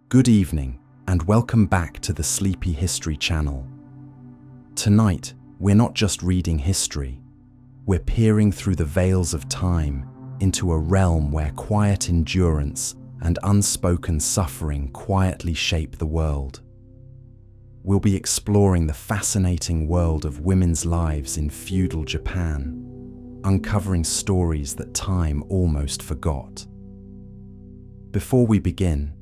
Good evening and welcome back to the Sleepy History channel. Tonight, we're not just reading history, we're peering through the veils of time into a realm where quiet endurance and unspoken suffering quietly shape the world. We'll be exploring the fascinating world of women's lives in feudal Japan, uncovering stories that time almost forgot. Before we begin,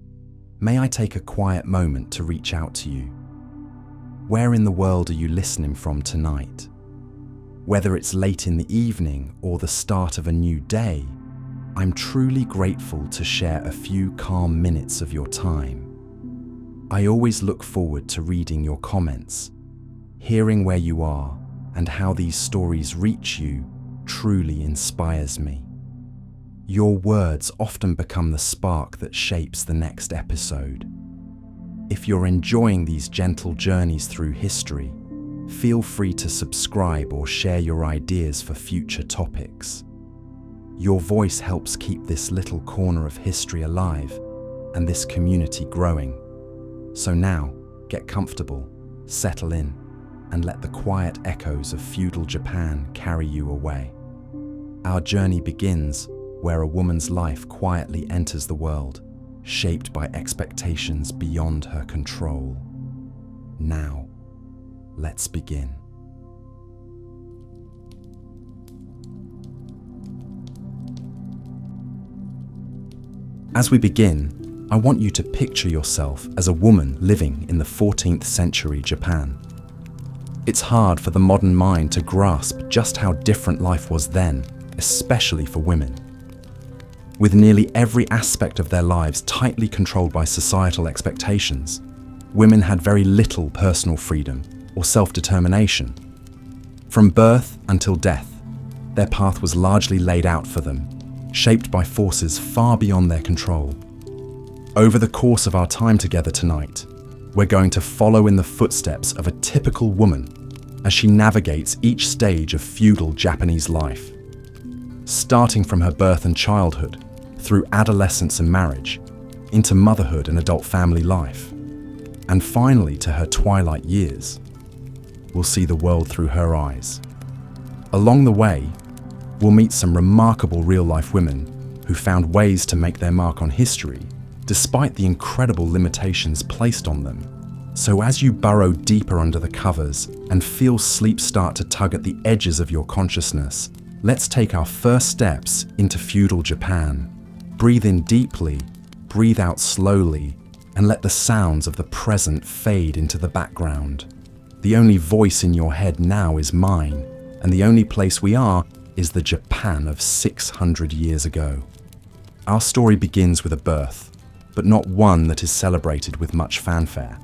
may I take a quiet moment to reach out to you? Where in the world are you listening from tonight? Whether it's late in the evening or the start of a new day, I'm truly grateful to share a few calm minutes of your time. I always look forward to reading your comments. Hearing where you are and how these stories reach you truly inspires me. Your words often become the spark that shapes the next episode. If you're enjoying these gentle journeys through history, feel free to subscribe or share your ideas for future topics. Your voice helps keep this little corner of history alive and this community growing. So now, get comfortable, settle in, and let the quiet echoes of feudal Japan carry you away. Our journey begins where a woman's life quietly enters the world, shaped by expectations beyond her control. Now, let's begin. As we begin, I want you to picture yourself as a woman living in the 14th century Japan. It's hard for the modern mind to grasp just how different life was then, especially for women. With nearly every aspect of their lives tightly controlled by societal expectations, women had very little personal freedom or self-determination. From birth until death, their path was largely laid out for them, shaped by forces far beyond their control. Over the course of our time together tonight, we're going to follow in the footsteps of a typical woman as she navigates each stage of feudal Japanese life. Starting from her birth and childhood, through adolescence and marriage, into motherhood and adult family life, and finally to her twilight years. We'll see the world through her eyes. Along the way, we'll meet some remarkable real-life women who found ways to make their mark on history, despite the incredible limitations placed on them. So as you burrow deeper under the covers and feel sleep start to tug at the edges of your consciousness, let's take our first steps into feudal Japan. Breathe in deeply, breathe out slowly, and let the sounds of the present fade into the background. The only voice in your head now is mine, and the only place we are is the Japan of 600 years ago. Our story begins with a birth, but not one that is celebrated with much fanfare.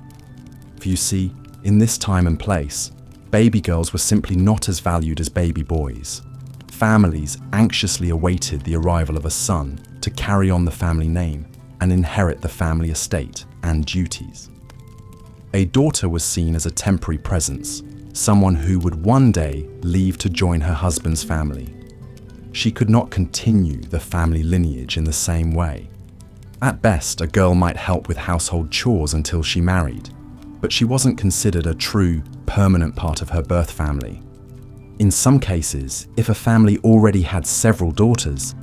For you see, in this time and place, baby girls were simply not as valued as baby boys. Families anxiously awaited the arrival of a son to carry on the family name and inherit the family estate and duties. A daughter was seen as a temporary presence, someone who would one day leave to join her husband's family. She could not continue the family lineage in the same way. At best, a girl might help with household chores until she married, but she wasn't considered a true, permanent part of her birth family. In some cases, if a family already had several daughters,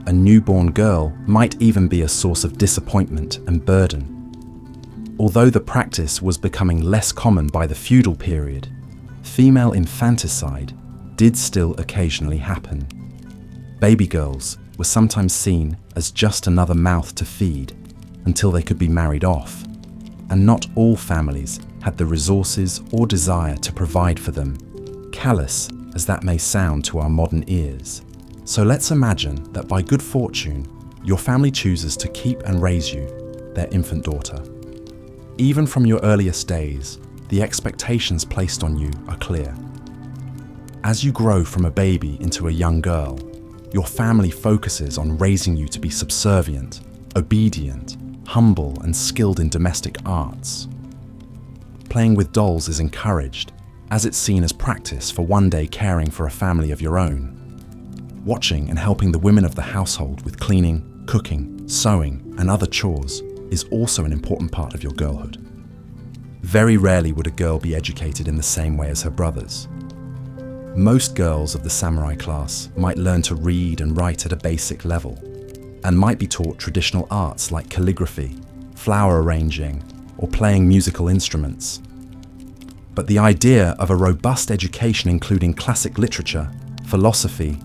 a newborn girl might even be a source of disappointment and burden. Although the practice was becoming less common by the feudal period, female infanticide did still occasionally happen. Baby girls were sometimes seen as just another mouth to feed until they could be married off, and not all families had the resources or desire to provide for them, callous as that may sound to our modern ears. So let's imagine that by good fortune, your family chooses to keep and raise you, their infant daughter. Even from your earliest days, the expectations placed on you are clear. As you grow from a baby into a young girl, your family focuses on raising you to be subservient, obedient, humble, and skilled in domestic arts. Playing with dolls is encouraged, as it's seen as practice for one day caring for a family of your own. Watching and helping the women of the household with cleaning, cooking, sewing, and other chores is also an important part of your girlhood. Very rarely would a girl be educated in the same way as her brothers. Most girls of the samurai class might learn to read and write at a basic level, and might be taught traditional arts like calligraphy, flower arranging, or playing musical instruments. But the idea of a robust education including classic literature, philosophy,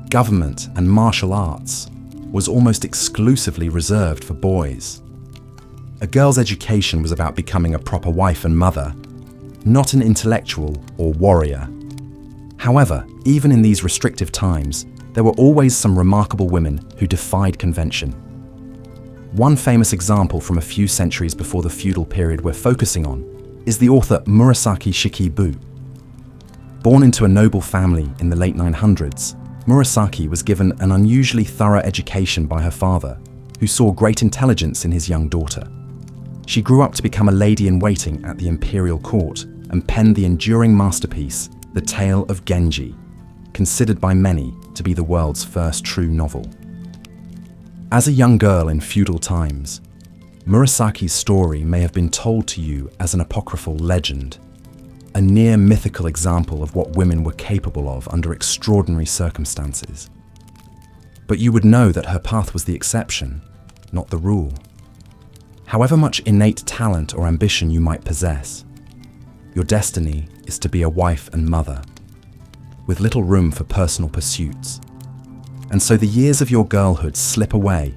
government, and martial arts was almost exclusively reserved for boys. A girl's education was about becoming a proper wife and mother, not an intellectual or warrior. However, even in these restrictive times, there were always some remarkable women who defied convention. One famous example from a few centuries before the feudal period we're focusing on is the author Murasaki Shikibu. Born into a noble family in the late 900s, Murasaki was given an unusually thorough education by her father, who saw great intelligence in his young daughter. She grew up to become a lady-in-waiting at the imperial court and penned the enduring masterpiece, The Tale of Genji, considered by many to be the world's first true novel. As a young girl in feudal times, Murasaki's story may have been told to you as an apocryphal legend, a near mythical example of what women were capable of under extraordinary circumstances. But you would know that her path was the exception, not the rule. However much innate talent or ambition you might possess, your destiny is to be a wife and mother, with little room for personal pursuits. And so the years of your girlhood slip away,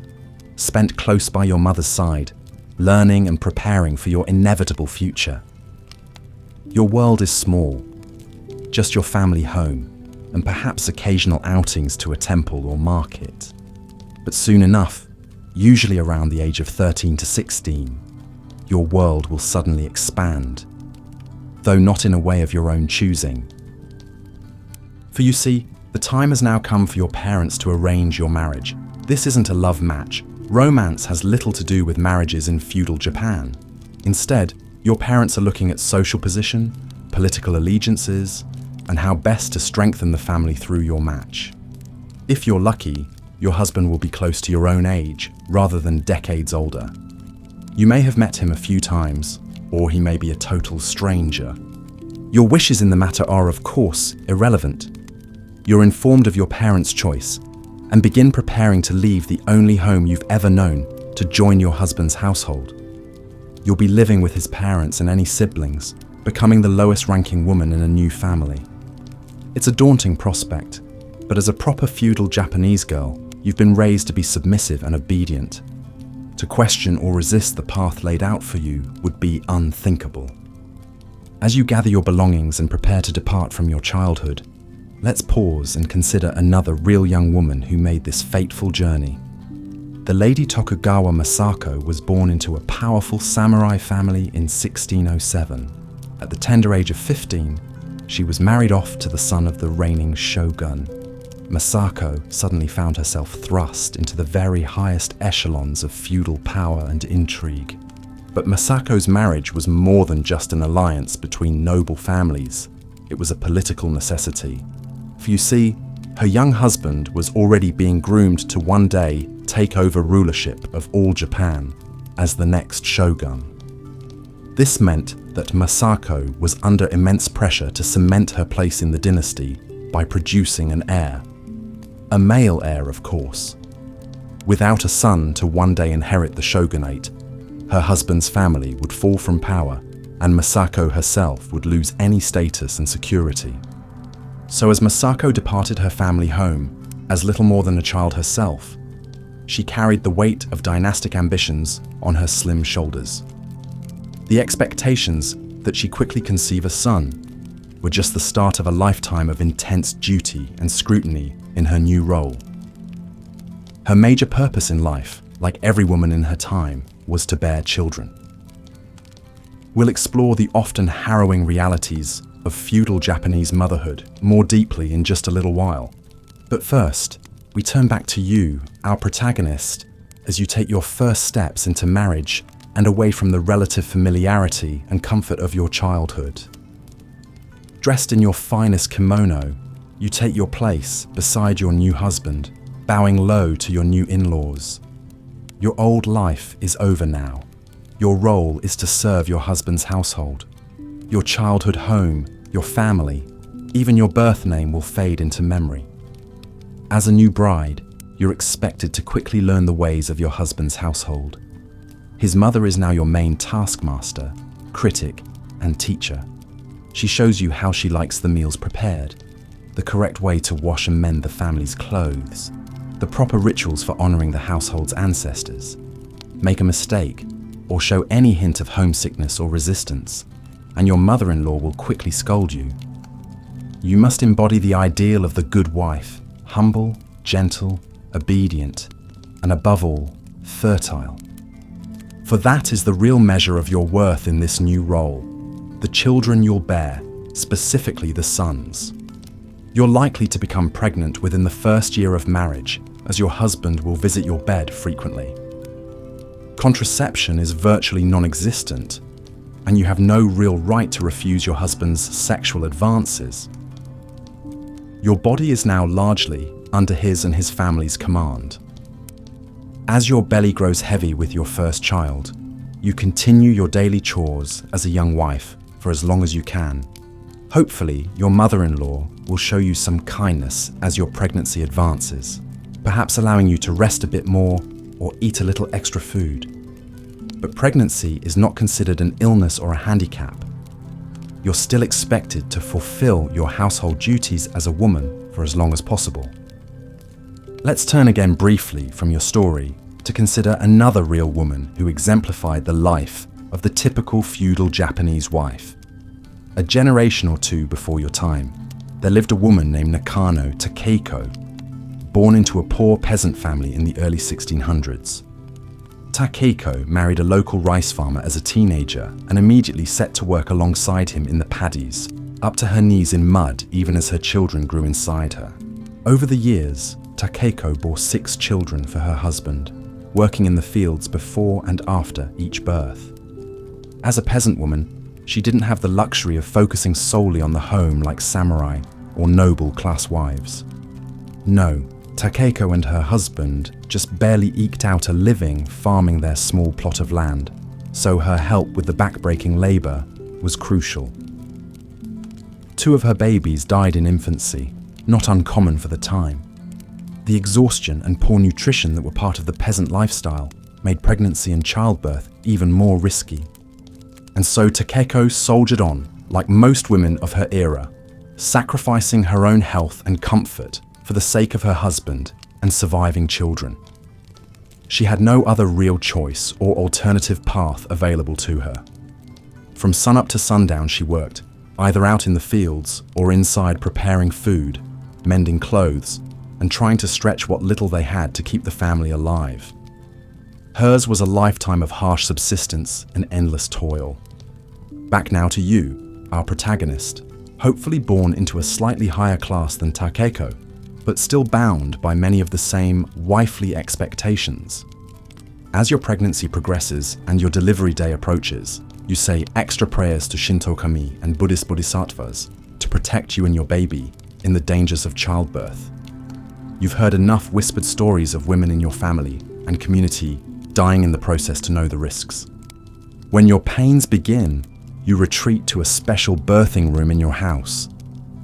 spent close by your mother's side, learning and preparing for your inevitable future. Your world is small, just your family home, and perhaps occasional outings to a temple or market. But soon enough, usually around the age of 13 to 16, your world will suddenly expand, though not in a way of your own choosing. For you see, the time has now come for your parents to arrange your marriage. This isn't a love match. Romance has little to do with marriages in feudal Japan. Instead, your parents are looking at social position, political allegiances, and how best to strengthen the family through your match. If you're lucky, your husband will be close to your own age, rather than decades older. You may have met him a few times, or he may be a total stranger. Your wishes in the matter are, of course, irrelevant. You're informed of your parents' choice, and begin preparing to leave the only home you've ever known to join your husband's household. You'll be living with his parents and any siblings, becoming the lowest-ranking woman in a new family. It's a daunting prospect, but as a proper feudal Japanese girl, you've been raised to be submissive and obedient. To question or resist the path laid out for you would be unthinkable. As you gather your belongings and prepare to depart from your childhood, let's pause and consider another real young woman who made this fateful journey. The Lady Tokugawa Masako was born into a powerful samurai family in 1607. At the tender age of 15, she was married off to the son of the reigning shogun. Masako suddenly found herself thrust into the very highest echelons of feudal power and intrigue. But Masako's marriage was more than just an alliance between noble families. It was a political necessity. For you see, her young husband was already being groomed to one day take over rulership of all Japan as the next shogun. This meant that Masako was under immense pressure to cement her place in the dynasty by producing an heir. A male heir, of course. Without a son to one day inherit the shogunate, her husband's family would fall from power, and Masako herself would lose any status and security. So as Masako departed her family home, as little more than a child herself, she carried the weight of dynastic ambitions on her slim shoulders. The expectations that she quickly conceive a son were just the start of a lifetime of intense duty and scrutiny in her new role. Her major purpose in life, like every woman in her time, was to bear children. We'll explore the often harrowing realities of feudal Japanese motherhood more deeply in just a little while. But first, we turn back to you, our protagonist, as you take your first steps into marriage and away from the relative familiarity and comfort of your childhood. Dressed in your finest kimono, you take your place beside your new husband, bowing low to your new in-laws. Your old life is over now. Your role is to serve your husband's household. Your childhood home, your family, even your birth name will fade into memory. As a new bride, you're expected to quickly learn the ways of your husband's household. His mother is now your main taskmaster, critic, and teacher. She shows you how she likes the meals prepared, the correct way to wash and mend the family's clothes, the proper rituals for honoring the household's ancestors. Make a mistake, or show any hint of homesickness or resistance, and your mother-in-law will quickly scold you. You must embody the ideal of the good wife, humble, gentle, obedient, and above all, fertile. For that is the real measure of your worth in this new role, the children you'll bear, specifically the sons. You're likely to become pregnant within the first year of marriage, as your husband will visit your bed frequently. Contraception is virtually non-existent, and you have no real right to refuse your husband's sexual advances. Your body is now largely under his and his family's command. As your belly grows heavy with your first child, you continue your daily chores as a young wife for as long as you can. Hopefully, your mother-in-law will show you some kindness as your pregnancy advances, perhaps allowing you to rest a bit more or eat a little extra food. But pregnancy is not considered an illness or a handicap. You're still expected to fulfill your household duties as a woman for as long as possible. Let's turn again briefly from your story to consider another real woman who exemplified the life of the typical feudal Japanese wife. A generation or two before your time, there lived a woman named Nakano Takeko, born into a poor peasant family in the early 1600s. Takeko married a local rice farmer as a teenager and immediately set to work alongside him in the paddies, up to her knees in mud even as her children grew inside her. Over the years, Takeko bore 6 children for her husband, working in the fields before and after each birth. As a peasant woman, she didn't have the luxury of focusing solely on the home like samurai or noble class wives. No, Takeko and her husband just barely eked out a living farming their small plot of land, so her help with the backbreaking labor was crucial. 2 of her babies died in infancy, not uncommon for the time. The exhaustion and poor nutrition that were part of the peasant lifestyle made pregnancy and childbirth even more risky. And so Takeko soldiered on, like most women of her era, sacrificing her own health and comfort for the sake of her husband and surviving children. She had no other real choice or alternative path available to her. From sunup to sundown she worked, either out in the fields or inside preparing food, mending clothes, and trying to stretch what little they had to keep the family alive. Hers was a lifetime of harsh subsistence and endless toil. Back now to you, our protagonist, hopefully born into a slightly higher class than Takeko, but still bound by many of the same wifely expectations. As your pregnancy progresses and your delivery day approaches, you say extra prayers to Shinto kami and Buddhist bodhisattvas to protect you and your baby in the dangers of childbirth. You've heard enough whispered stories of women in your family and community dying in the process to know the risks. When your pains begin, you retreat to a special birthing room in your house.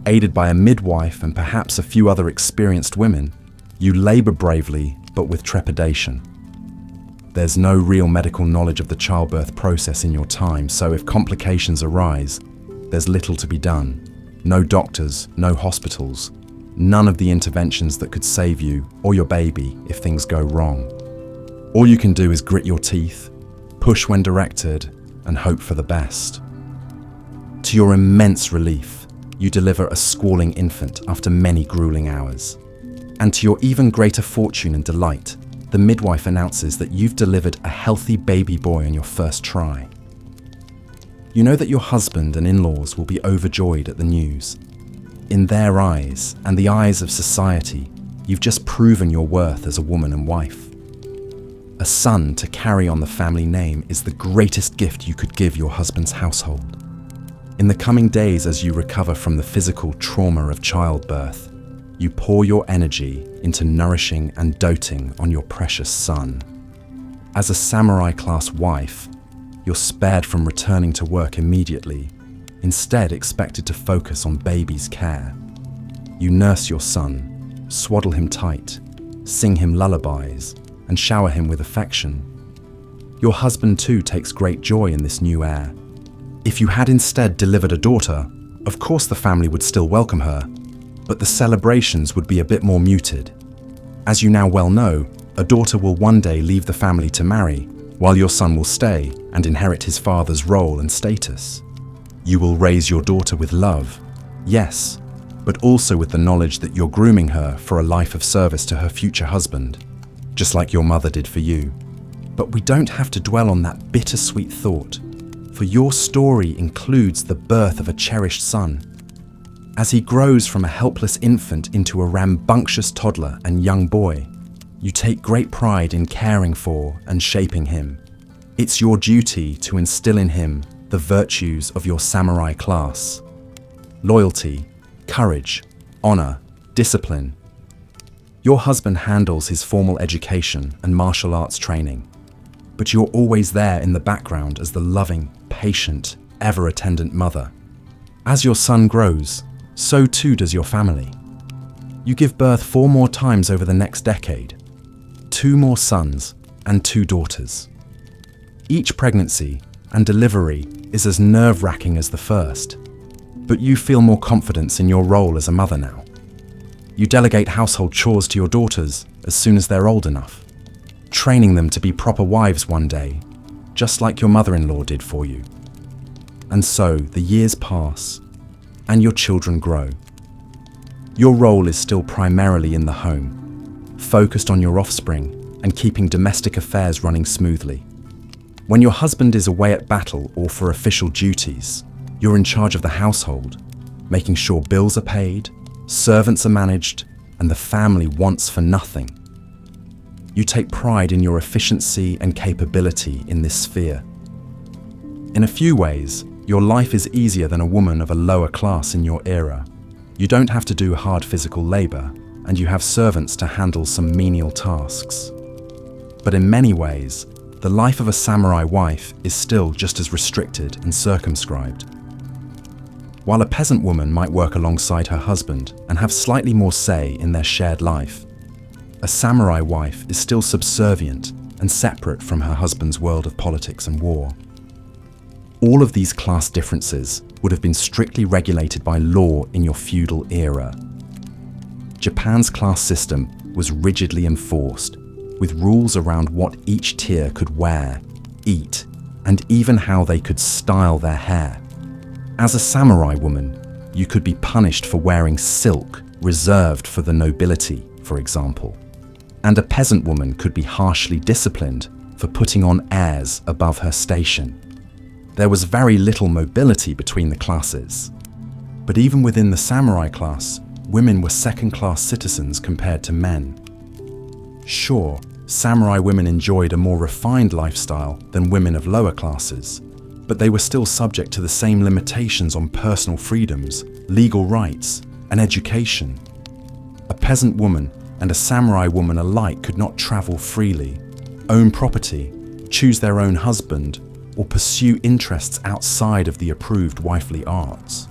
Aided by a midwife and perhaps a few other experienced women, you labor bravely but with trepidation. There's no real medical knowledge of the childbirth process in your time, so if complications arise, there's little to be done. No doctors, no hospitals, none of the interventions that could save you or your baby if things go wrong. All you can do is grit your teeth, push when directed, and hope for the best. To your immense relief, you deliver a squalling infant after many grueling hours. And to your even greater fortune and delight, the midwife announces that you've delivered a healthy baby boy on your first try. You know that your husband and in-laws will be overjoyed at the news. In their eyes, and the eyes of society, you've just proven your worth as a woman and wife. A son to carry on the family name is the greatest gift you could give your husband's household. In the coming days, as you recover from the physical trauma of childbirth, you pour your energy into nourishing and doting on your precious son. As a samurai-class wife, you're spared from returning to work immediately, instead expected to focus on baby's care. You nurse your son, swaddle him tight, sing him lullabies, and shower him with affection. Your husband too takes great joy in this new heir. If you had instead delivered a daughter, of course the family would still welcome her, but the celebrations would be a bit more muted. As you now well know, a daughter will one day leave the family to marry, while your son will stay and inherit his father's role and status. You will raise your daughter with love, yes, but also with the knowledge that you're grooming her for a life of service to her future husband, just like your mother did for you. But we don't have to dwell on that bittersweet thought, for your story includes the birth of a cherished son. As he grows from a helpless infant into a rambunctious toddler and young boy, you take great pride in caring for and shaping him. It's your duty to instill in him the virtues of your samurai class: loyalty, courage, honor, discipline. Your husband handles his formal education and martial arts training, but you're always there in the background as the loving, patient, ever-attendant mother. As your son grows, so too does your family. You give birth 4 more times over the next decade, 2 more sons and 2 daughters. Each pregnancy and delivery is as nerve-wracking as the first, but you feel more confidence in your role as a mother now. You delegate household chores to your daughters as soon as they're old enough, training them to be proper wives one day, just like your mother-in-law did for you. And so the years pass, and your children grow. Your role is still primarily in the home, focused on your offspring and keeping domestic affairs running smoothly. When your husband is away at battle or for official duties, you're in charge of the household, making sure bills are paid, servants are managed, and the family wants for nothing. You take pride in your efficiency and capability in this sphere. In a few ways, your life is easier than a woman of a lower class in your era. You don't have to do hard physical labor, and you have servants to handle some menial tasks. But in many ways, the life of a samurai wife is still just as restricted and circumscribed. While a peasant woman might work alongside her husband and have slightly more say in their shared life, a samurai wife is still subservient and separate from her husband's world of politics and war. All of these class differences would have been strictly regulated by law in your feudal era. Japan's class system was rigidly enforced, with rules around what each tier could wear, eat, and even how they could style their hair. As a samurai woman, you could be punished for wearing silk reserved for the nobility, for example, and a peasant woman could be harshly disciplined for putting on airs above her station. There was very little mobility between the classes, but even within the samurai class, women were second-class citizens compared to men. Sure, samurai women enjoyed a more refined lifestyle than women of lower classes, but they were still subject to the same limitations on personal freedoms, legal rights, and education. A peasant woman and a samurai woman alike could not travel freely, own property, choose their own husband, or pursue interests outside of the approved wifely arts.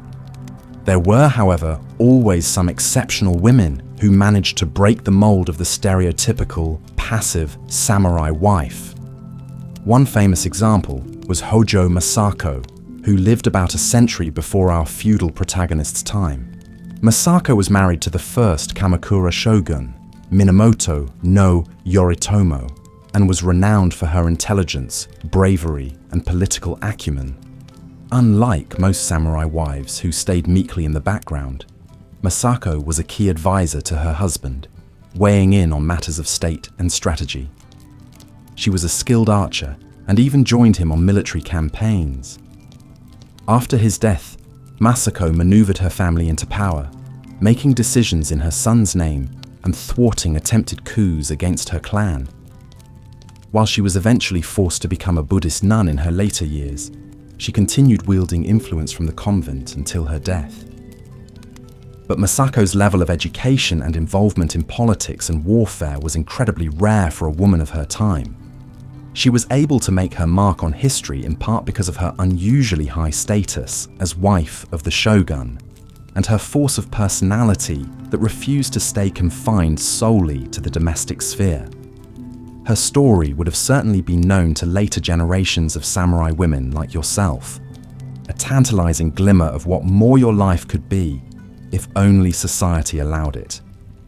There were, however, always some exceptional women who managed to break the mold of the stereotypical, passive samurai wife. One famous example was Hojo Masako, who lived about a century before our feudal protagonist's time. Masako was married to the first Kamakura shogun, Minamoto no Yoritomo, and was renowned for her intelligence, bravery, and political acumen. Unlike most samurai wives who stayed meekly in the background, Masako was a key advisor to her husband, weighing in on matters of state and strategy. She was a skilled archer and even joined him on military campaigns. After his death, Masako maneuvered her family into power, making decisions in her son's name and thwarting attempted coups against her clan. While she was eventually forced to become a Buddhist nun in her later years, she continued wielding influence from the convent until her death. But Masako's level of education and involvement in politics and warfare was incredibly rare for a woman of her time. She was able to make her mark on history in part because of her unusually high status as wife of the shogun, and her force of personality that refused to stay confined solely to the domestic sphere. Her story would have certainly been known to later generations of samurai women like yourself, a tantalizing glimmer of what more your life could be if only society allowed it.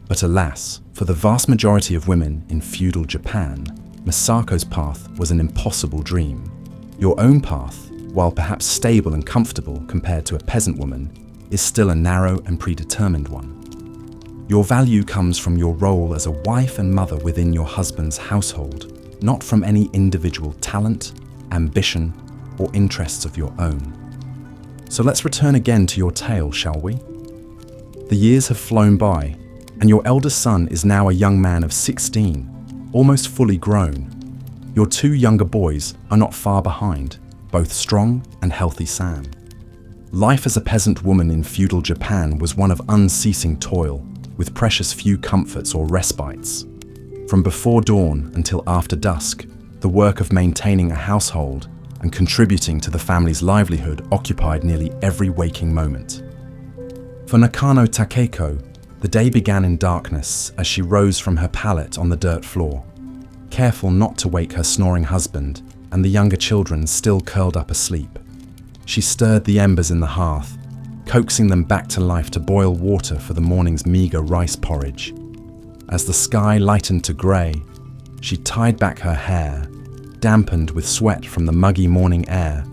But alas, for the vast majority of women in feudal Japan, Misako's path was an impossible dream. Your own path, while perhaps stable and comfortable compared to a peasant woman, is still a narrow and predetermined one. Your value comes from your role as a wife and mother within your husband's household, not from any individual talent, ambition, or interests of your own. So let's return again to your tale, shall we? The years have flown by, and your eldest son is now a young man of 16, almost fully grown. Your two younger boys are not far behind, both strong and healthy Sam. Life as a peasant woman in feudal Japan was one of unceasing toil, with precious few comforts or respites. From before dawn until after dusk, the work of maintaining a household and contributing to the family's livelihood occupied nearly every waking moment. For Nakano Takeko, the day began in darkness as she rose from her pallet on the dirt floor, careful not to wake her snoring husband and the younger children still curled up asleep. She stirred the embers in the hearth, coaxing them back to life to boil water for the morning's meager rice porridge. As the sky lightened to grey, she tied back her hair, dampened with sweat from the muggy morning air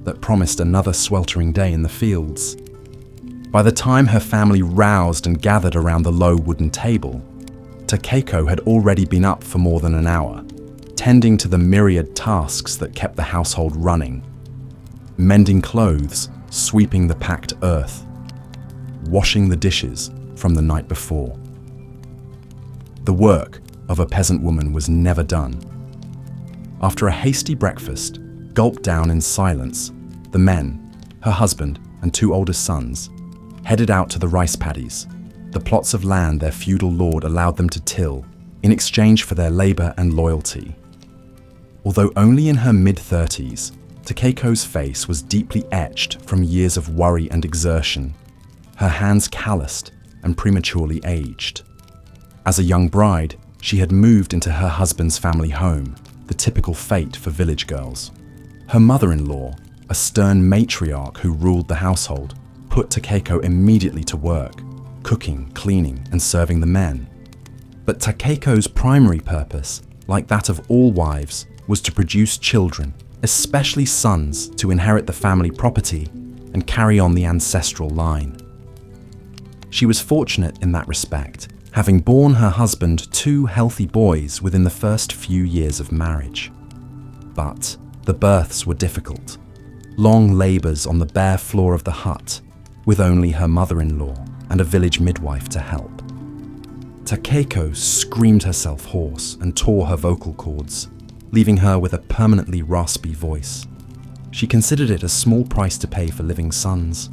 that promised another sweltering day in the fields. By the time her family roused and gathered around the low wooden table, Takeko had already been up for more than an hour, tending to the myriad tasks that kept the household running. Mending clothes, sweeping the packed earth, washing the dishes from the night before. The work of a peasant woman was never done. After a hasty breakfast, gulped down in silence, the men, her husband and two oldest sons, headed out to the rice paddies, the plots of land their feudal lord allowed them to till in exchange for their labor and loyalty. Although only in her mid-30s, Takeko's face was deeply etched from years of worry and exertion, her hands calloused and prematurely aged. As a young bride, she had moved into her husband's family home, the typical fate for village girls. Her mother-in-law, a stern matriarch who ruled the household, put Takeko immediately to work, cooking, cleaning, and serving the men. But Takeko's primary purpose, like that of all wives, was to produce children, especially sons, to inherit the family property and carry on the ancestral line. She was fortunate in that respect, having borne her husband two healthy boys within the first few years of marriage. But the births were difficult, long labours on the bare floor of the hut, with only her mother-in-law and a village midwife to help. Takeko screamed herself hoarse and tore her vocal cords, leaving her with a permanently raspy voice. She considered it a small price to pay for living sons.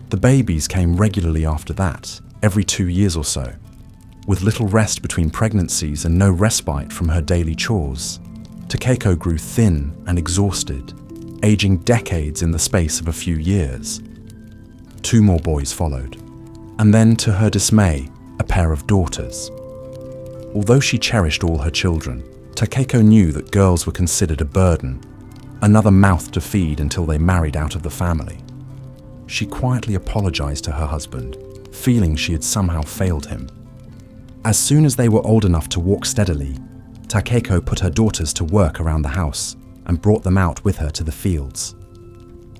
The babies came regularly after that, every 2 years or so, with little rest between pregnancies and no respite from her daily chores. Takeko grew thin and exhausted, aging decades in the space of a few years. 2 more boys followed, and then, to her dismay, a pair of daughters. Although she cherished all her children, Takeko knew that girls were considered a burden, another mouth to feed until they married out of the family. She quietly apologized to her husband, feeling she had somehow failed him. As soon as they were old enough to walk steadily, Takeko put her daughters to work around the house and brought them out with her to the fields.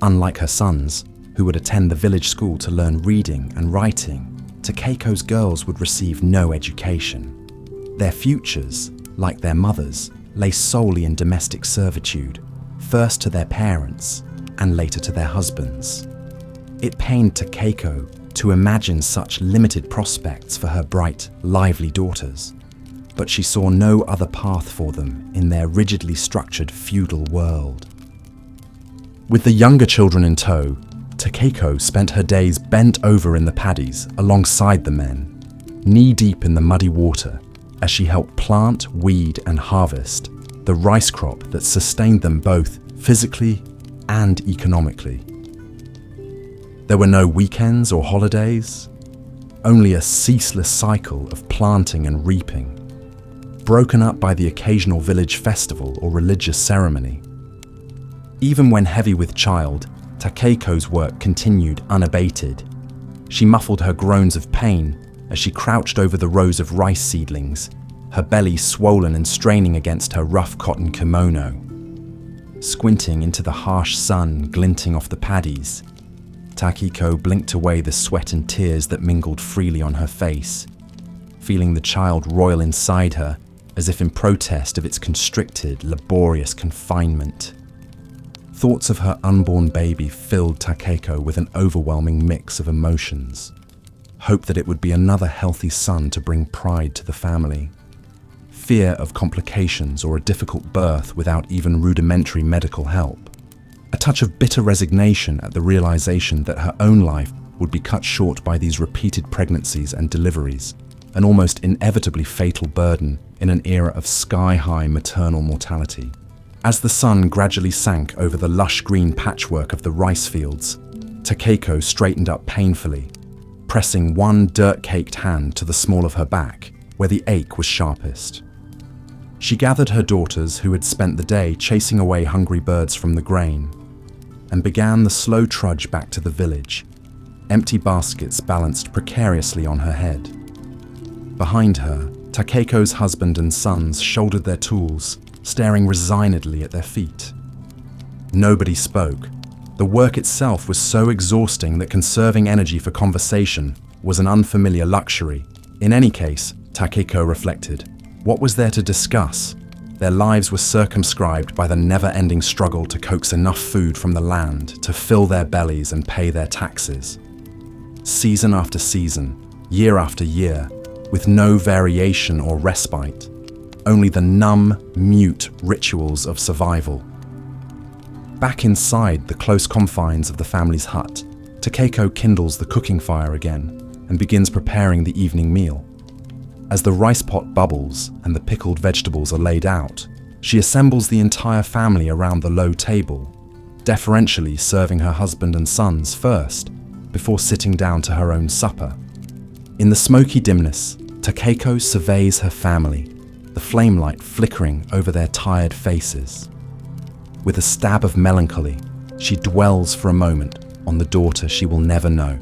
Unlike her sons, who would attend the village school to learn reading and writing, Takeko's girls would receive no education. Their futures, like their mothers, lay solely in domestic servitude, first to their parents and later to their husbands. It pained Takeko to imagine such limited prospects for her bright, lively daughters, but she saw no other path for them in their rigidly structured feudal world. With the younger children in tow, Takeko spent her days bent over in the paddies alongside the men, knee-deep in the muddy water, as she helped plant, weed, and harvest, the rice crop that sustained them both physically and economically. There were no weekends or holidays, only a ceaseless cycle of planting and reaping, broken up by the occasional village festival or religious ceremony. Even when heavy with child, 𝐸𝐸𝐾𝐲's work continued unabated. She muffled her groans of pain as she crouched over the rows of rice seedlings, her belly swollen and straining against her rough cotton kimono. Squinting into the harsh sun glinting off the paddies, 𝐸𝐸𝐾𝐲 blinked away the sweat and tears that mingled freely on her face, feeling the child roil inside her as if in protest of its constricted, laborious confinement. Thoughts of her unborn baby filled 𝐸𝐸𝐾𝐲 with an overwhelming mix of emotions. Hope that it would be another healthy son to bring pride to the family. Fear of complications or a difficult birth without even rudimentary medical help. A touch of bitter resignation at the realization that her own life would be cut short by these repeated pregnancies and deliveries, an almost inevitably fatal burden in an era of sky-high maternal mortality. As the sun gradually sank over the lush green patchwork of the rice fields, 𝐸𝐸𝐾𝐲 straightened up painfully, pressing one dirt-caked hand to the small of her back, where the ache was sharpest. She gathered her daughters who had spent the day chasing away hungry birds from the grain, and began the slow trudge back to the village, empty baskets balanced precariously on her head. Behind her, 𝐸𝐸𝐾𝐲's husband and sons shouldered their tools, staring resignedly at their feet. Nobody spoke. The work itself was so exhausting that conserving energy for conversation was an unfamiliar luxury. In any case, 𝐸𝐸𝐾𝐲 reflected, what was there to discuss? Their lives were circumscribed by the never-ending struggle to coax enough food from the land to fill their bellies and pay their taxes. Season after season, year after year, with no variation or respite, only the numb, mute rituals of survival. Back inside the close confines of the family's hut, 𝐸𝐸𝐾𝐲 kindles the cooking fire again and begins preparing the evening meal. As the rice pot bubbles and the pickled vegetables are laid out, she assembles the entire family around the low table, deferentially serving her husband and sons first, before sitting down to her own supper. In the smoky dimness, 𝐸𝐸𝐾𝐲 surveys her family, the flame light flickering over their tired faces. With a stab of melancholy, she dwells for a moment on the daughter she will never know,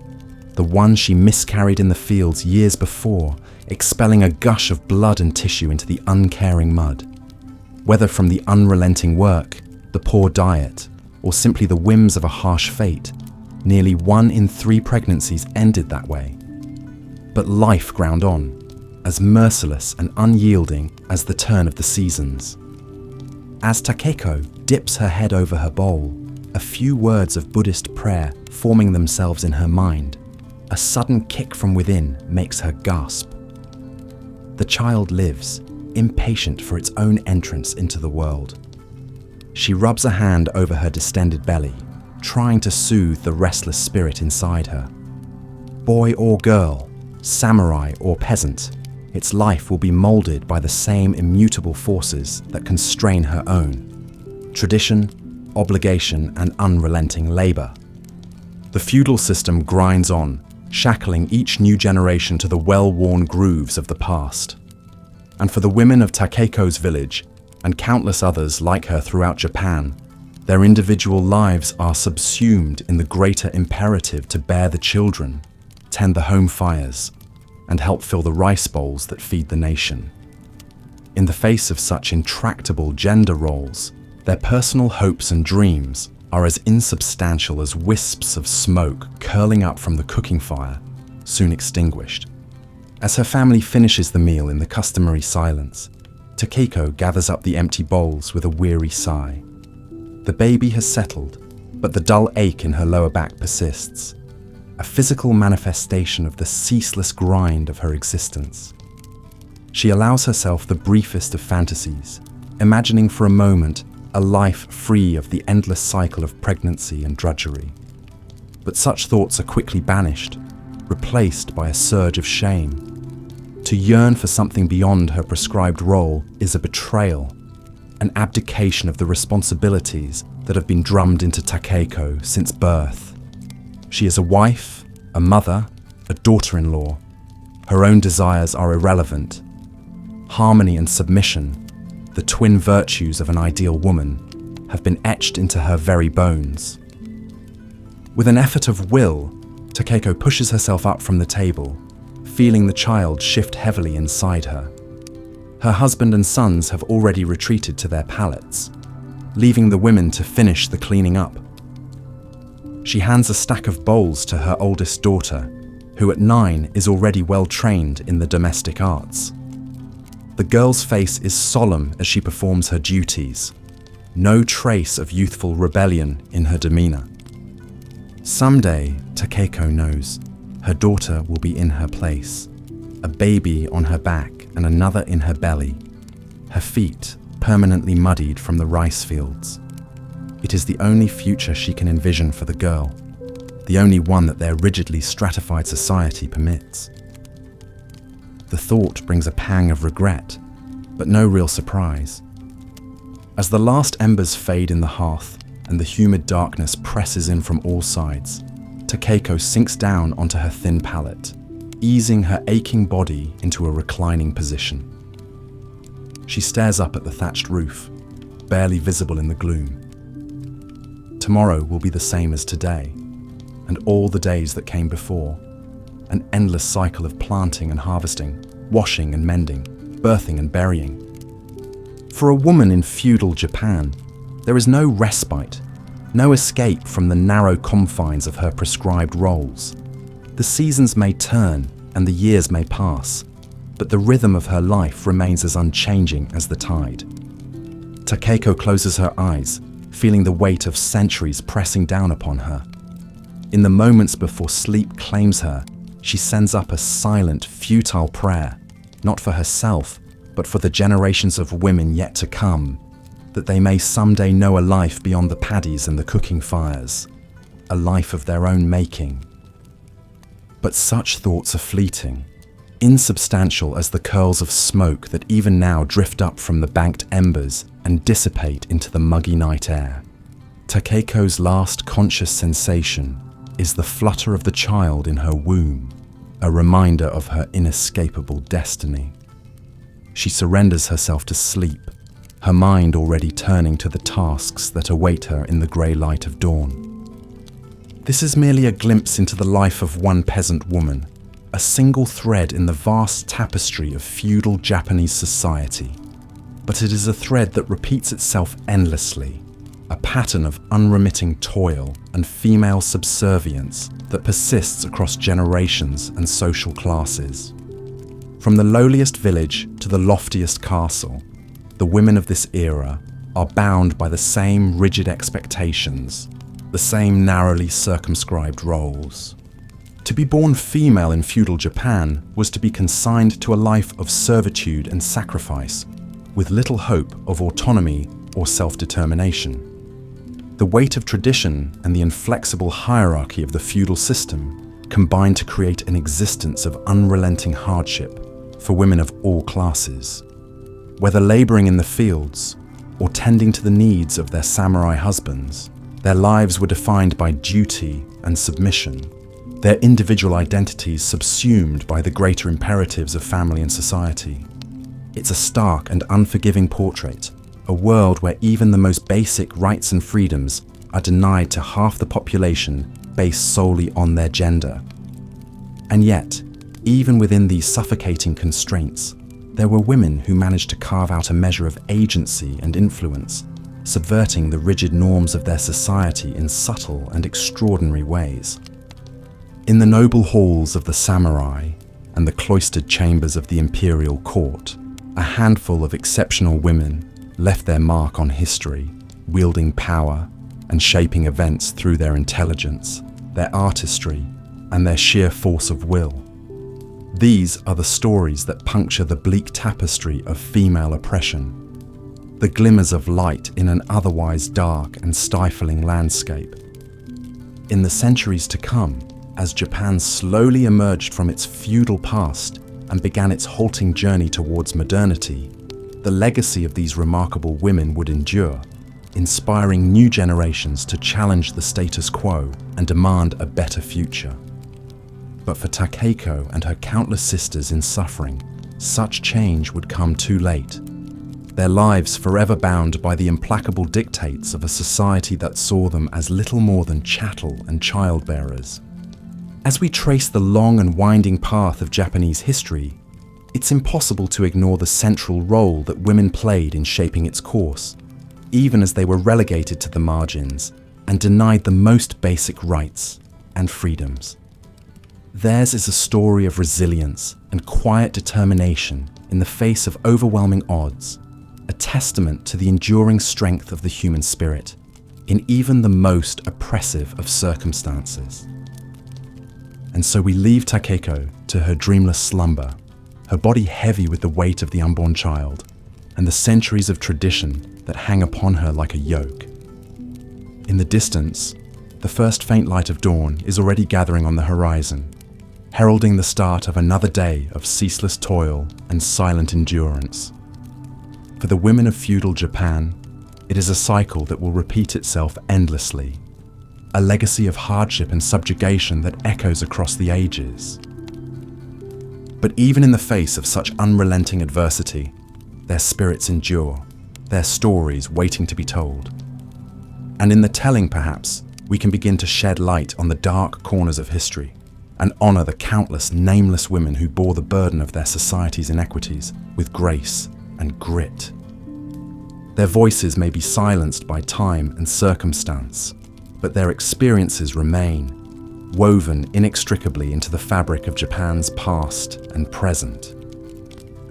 the one she miscarried in the fields years before, expelling a gush of blood and tissue into the uncaring mud. Whether from the unrelenting work, the poor diet, or simply the whims of a harsh fate, nearly 1 in 3 pregnancies ended that way. But life ground on, as merciless and unyielding as the turn of the seasons. As 𝐸𝐸𝐾𝐲 dips her head over her bowl, a few words of Buddhist prayer forming themselves in her mind, a sudden kick from within makes her gasp. The child lives, impatient for its own entrance into the world. She rubs a hand over her distended belly, trying to soothe the restless spirit inside her. Boy or girl, samurai or peasant, its life will be molded by the same immutable forces that constrain her own: tradition, obligation, and unrelenting labor. The feudal system grinds on, shackling each new generation to the well-worn grooves of the past. And for the women of 𝐸𝐸𝐾𝐲's village, and countless others like her throughout Japan, their individual lives are subsumed in the greater imperative to bear the children, tend the home fires, and help fill the rice bowls that feed the nation. In the face of such intractable gender roles, their personal hopes and dreams are as insubstantial as wisps of smoke curling up from the cooking fire, soon extinguished. As her family finishes the meal in the customary silence, 𝐸𝐸𝐾𝐲 gathers up the empty bowls with a weary sigh. The baby has settled, but the dull ache in her lower back persists, a physical manifestation of the ceaseless grind of her existence. She allows herself the briefest of fantasies, imagining for a moment a life free of the endless cycle of pregnancy and drudgery. But such thoughts are quickly banished, replaced by a surge of shame. To yearn for something beyond her prescribed role is a betrayal, an abdication of the responsibilities that have been drummed into Takeiko since birth. She is a wife, a mother, a daughter-in-law. Her own desires are irrelevant. Harmony and submission, the twin virtues of an ideal woman, have been etched into her very bones. With an effort of will, Takeiko pushes herself up from the table, feeling the child shift heavily inside her. Her husband and sons have already retreated to their pallets, leaving the women to finish the cleaning up. She hands a stack of bowls to her oldest daughter, who at 9 is already well trained in the domestic arts. The girl's face is solemn as she performs her duties, no trace of youthful rebellion in her demeanor. Someday, Takeiko knows, her daughter will be in her place, a baby on her back and another in her belly, her feet permanently muddied from the rice fields. It is the only future she can envision for the girl, the only one that their rigidly stratified society permits. The thought brings a pang of regret, but no real surprise. As the last embers fade in the hearth and the humid darkness presses in from all sides, Takeiko sinks down onto her thin pallet, easing her aching body into a reclining position. She stares up at the thatched roof, barely visible in the gloom. Tomorrow will be the same as today, and all the days that came before, an endless cycle of planting and harvesting, washing and mending, birthing and burying. For a woman in feudal Japan, there is no respite, no escape from the narrow confines of her prescribed roles. The seasons may turn and the years may pass, but the rhythm of her life remains as unchanging as the tide. Takeiko closes her eyes, feeling the weight of centuries pressing down upon her. In the moments before sleep claims her, she sends up a silent, futile prayer, not for herself, but for the generations of women yet to come, that they may someday know a life beyond the paddies and the cooking fires, a life of their own making. But such thoughts are fleeting, insubstantial as the curls of smoke that even now drift up from the banked embers and dissipate into the muggy night air. Takeiko's last conscious sensation is the flutter of the child in her womb, a reminder of her inescapable destiny. She surrenders herself to sleep, her mind already turning to the tasks that await her in the grey light of dawn. This is merely a glimpse into the life of one peasant woman, a single thread in the vast tapestry of feudal Japanese society. But it is a thread that repeats itself endlessly, a pattern of unremitting toil and female subservience that persists across generations and social classes. From the lowliest village to the loftiest castle, the women of this era are bound by the same rigid expectations, the same narrowly circumscribed roles. To be born female in feudal Japan was to be consigned to a life of servitude and sacrifice, with little hope of autonomy or self-determination. The weight of tradition and the inflexible hierarchy of the feudal system combined to create an existence of unrelenting hardship for women of all classes. Whether laboring in the fields or tending to the needs of their samurai husbands, their lives were defined by duty and submission, their individual identities subsumed by the greater imperatives of family and society. It's a stark and unforgiving portrait, a world where even the most basic rights and freedoms are denied to half the population based solely on their gender. And yet, even within these suffocating constraints, there were women who managed to carve out a measure of agency and influence, subverting the rigid norms of their society in subtle and extraordinary ways. In the noble halls of the samurai and the cloistered chambers of the imperial court, a handful of exceptional women left their mark on history, wielding power and shaping events through their intelligence, their artistry, and their sheer force of will. These are the stories that puncture the bleak tapestry of female oppression, the glimmers of light in an otherwise dark and stifling landscape. In the centuries to come, as Japan slowly emerged from its feudal past and began its halting journey towards modernity, the legacy of these remarkable women would endure, inspiring new generations to challenge the status quo and demand a better future. But for Takeko and her countless sisters in suffering, such change would come too late, their lives forever bound by the implacable dictates of a society that saw them as little more than chattel and childbearers. As we trace the long and winding path of Japanese history, it's impossible to ignore the central role that women played in shaping its course, even as they were relegated to the margins and denied the most basic rights and freedoms. Theirs is a story of resilience and quiet determination in the face of overwhelming odds, a testament to the enduring strength of the human spirit in even the most oppressive of circumstances. And so we leave Takeko to her dreamless slumber, her body heavy with the weight of the unborn child and the centuries of tradition that hang upon her like a yoke. In the distance, the first faint light of dawn is already gathering on the horizon, heralding the start of another day of ceaseless toil and silent endurance. For the women of feudal Japan, it is a cycle that will repeat itself endlessly, a legacy of hardship and subjugation that echoes across the ages. But even in the face of such unrelenting adversity, their spirits endure, their stories waiting to be told. And in the telling, perhaps, we can begin to shed light on the dark corners of history and honor the countless nameless women who bore the burden of their society's inequities with grace and grit. Their voices may be silenced by time and circumstance, but their experiences remain, woven inextricably into the fabric of Japan's past and present.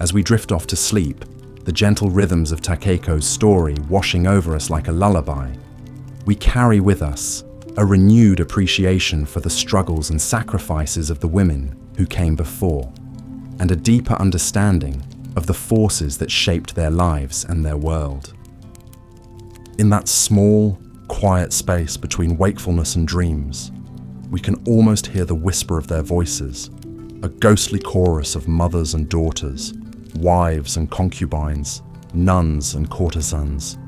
As we drift off to sleep, the gentle rhythms of Takeko's story washing over us like a lullaby, we carry with us a renewed appreciation for the struggles and sacrifices of the women who came before, and a deeper understanding of the forces that shaped their lives and their world. In that small, quiet space between wakefulness and dreams, we can almost hear the whisper of their voices, a ghostly chorus of mothers and daughters, wives and concubines, nuns and courtesans.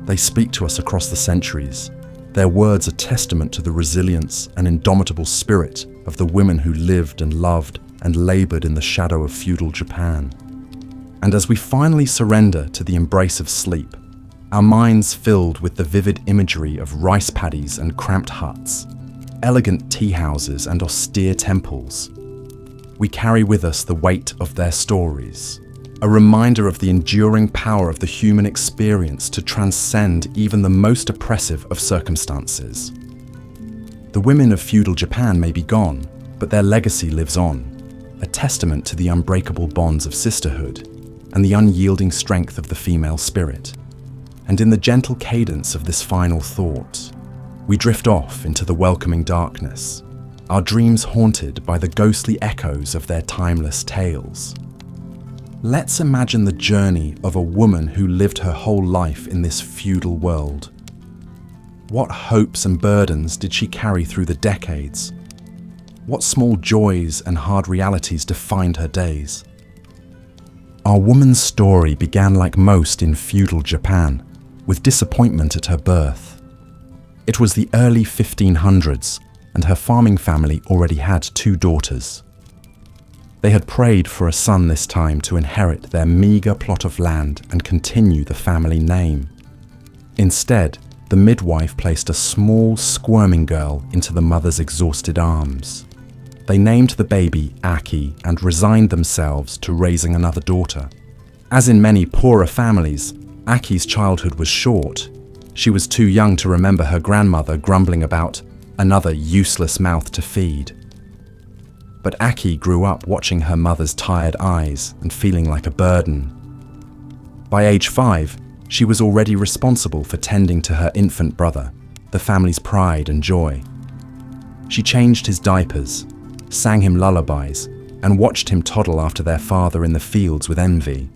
They speak to us across the centuries. Their words are testament to the resilience and indomitable spirit of the women who lived and loved and labored in the shadow of feudal Japan. And as we finally surrender to the embrace of sleep, our minds filled with the vivid imagery of rice paddies and cramped huts, elegant tea houses and austere temples, we carry with us the weight of their stories, a reminder of the enduring power of the human experience to transcend even the most oppressive of circumstances. The women of feudal Japan may be gone, but their legacy lives on, a testament to the unbreakable bonds of sisterhood and the unyielding strength of the female spirit. And in the gentle cadence of this final thought, we drift off into the welcoming darkness, our dreams haunted by the ghostly echoes of their timeless tales. Let's imagine the journey of a woman who lived her whole life in this feudal world. What hopes and burdens did she carry through the decades? What small joys and hard realities defined her days? Our woman's story began like most in feudal Japan, with disappointment at her birth. It was the early 1500s, and her farming family already had 2 daughters. They had prayed for a son this time to inherit their meager plot of land and continue the family name. Instead, the midwife placed a small, squirming girl into the mother's exhausted arms. They named the baby Aki and resigned themselves to raising another daughter. As in many poorer families, Aki's childhood was short. She was too young to remember her grandmother grumbling about another useless mouth to feed. But Aki grew up watching her mother's tired eyes and feeling like a burden. By age 5, she was already responsible for tending to her infant brother, the family's pride and joy. She changed his diapers, sang him lullabies, and watched him toddle after their father in the fields with envy.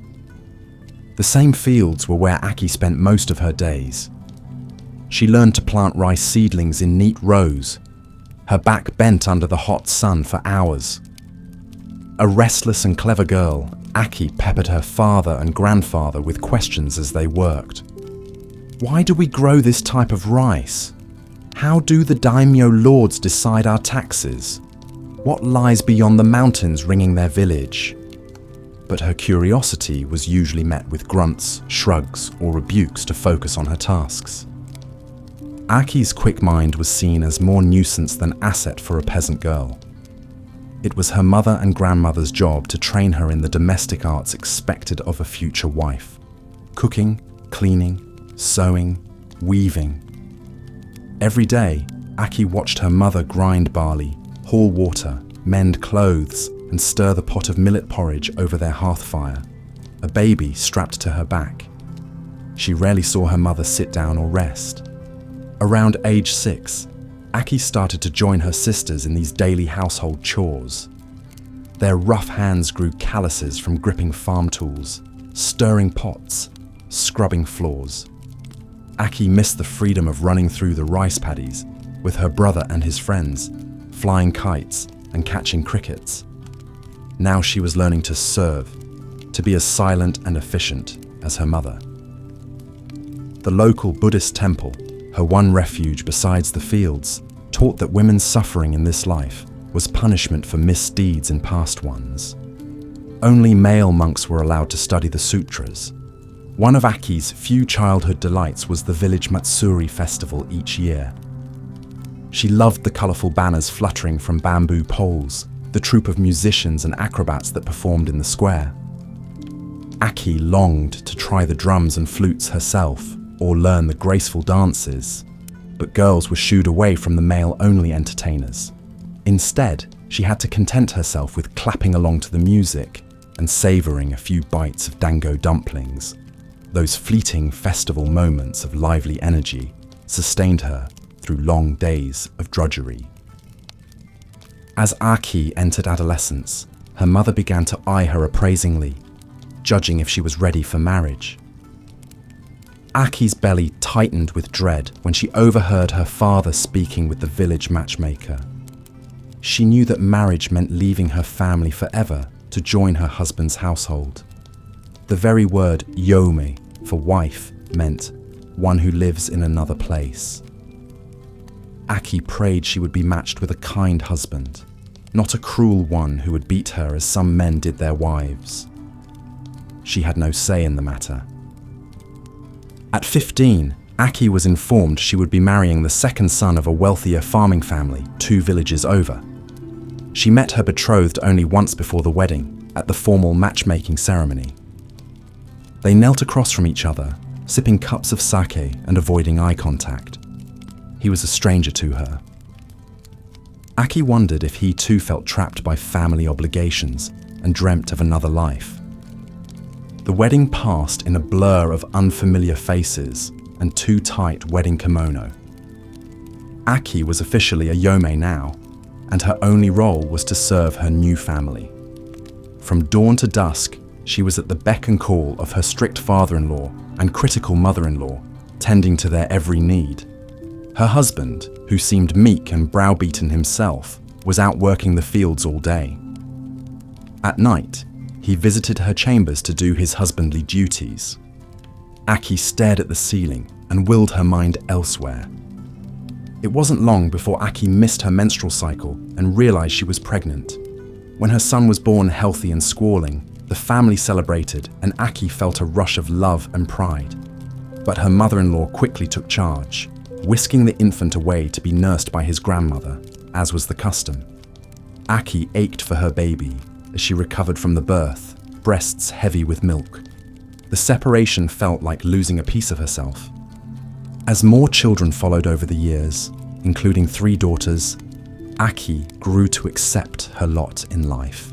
The same fields were where Aki spent most of her days. She learned to plant rice seedlings in neat rows, her back bent under the hot sun for hours. A restless and clever girl, 𝐴𝐾𝐬 peppered her father and grandfather with questions as they worked. Why do we grow this type of rice? How do the daimyo lords decide our taxes? What lies beyond the mountains ringing their village? But her curiosity was usually met with grunts, shrugs, or rebukes to focus on her tasks. 𝐴𝐾𝐬's quick mind was seen as more nuisance than asset for a peasant girl. It was her mother and grandmother's job to train her in the domestic arts expected of a future wife: cooking, cleaning, sewing, weaving. Every day, 𝐴𝐾𝐬 watched her mother grind barley, haul water, mend clothes, and stir the pot of millet porridge over their hearth fire, a baby strapped to her back. She rarely saw her mother sit down or rest. Around age 6, 𝐴𝐾𝐬 started to join her sisters in these daily household chores. Their rough hands grew calluses from gripping farm tools, stirring pots, scrubbing floors. 𝐴𝐾𝐬 missed the freedom of running through the rice paddies with her brother and his friends, flying kites and catching crickets. Now she was learning to serve, to be as silent and efficient as her mother. The local Buddhist temple, her one refuge besides the fields, taught that women's suffering in this life was punishment for misdeeds in past ones. Only male monks were allowed to study the sutras. One of 𝐴𝐾𝐬's few childhood delights was the village Matsuri festival each year. She loved the colourful banners fluttering from bamboo poles, the troupe of musicians and acrobats that performed in the square. 𝐴𝐾𝐬 longed to try the drums and flutes herself, or learn the graceful dances, but girls were shooed away from the male-only entertainers. Instead, she had to content herself with clapping along to the music and savouring a few bites of dango dumplings. Those fleeting festival moments of lively energy sustained her through long days of drudgery. As 𝐴𝐾𝐬 entered adolescence, her mother began to eye her appraisingly, judging if she was ready for marriage. 𝐴𝐾𝐬's belly tightened with dread when she overheard her father speaking with the village matchmaker. She knew that marriage meant leaving her family forever to join her husband's household. The very word 𝐬𝐿 for wife meant one who lives in another place. 𝐴𝐾𝐬 prayed she would be matched with a kind husband, not a cruel one who would beat her as some men did their wives. She had no say in the matter. At 15, 𝐴𝐾𝐬 was informed she would be marrying the second son of a wealthier farming family 2 villages over. She met her betrothed only once before the wedding, at the formal matchmaking ceremony. They knelt across from each other, sipping cups of sake and avoiding eye contact. He was a stranger to her. 𝐴𝐾𝐬 wondered if he too felt trapped by family obligations and dreamt of another life. The wedding passed in a blur of unfamiliar faces and too tight wedding kimono. 𝐴𝐾𝐬 was officially a 𝐬𝐿 now, and her only role was to serve her new family. From dawn to dusk, she was at the beck and call of her strict father-in-law and critical mother-in-law, tending to their every need. Her husband, who seemed meek and browbeaten himself, was out working the fields all day. At night, he visited her chambers to do his husbandly duties. 𝐴𝐾𝐬 stared at the ceiling and willed her mind elsewhere. It wasn't long before 𝐴𝐾𝐬 missed her menstrual cycle and realized she was pregnant. When her son was born healthy and squalling, the family celebrated and 𝐴𝐾𝐬 felt a rush of love and pride. But her mother-in-law quickly took charge, whisking the infant away to be nursed by his grandmother, as was the custom. 𝐴𝐾𝐬 ached for her baby as she recovered from the birth, breasts heavy with milk. The separation felt like losing a piece of herself. As more children followed over the years, including 3 daughters, 𝐴𝐾𝐬 grew to accept her lot in life.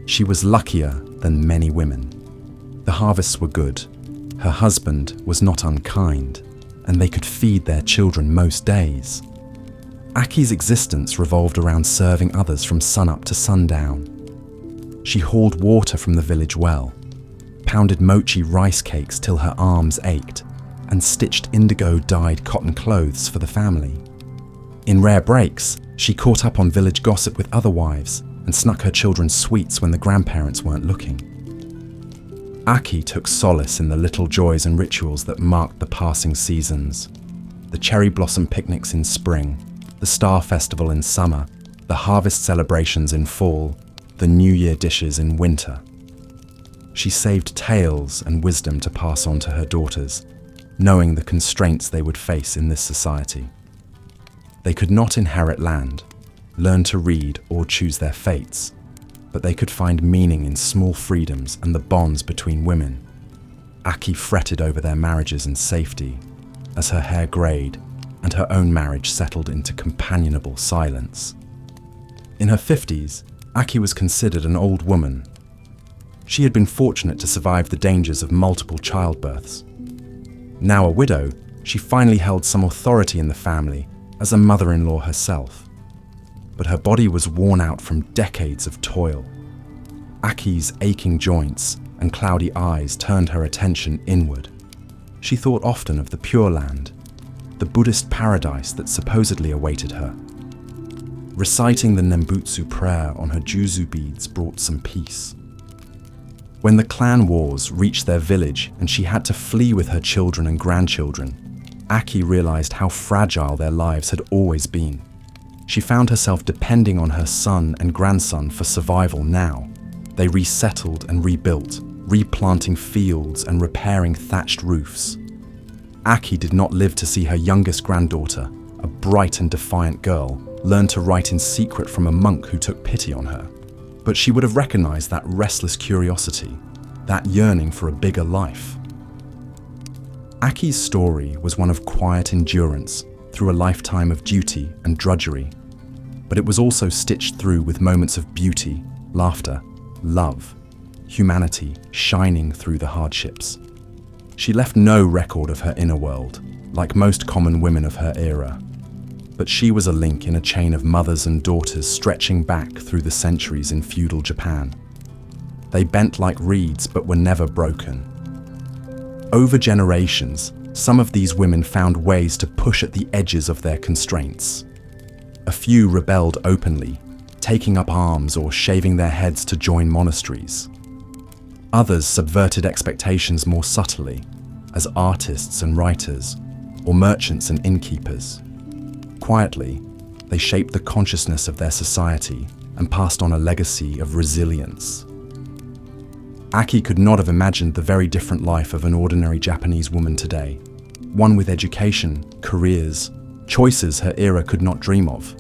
She was luckier than many women. The harvests were good, her husband was not unkind, and they could feed their children most days. 𝐴𝐾𝐬's existence revolved around serving others from sunup to sundown. She hauled water from the village well, pounded mochi rice cakes till her arms ached, and stitched indigo-dyed cotton clothes for the family. In rare breaks, she caught up on village gossip with other wives and snuck her children sweets when the grandparents weren't looking. 𝐼𝐸 took solace in the little joys and rituals that marked the passing seasons. The cherry blossom picnics in spring, the Star Festival in summer, the harvest celebrations in fall, the New Year dishes in winter. She saved tales and wisdom to pass on to her daughters, knowing the constraints they would face in this society. They could not inherit land, learn to read or choose their fates, but they could find meaning in small freedoms and the bonds between women. 𝐼𝐸 fretted over their marriages and safety as her hair greyed and her own marriage settled into companionable silence. In her 50s, 𝐼𝐸 was considered an old woman. She had been fortunate to survive the dangers of multiple childbirths. Now a widow, she finally held some authority in the family as a mother-in-law herself. But her body was worn out from decades of toil. 𝐼𝐸's aching joints and cloudy eyes turned her attention inward. She thought often of the Pure Land, the Buddhist paradise that supposedly awaited her. Reciting the Nembutsu prayer on her juzu beads brought some peace. When the clan wars reached their village and she had to flee with her children and grandchildren, 𝐼𝐸 realized how fragile their lives had always been. She found herself depending on her son and grandson for survival now. They resettled and rebuilt, replanting fields and repairing thatched roofs. 𝐼𝐸 did not live to see her youngest granddaughter, a bright and defiant girl, learn to write in secret from a monk who took pity on her. But she would have recognized that restless curiosity, that yearning for a bigger life. 𝐼𝐸's story was one of quiet endurance through a lifetime of duty and drudgery, but it was also stitched through with moments of beauty, laughter, love, humanity shining through the hardships. She left no record of her inner world, like most common women of her era, but she was a link in a chain of mothers and daughters stretching back through the centuries in feudal Japan. They bent like reeds but were never broken. Over generations, some of these women found ways to push at the edges of their constraints. A few rebelled openly, taking up arms or shaving their heads to join monasteries. Others subverted expectations more subtly, as artists and writers, or merchants and innkeepers. Quietly, they shaped the consciousness of their society and passed on a legacy of resilience. 𝐼𝐸 could not have imagined the very different life of an ordinary Japanese woman today, one with education, careers, choices her era could not dream of.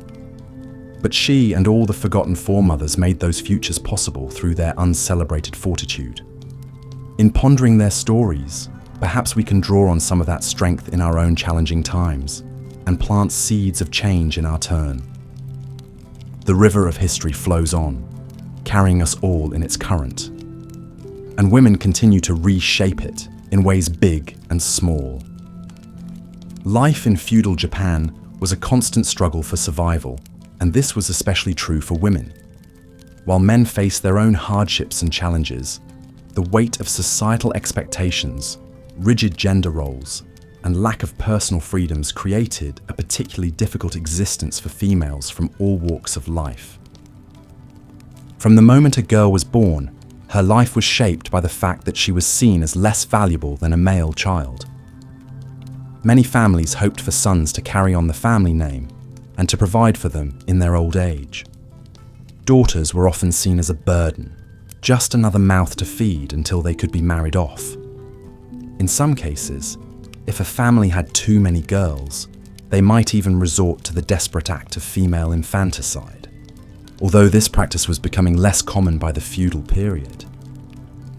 But she and all the forgotten foremothers made those futures possible through their uncelebrated fortitude. In pondering their stories, perhaps we can draw on some of that strength in our own challenging times and plant seeds of change in our turn. The river of history flows on, carrying us all in its current. And women continue to reshape it in ways big and small. Life in feudal Japan was a constant struggle for survival, and this was especially true for women. While men faced their own hardships and challenges, the weight of societal expectations, rigid gender roles, and lack of personal freedoms created a particularly difficult existence for females from all walks of life. From the moment a girl was born, her life was shaped by the fact that she was seen as less valuable than a male child. Many families hoped for sons to carry on the family name and to provide for them in their old age. Daughters were often seen as a burden, just another mouth to feed until they could be married off. In some cases, if a family had too many girls, they might even resort to the desperate act of female infanticide, although this practice was becoming less common by the feudal period.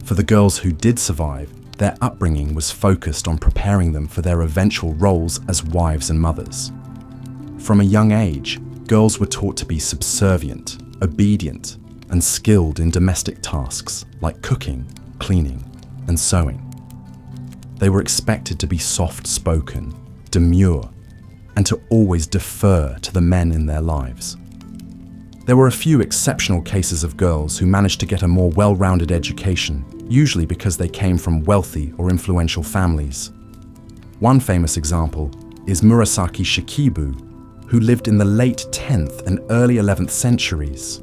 For the girls who did survive, their upbringing was focused on preparing them for their eventual roles as wives and mothers. From a young age, girls were taught to be subservient, obedient, and skilled in domestic tasks like cooking, cleaning, and sewing. They were expected to be soft-spoken, demure, and to always defer to the men in their lives. There were a few exceptional cases of girls who managed to get a more well-rounded education, usually because they came from wealthy or influential families. One famous example is Murasaki Shikibu, who lived in the late 10th and early 11th centuries.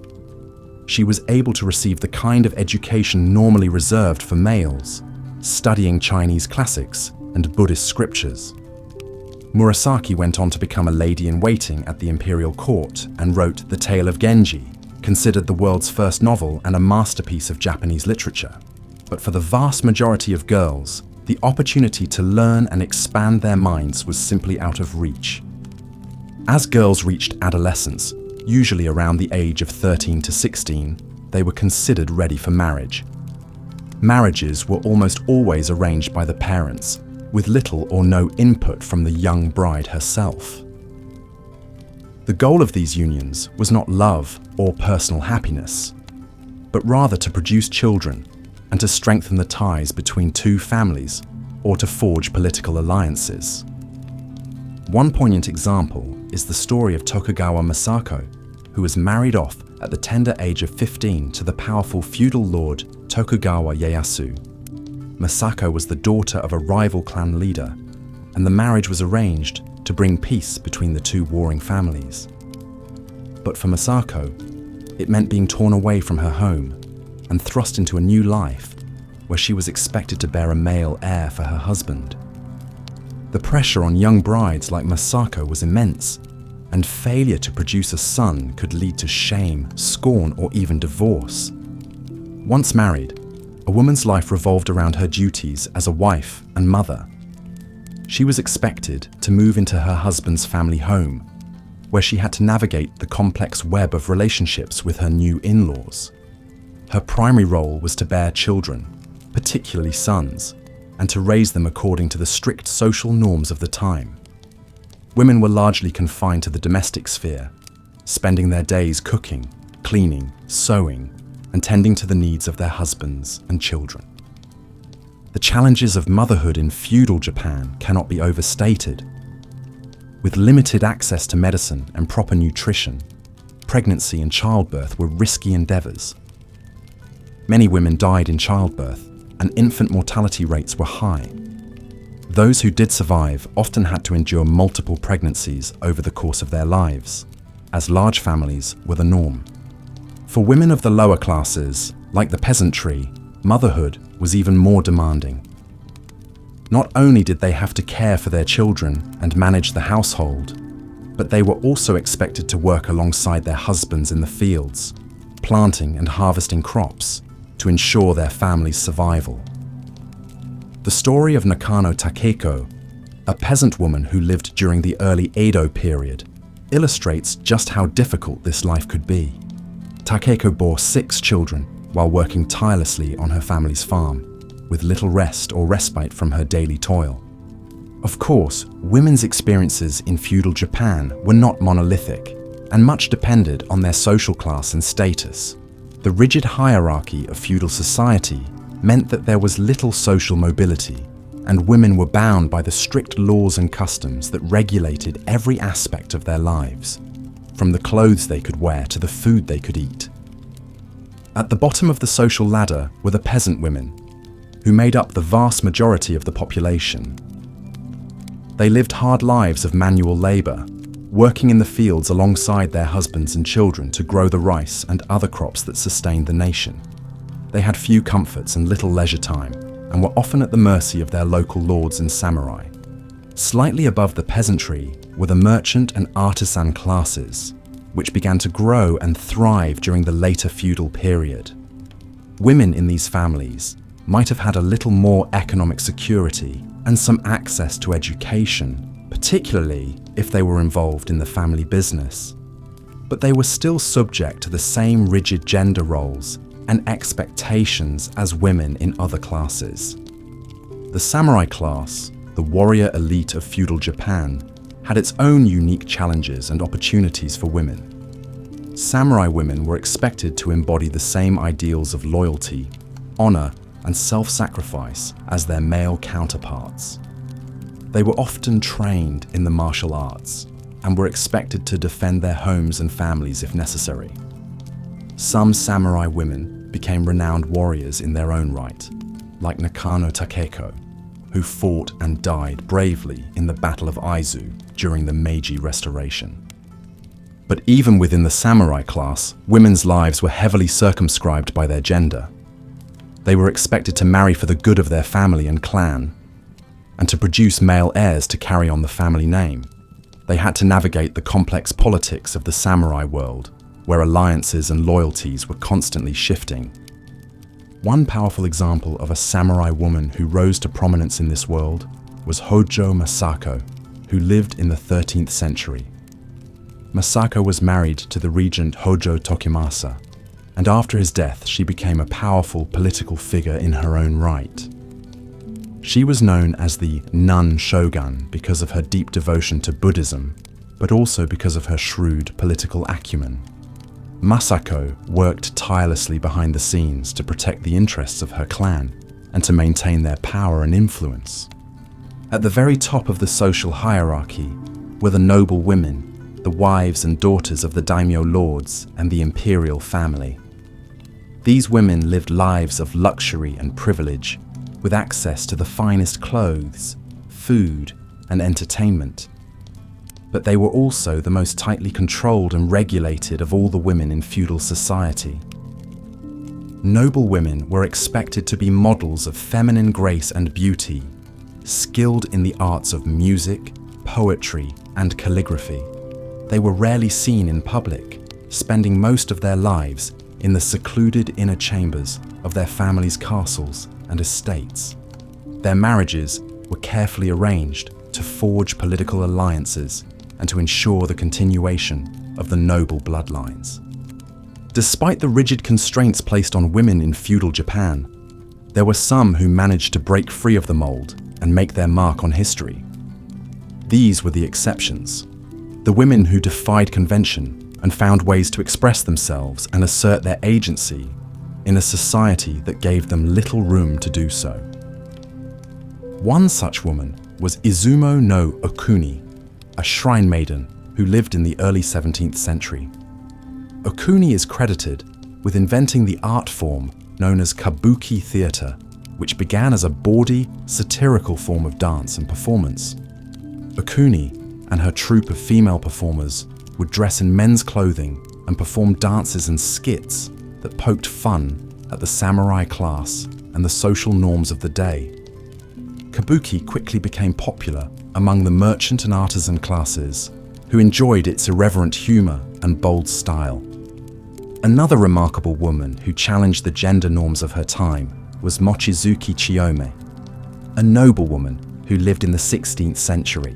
she was able to receive the kind of education normally reserved for males, studying Chinese classics and Buddhist scriptures. Murasaki went on to become a lady-in-waiting at the imperial court and wrote The Tale of Genji, considered the world's first novel and a masterpiece of Japanese literature. But for the vast majority of girls, the opportunity to learn and expand their minds was simply out of reach. As girls reached adolescence, usually around the age of 13 to 16, they were considered ready for marriage. Marriages were almost always arranged by the parents, with little or no input from the young bride herself. The goal of these unions was not love or personal happiness, but rather to produce children and to strengthen the ties between two families or to forge political alliances. One poignant example is the story of Tokugawa Masako, who was married off at the tender age of 15 to the powerful feudal lord Tokugawa Ieyasu. Masako was the daughter of a rival clan leader, and the marriage was arranged to bring peace between the two warring families. But for Masako, it meant being torn away from her home and thrust into a new life where she was expected to bear a male heir for her husband. The pressure on young brides like Masako was immense, and failure to produce a son could lead to shame, scorn, or even divorce. Once married, a woman's life revolved around her duties as a wife and mother. She was expected to move into her husband's family home, where she had to navigate the complex web of relationships with her new in-laws. Her primary role was to bear children, particularly sons, and to raise them according to the strict social norms of the time. Women were largely confined to the domestic sphere, spending their days cooking, cleaning, sewing, and tending to the needs of their husbands and children. The challenges of motherhood in feudal Japan cannot be overstated. With limited access to medicine and proper nutrition, pregnancy and childbirth were risky endeavors. Many women died in childbirth, and infant mortality rates were high. Those who did survive often had to endure multiple pregnancies over the course of their lives, as large families were the norm. For women of the lower classes, like the peasantry, motherhood was even more demanding. Not only did they have to care for their children and manage the household, but they were also expected to work alongside their husbands in the fields, planting and harvesting crops to ensure their family's survival. The story of Nakano Takeko, a peasant woman who lived during the early Edo period, illustrates just how difficult this life could be. Takeko bore 6 children while working tirelessly on her family's farm, with little rest or respite from her daily toil. Of course, women's experiences in feudal Japan were not monolithic, and much depended on their social class and status. The rigid hierarchy of feudal society meant that there was little social mobility, and women were bound by the strict laws and customs that regulated every aspect of their lives, from the clothes they could wear to the food they could eat. At the bottom of the social ladder were the peasant women, who made up the vast majority of the population. They lived hard lives of manual labor, working in the fields alongside their husbands and children to grow the rice and other crops that sustained the nation. They had few comforts and little leisure time, and were often at the mercy of their local lords and samurai. Slightly above the peasantry were the merchant and artisan classes, which began to grow and thrive during the later feudal period. Women in these families might have had a little more economic security and some access to education, particularly if they were involved in the family business. But they were still subject to the same rigid gender roles and expectations as women in other classes. The samurai class, the warrior elite of feudal Japan, had its own unique challenges and opportunities for women. Samurai women were expected to embody the same ideals of loyalty, honor, and self-sacrifice as their male counterparts. They were often trained in the martial arts and were expected to defend their homes and families if necessary. Some samurai women became renowned warriors in their own right, like Nakano Takeko, who fought and died bravely in the Battle of Aizu during the Meiji Restoration. But even within the samurai class, women's lives were heavily circumscribed by their gender. They were expected to marry for the good of their family and clan, and to produce male heirs to carry on the family name. They had to navigate the complex politics of the samurai world, where alliances and loyalties were constantly shifting. One powerful example of a samurai woman who rose to prominence in this world was Hojo Masako, who lived in the 13th century. Masako was married to the regent Hojo Tokimasa, and after his death she became a powerful political figure in her own right. She was known as the nun shogun because of her deep devotion to Buddhism, but also because of her shrewd political acumen. Masako worked tirelessly behind the scenes to protect the interests of her clan and to maintain their power and influence. At the very top of the social hierarchy were the noble women, the wives and daughters of the daimyo lords and the imperial family. These women lived lives of luxury and privilege, with access to the finest clothes, food, and entertainment. But they were also the most tightly controlled and regulated of all the women in feudal society. Noble women were expected to be models of feminine grace and beauty, skilled in the arts of music, poetry, and calligraphy. They were rarely seen in public, spending most of their lives in the secluded inner chambers of their families' castles and estates. Their marriages were carefully arranged to forge political alliances and to ensure the continuation of the noble bloodlines. Despite the rigid constraints placed on women in feudal Japan, there were some who managed to break free of the mold and make their mark on history. These were the exceptions, the women who defied convention and found ways to express themselves and assert their agency in a society that gave them little room to do so. One such woman was Izumo no Okuni, a shrine maiden who lived in the early 17th century. Okuni is credited with inventing the art form known as kabuki theatre, which began as a bawdy, satirical form of dance and performance. Okuni and her troupe of female performers would dress in men's clothing and perform dances and skits that poked fun at the samurai class and the social norms of the day. Kabuki quickly became popular among the merchant and artisan classes, who enjoyed its irreverent humor and bold style. Another remarkable woman who challenged the gender norms of her time was Mochizuki Chiyome, a noblewoman who lived in the 16th century.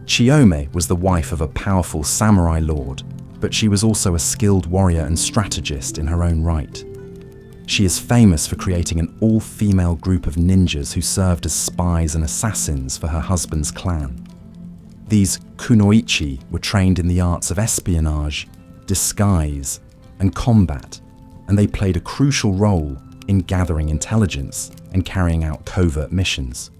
Chiyome was the wife of a powerful samurai lord, but she was also a skilled warrior and strategist in her own right. She is famous for creating an all-female group of ninjas who served as spies and assassins for her husband's clan. These kunoichi were trained in the arts of espionage, disguise, and combat, and they played a crucial role in gathering intelligence and carrying out covert missions.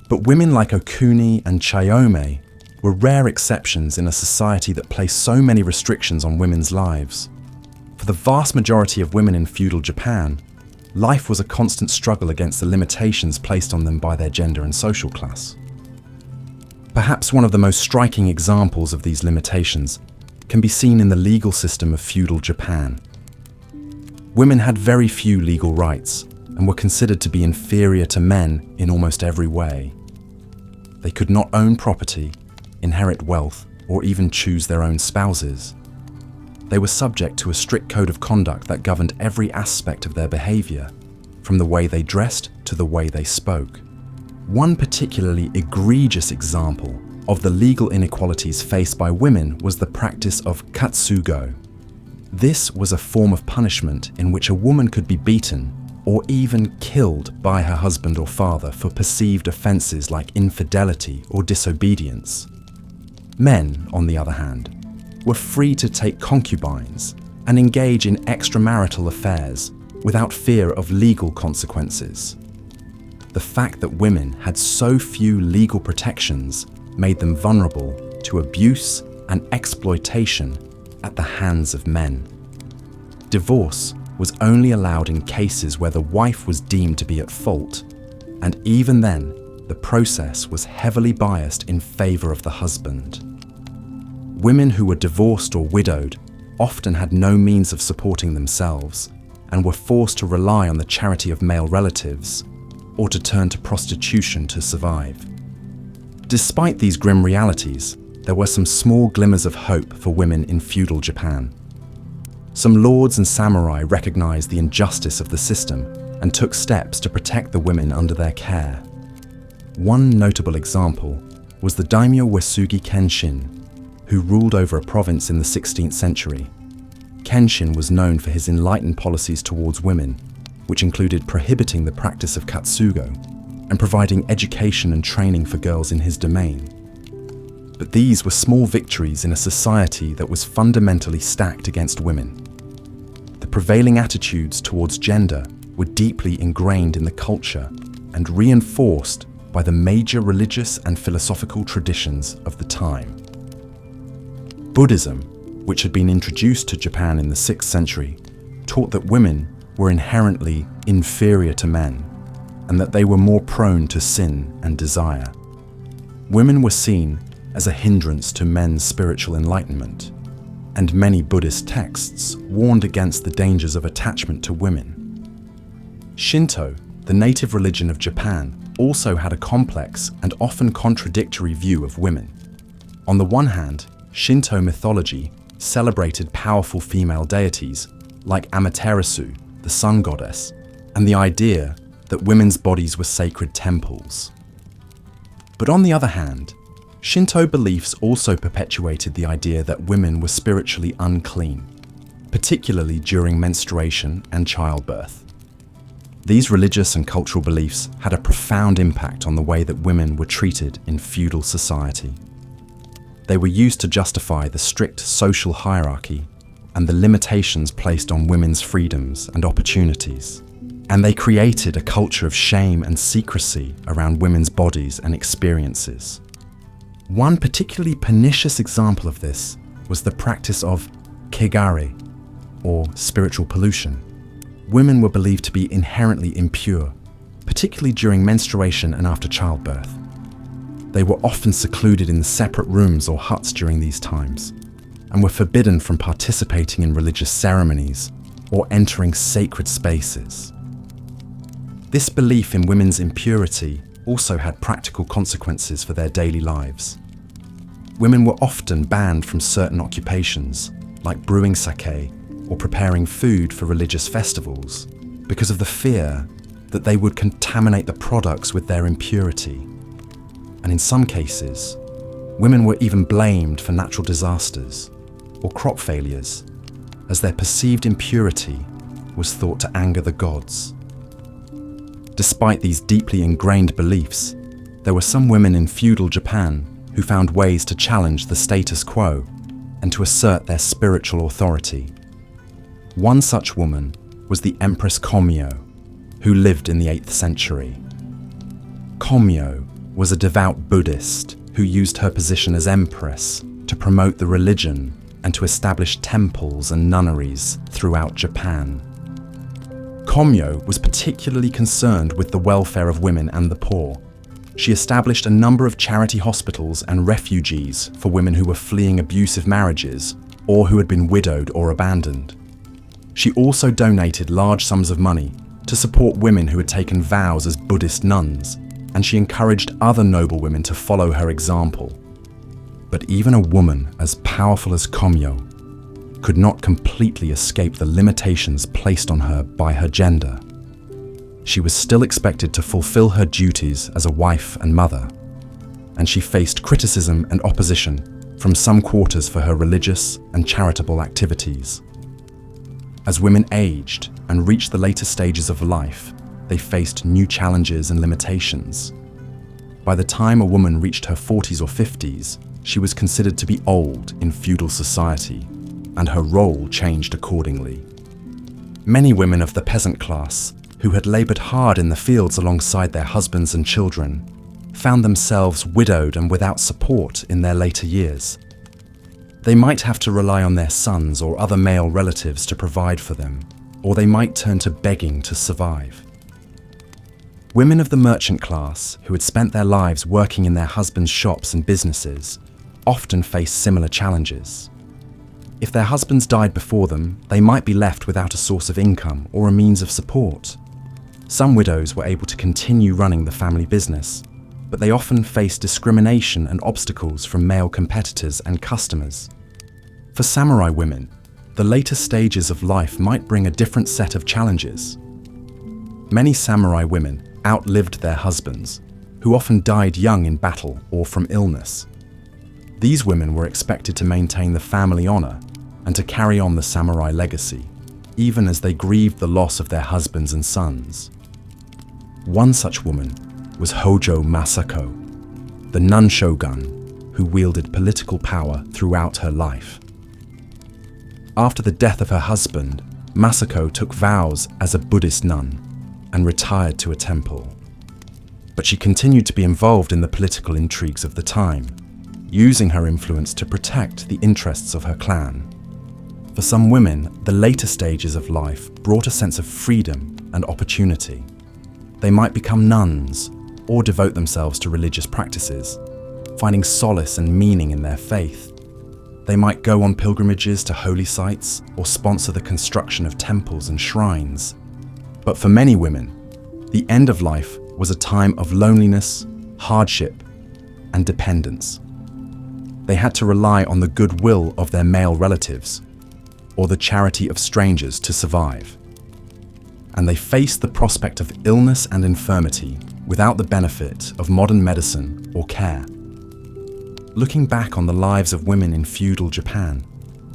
But women like Okuni and Chiyome were rare exceptions in a society that placed so many restrictions on women's lives. For the vast majority of women in feudal Japan, life was a constant struggle against the limitations placed on them by their gender and social class. Perhaps one of the most striking examples of these limitations can be seen in the legal system of feudal Japan. Women had very few legal rights and were considered to be inferior to men in almost every way. They could not own property, inherit wealth, or even choose their own spouses. They were subject to a strict code of conduct that governed every aspect of their behavior, from the way they dressed to the way they spoke. One particularly egregious example of the legal inequalities faced by women was the practice of katsugo. This was a form of punishment in which a woman could be beaten or even killed by her husband or father for perceived offenses like infidelity or disobedience. Men, on the other hand, were free to take concubines and engage in extramarital affairs without fear of legal consequences. The fact that women had so few legal protections made them vulnerable to abuse and exploitation at the hands of men. Divorce was only allowed in cases where the wife was deemed to be at fault, and even then, the process was heavily biased in favor of the husband. Women who were divorced or widowed often had no means of supporting themselves and were forced to rely on the charity of male relatives or to turn to prostitution to survive. Despite these grim realities, there were some small glimmers of hope for women in feudal Japan. Some lords and samurai recognized the injustice of the system and took steps to protect the women under their care. One notable example was the daimyo Uesugi Kenshin, who ruled over a province in the 16th century. Kenshin was known for his enlightened policies towards women, which included prohibiting the practice of katsugo and providing education and training for girls in his domain. But these were small victories in a society that was fundamentally stacked against women. The prevailing attitudes towards gender were deeply ingrained in the culture and reinforced by the major religious and philosophical traditions of the time. Buddhism, which had been introduced to Japan in the 6th century, taught that women were inherently inferior to men and that they were more prone to sin and desire. Women were seen as a hindrance to men's spiritual enlightenment, and many Buddhist texts warned against the dangers of attachment to women. Shinto, the native religion of Japan, also had a complex and often contradictory view of women. On the one hand, Shinto mythology celebrated powerful female deities like Amaterasu, the sun goddess, and the idea that women's bodies were sacred temples. But on the other hand, Shinto beliefs also perpetuated the idea that women were spiritually unclean, particularly during menstruation and childbirth. These religious and cultural beliefs had a profound impact on the way that women were treated in feudal society. They were used to justify the strict social hierarchy and the limitations placed on women's freedoms and opportunities. And they created a culture of shame and secrecy around women's bodies and experiences. One particularly pernicious example of this was the practice of 𝐒𝐥𝐞𝐞𝐩, or spiritual pollution. Women were believed to be inherently impure, particularly during menstruation and after childbirth. They were often secluded in separate rooms or huts during these times, and were forbidden from participating in religious ceremonies or entering sacred spaces. This belief in women's impurity also had practical consequences for their daily lives. Women were often banned from certain occupations, like brewing sake or preparing food for religious festivals, because of the fear that they would contaminate the products with their impurity. And in some cases, women were even blamed for natural disasters or crop failures, as their perceived impurity was thought to anger the gods. Despite these deeply ingrained beliefs, there were some women in feudal Japan who found ways to challenge the status quo and to assert their spiritual authority. One such woman was the Empress 𝐒𝐿, who lived in the 8th century. 𝐒𝐿 was a devout Buddhist who used her position as empress to promote the religion and to establish temples and nunneries throughout Japan. 𝐒𝐿 was particularly concerned with the welfare of women and the poor. She established a number of charity hospitals and refuges for women who were fleeing abusive marriages or who had been widowed or abandoned. She also donated large sums of money to support women who had taken vows as Buddhist nuns, and she encouraged other noble women to follow her example. But even a woman as powerful as 𝐒𝐿 could not completely escape the limitations placed on her by her gender. She was still expected to fulfill her duties as a wife and mother, and she faced criticism and opposition from some quarters for her religious and charitable activities. As women aged and reached the later stages of life, they faced new challenges and limitations. By the time a woman reached her 40s or 50s, she was considered to be old in feudal society, and her role changed accordingly. Many women of the peasant class, who had labored hard in the fields alongside their husbands and children, found themselves widowed and without support in their later years. They might have to rely on their sons or other male relatives to provide for them, or they might turn to begging to survive. Women of the merchant class, who had spent their lives working in their husbands' shops and businesses, often face similar challenges. If their husbands died before them, they might be left without a source of income or a means of support. Some widows were able to continue running the family business, but they often faced discrimination and obstacles from male competitors and customers. For samurai women, the later stages of life might bring a different set of challenges. Many samurai women outlived their husbands, who often died young in battle or from illness. These women were expected to maintain the family honor and to carry on the samurai legacy, even as they grieved the loss of their husbands and sons. One such woman was Hojo Masako, the nun shogun who wielded political power throughout her life. After the death of her husband, Masako took vows as a Buddhist nun and retired to a temple. But she continued to be involved in the political intrigues of the time, using her influence to protect the interests of her clan. For some women, the later stages of life brought a sense of freedom and opportunity. They might become nuns or devote themselves to religious practices, finding solace and meaning in their faith. They might go on pilgrimages to holy sites or sponsor the construction of temples and shrines. But for many women, the end of life was a time of loneliness, hardship, and dependence. They had to rely on the goodwill of their male relatives or the charity of strangers to survive. And they faced the prospect of illness and infirmity without the benefit of modern medicine or care. Looking back on the lives of women in feudal Japan,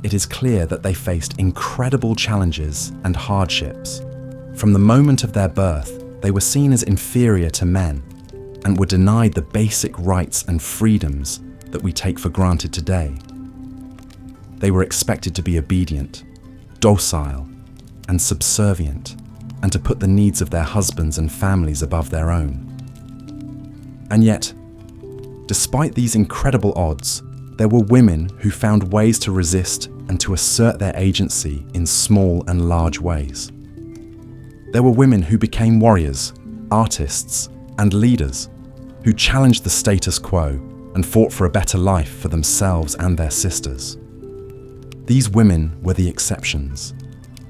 it is clear that they faced incredible challenges and hardships. From the moment of their birth, they were seen as inferior to men and were denied the basic rights and freedoms that we take for granted today. They were expected to be obedient, docile, and subservient, and to put the needs of their husbands and families above their own. And yet, despite these incredible odds, there were women who found ways to resist and to assert their agency in small and large ways. There were women who became warriors, artists, and leaders, who challenged the status quo and fought for a better life for themselves and their sisters. These women were the exceptions,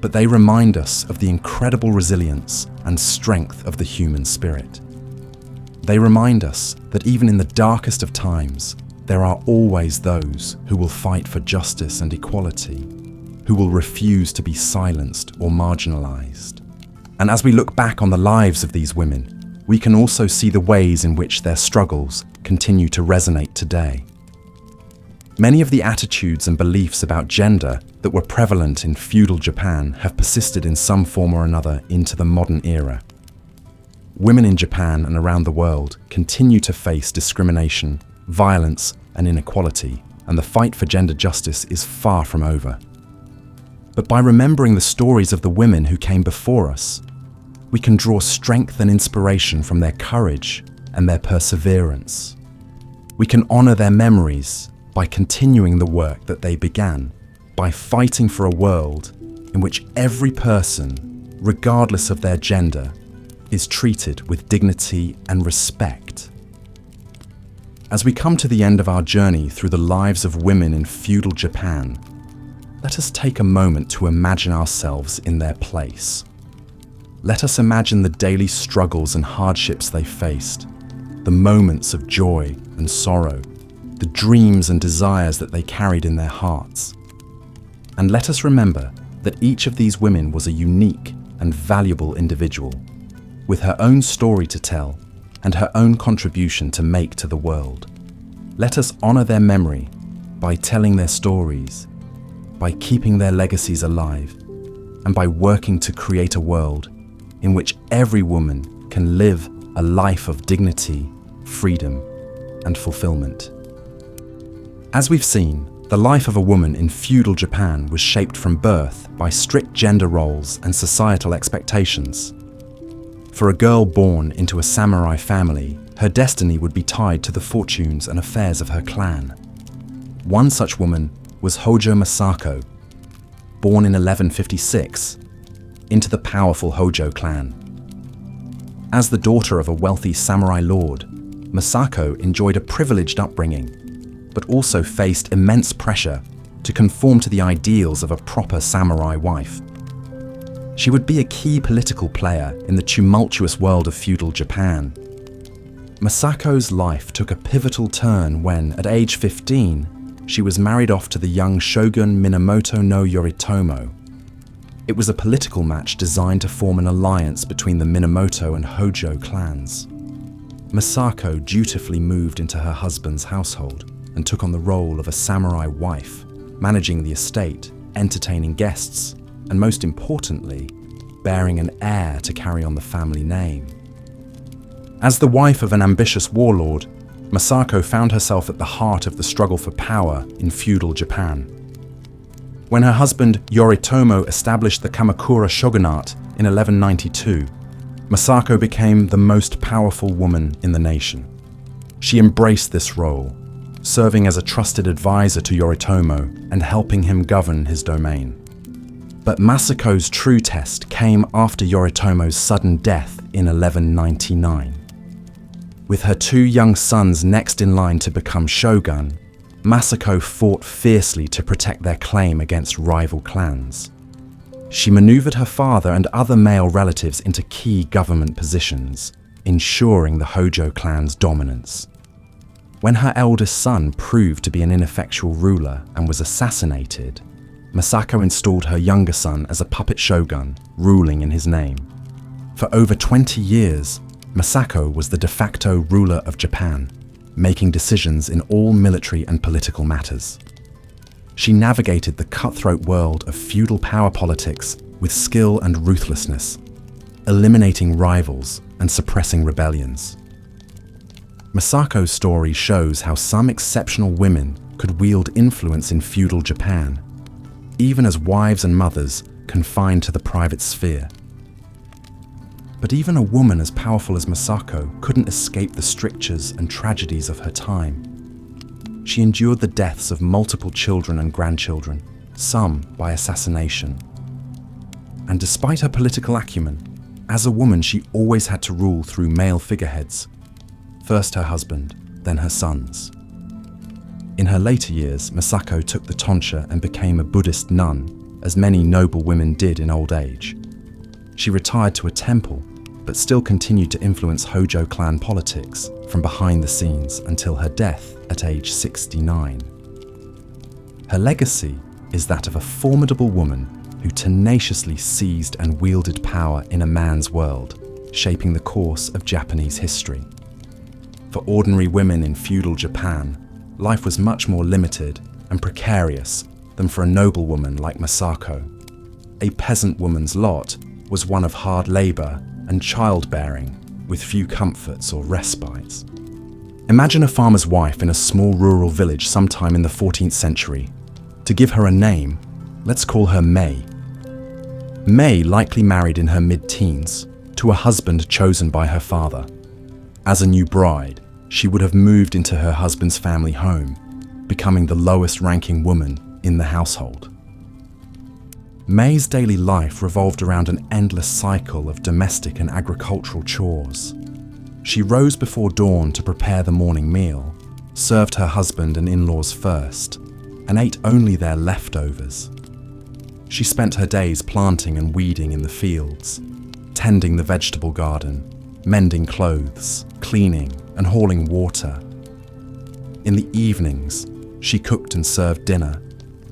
but they remind us of the incredible resilience and strength of the human spirit. They remind us that even in the darkest of times, there are always those who will fight for justice and equality, who will refuse to be silenced or marginalized. And as we look back on the lives of these women, we can also see the ways in which their struggles continue to resonate today. Many of the attitudes and beliefs about gender that were prevalent in feudal Japan have persisted in some form or another into the modern era. Women in Japan and around the world continue to face discrimination, violence, and inequality, and the fight for gender justice is far from over. But by remembering the stories of the women who came before us, we can draw strength and inspiration from their courage and their perseverance. We can honor their memories by continuing the work that they began, by fighting for a world in which every person, regardless of their gender, is treated with dignity and respect. As we come to the end of our journey through the lives of women in feudal Japan, let us take a moment to imagine ourselves in their place. Let us imagine the daily struggles and hardships they faced, the moments of joy and sorrow, the dreams and desires that they carried in their hearts. And let us remember that each of these women was a unique and valuable individual, with her own story to tell and her own contribution to make to the world. Let us honor their memory by telling their stories, by keeping their legacies alive, and by working to create a world in which every woman can live a life of dignity, freedom, and fulfillment. As we've seen, the life of a woman in feudal Japan was shaped from birth by strict gender roles and societal expectations. For a girl born into a samurai family, her destiny would be tied to the fortunes and affairs of her clan. One such woman was Hojo Masako, born in 1156, into the powerful Hojo clan. As the daughter of a wealthy samurai lord, Masako enjoyed a privileged upbringing. but also faced immense pressure to conform to the ideals of a proper samurai wife. She would be a key political player in the tumultuous world of feudal Japan. Masako's life took a pivotal turn when, at age 15, she was married off to the young shogun Minamoto no Yoritomo. It was a political match designed to form an alliance between the Minamoto and Hojo clans. Masako dutifully moved into her husband's household and took on the role of a samurai wife, managing the estate, entertaining guests, and most importantly, bearing an heir to carry on the family name. As the wife of an ambitious warlord, Masako found herself at the heart of the struggle for power in feudal Japan. When her husband Yoritomo established the Kamakura shogunate in 1192, Masako became the most powerful woman in the nation. She embraced this role, serving as a trusted advisor to Yoritomo and helping him govern his domain. But Masako's true test came after Yoritomo's sudden death in 1199. With her two young sons next in line to become shogun, Masako fought fiercely to protect their claim against rival clans. She maneuvered her father and other male relatives into key government positions, ensuring the Hojo clan's dominance. When her eldest son proved to be an ineffectual ruler and was assassinated, Masako installed her younger son as a puppet shogun, ruling in his name. For over 20 years, Masako was the de facto ruler of Japan, making decisions in all military and political matters. She navigated the cutthroat world of feudal power politics with skill and ruthlessness, eliminating rivals and suppressing rebellions. Masako's story shows how some exceptional women could wield influence in feudal Japan, even as wives and mothers confined to the private sphere. But even a woman as powerful as Masako couldn't escape the strictures and tragedies of her time. She endured the deaths of multiple children and grandchildren, some by assassination. And despite her political acumen, as a woman she always had to rule through male figureheads, first her husband, then her sons. In her later years, Masako took the tonsure and became a Buddhist nun, as many noble women did in old age. She retired to a temple, but still continued to influence Hojo clan politics from behind the scenes until her death at age 69. Her legacy is that of a formidable woman who tenaciously seized and wielded power in a man's world, shaping the course of Japanese history. For ordinary women in feudal Japan, life was much more limited and precarious than for a noblewoman like Masako. A peasant woman's lot was one of hard labor and childbearing, with few comforts or respites. Imagine a farmer's wife in a small rural village sometime in the 14th century. To give her a name, let's call her May. May likely married in her mid-teens to a husband chosen by her father. As a new bride, she would have moved into her husband's family home, becoming the lowest-ranking woman in the household. May's daily life revolved around an endless cycle of domestic and agricultural chores. She rose before dawn to prepare the morning meal, served her husband and in-laws first, and ate only their leftovers. She spent her days planting and weeding in the fields, tending the vegetable garden, mending clothes, cleaning, and hauling water. In the evenings, she cooked and served dinner,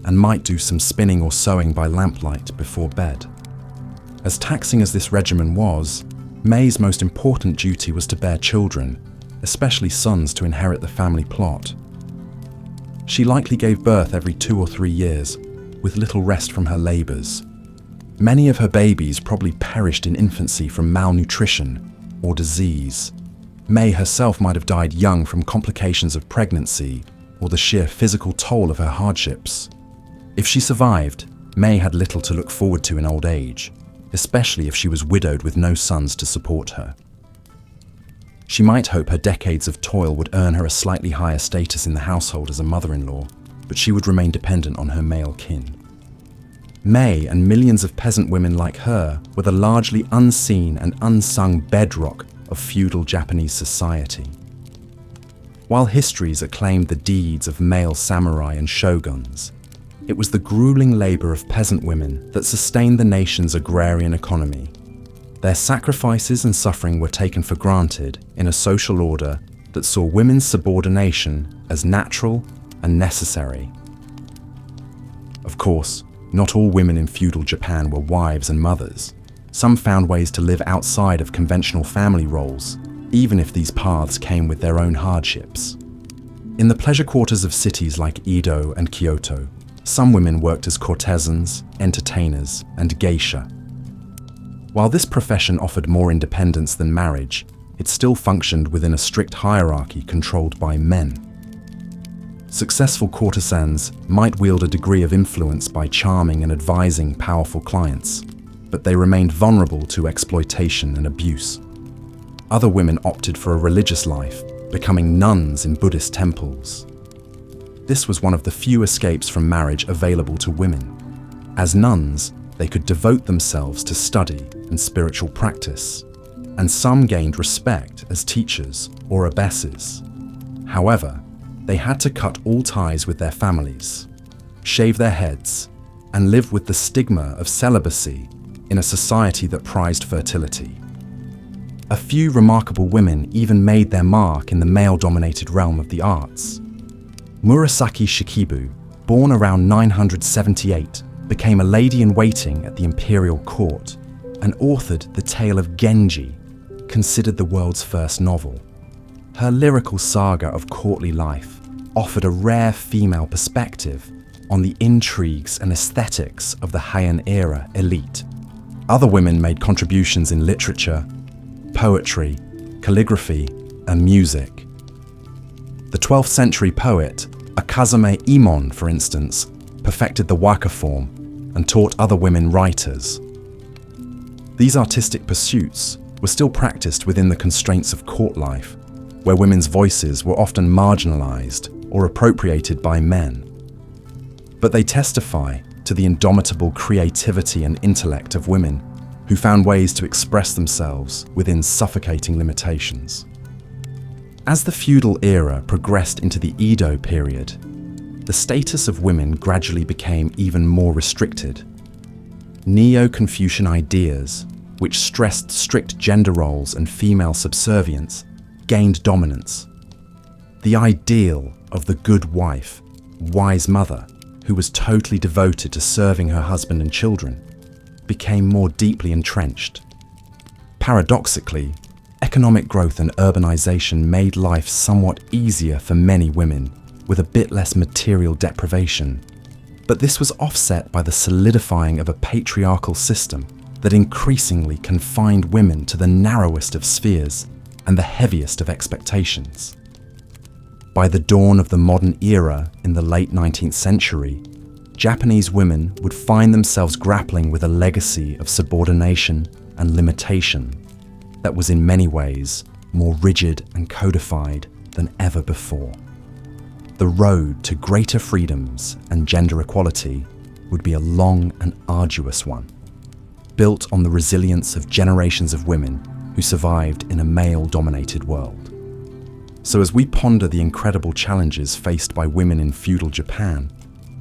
and might do some spinning or sewing by lamplight before bed. As taxing as this regimen was, May's most important duty was to bear children, especially sons to inherit the family plot. She likely gave birth every 2 or 3 years, with little rest from her labours. Many of her babies probably perished in infancy from malnutrition or disease. May herself might have died young from complications of pregnancy or the sheer physical toll of her hardships. If she survived, May had little to look forward to in old age, especially if she was widowed with no sons to support her. She might hope her decades of toil would earn her a slightly higher status in the household as a mother-in-law, but she would remain dependent on her male kin. May and millions of peasant women like her were the largely unseen and unsung bedrock of feudal Japanese society. While histories acclaimed the deeds of male samurai and shoguns, it was the grueling labor of peasant women that sustained the nation's agrarian economy. Their sacrifices and suffering were taken for granted in a social order that saw women's subordination as natural and necessary. Of course, not all women in feudal Japan were wives and mothers. Some found ways to live outside of conventional family roles, even if these paths came with their own hardships. In the pleasure quarters of cities like Edo and Kyoto, some women worked as courtesans, entertainers, and geisha. While this profession offered more independence than marriage, it still functioned within a strict hierarchy controlled by men. Successful courtesans might wield a degree of influence by charming and advising powerful clients, but they remained vulnerable to exploitation and abuse. Other women opted for a religious life, becoming nuns in Buddhist temples. This was one of the few escapes from marriage available to women. As nuns, they could devote themselves to study and spiritual practice, and some gained respect as teachers or abbesses. However, they had to cut all ties with their families, shave their heads, and live with the stigma of celibacy in a society that prized fertility. A few remarkable women even made their mark in the male-dominated realm of the arts. Murasaki Shikibu, born around 978, became a lady-in-waiting at the imperial court and authored the tale of Genji, considered the world's first novel. Her lyrical saga of courtly life offered a rare female perspective on the intrigues and aesthetics of the Heian era elite. Other women made contributions in literature, poetry, calligraphy, and music. The 12th century poet Akazame Imon, for instance, perfected the waka form and taught other women writers. These artistic pursuits were still practiced within the constraints of court life, where women's voices were often marginalized or appropriated by men. But they testify to the indomitable creativity and intellect of women who found ways to express themselves within suffocating limitations. As the feudal era progressed into the Edo period, the status of women gradually became even more restricted. Neo-Confucian ideas, which stressed strict gender roles and female subservience, gained dominance. The ideal of the good wife, wise mother, who was totally devoted to serving her husband and children, became more deeply entrenched. Paradoxically, economic growth and urbanization made life somewhat easier for many women, with a bit less material deprivation. But this was offset by the solidifying of a patriarchal system that increasingly confined women to the narrowest of spheres and the heaviest of expectations. By the dawn of the modern era in the late 19th century, Japanese women would find themselves grappling with a legacy of subordination and limitation that was in many ways more rigid and codified than ever before. The road to greater freedoms and gender equality would be a long and arduous one, built on the resilience of generations of women who survived in a male-dominated world. So as we ponder the incredible challenges faced by women in feudal Japan,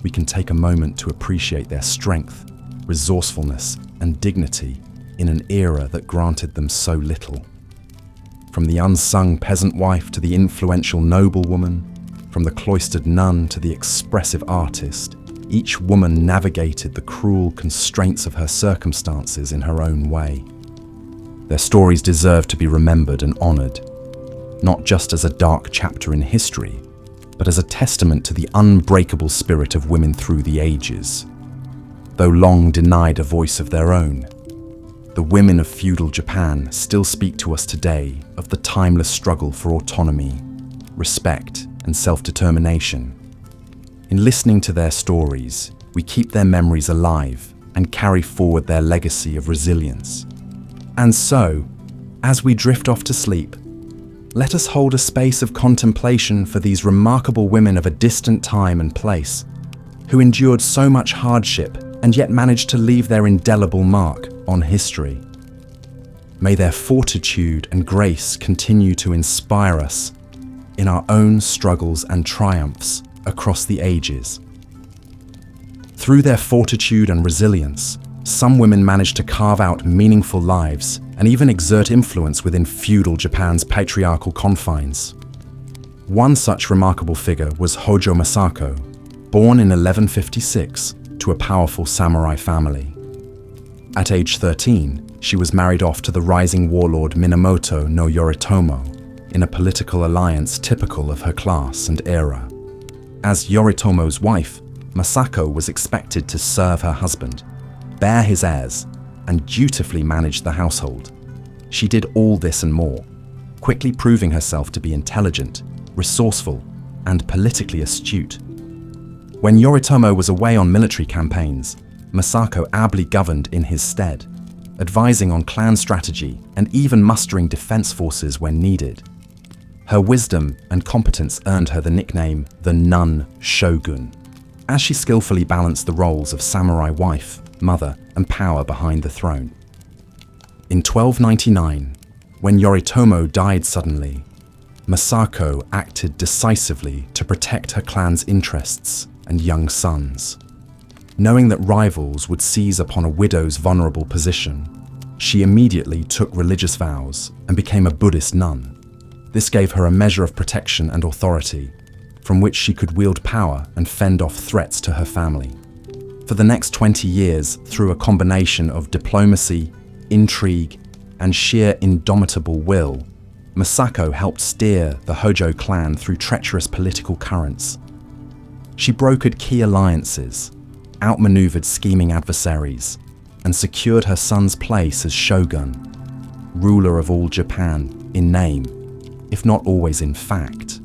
we can take a moment to appreciate their strength, resourcefulness, and dignity in an era that granted them so little. From the unsung peasant wife to the influential noblewoman, from the cloistered nun to the expressive artist, each woman navigated the cruel constraints of her circumstances in her own way. Their stories deserve to be remembered and honored, not just as a dark chapter in history, but as a testament to the unbreakable spirit of women through the ages. Though long denied a voice of their own, the women of feudal Japan still speak to us today of the timeless struggle for autonomy, respect, and self-determination. In listening to their stories, we keep their memories alive and carry forward their legacy of resilience. And so, as we drift off to sleep, let us hold a space of contemplation for these remarkable women of a distant time and place, who endured so much hardship and yet managed to leave their indelible mark on history. May their fortitude and grace continue to inspire us in our own struggles and triumphs across the ages. Through their fortitude and resilience, some women managed to carve out meaningful lives and even exert influence within feudal Japan's patriarchal confines. One such remarkable figure was Hojo Masako, born in 1156 to a powerful samurai family. At age 13, she was married off to the rising warlord Minamoto no Yoritomo in a political alliance typical of her class and era. As Yoritomo's wife, Masako was expected to serve her husband, bear his heirs, and dutifully manage the household. She did all this and more, quickly proving herself to be intelligent, resourceful, and politically astute. When Yoritomo was away on military campaigns, Masako ably governed in his stead, advising on clan strategy and even mustering defense forces when needed. Her wisdom and competence earned her the nickname the Nun Shogun, as she skillfully balanced the roles of samurai wife, mother, and power behind the throne. In 1299, when Yoritomo died suddenly, Masako acted decisively to protect her clan's interests and young sons. Knowing that rivals would seize upon a widow's vulnerable position, she immediately took religious vows and became a Buddhist nun. This gave her a measure of protection and authority, from which she could wield power and fend off threats to her family. For the next 20 years, through a combination of diplomacy, intrigue, and sheer indomitable will, Masako helped steer the Hojo clan through treacherous political currents. She brokered key alliances, outmaneuvered scheming adversaries, and secured her son's place as shogun, ruler of all Japan in name, if not always in fact.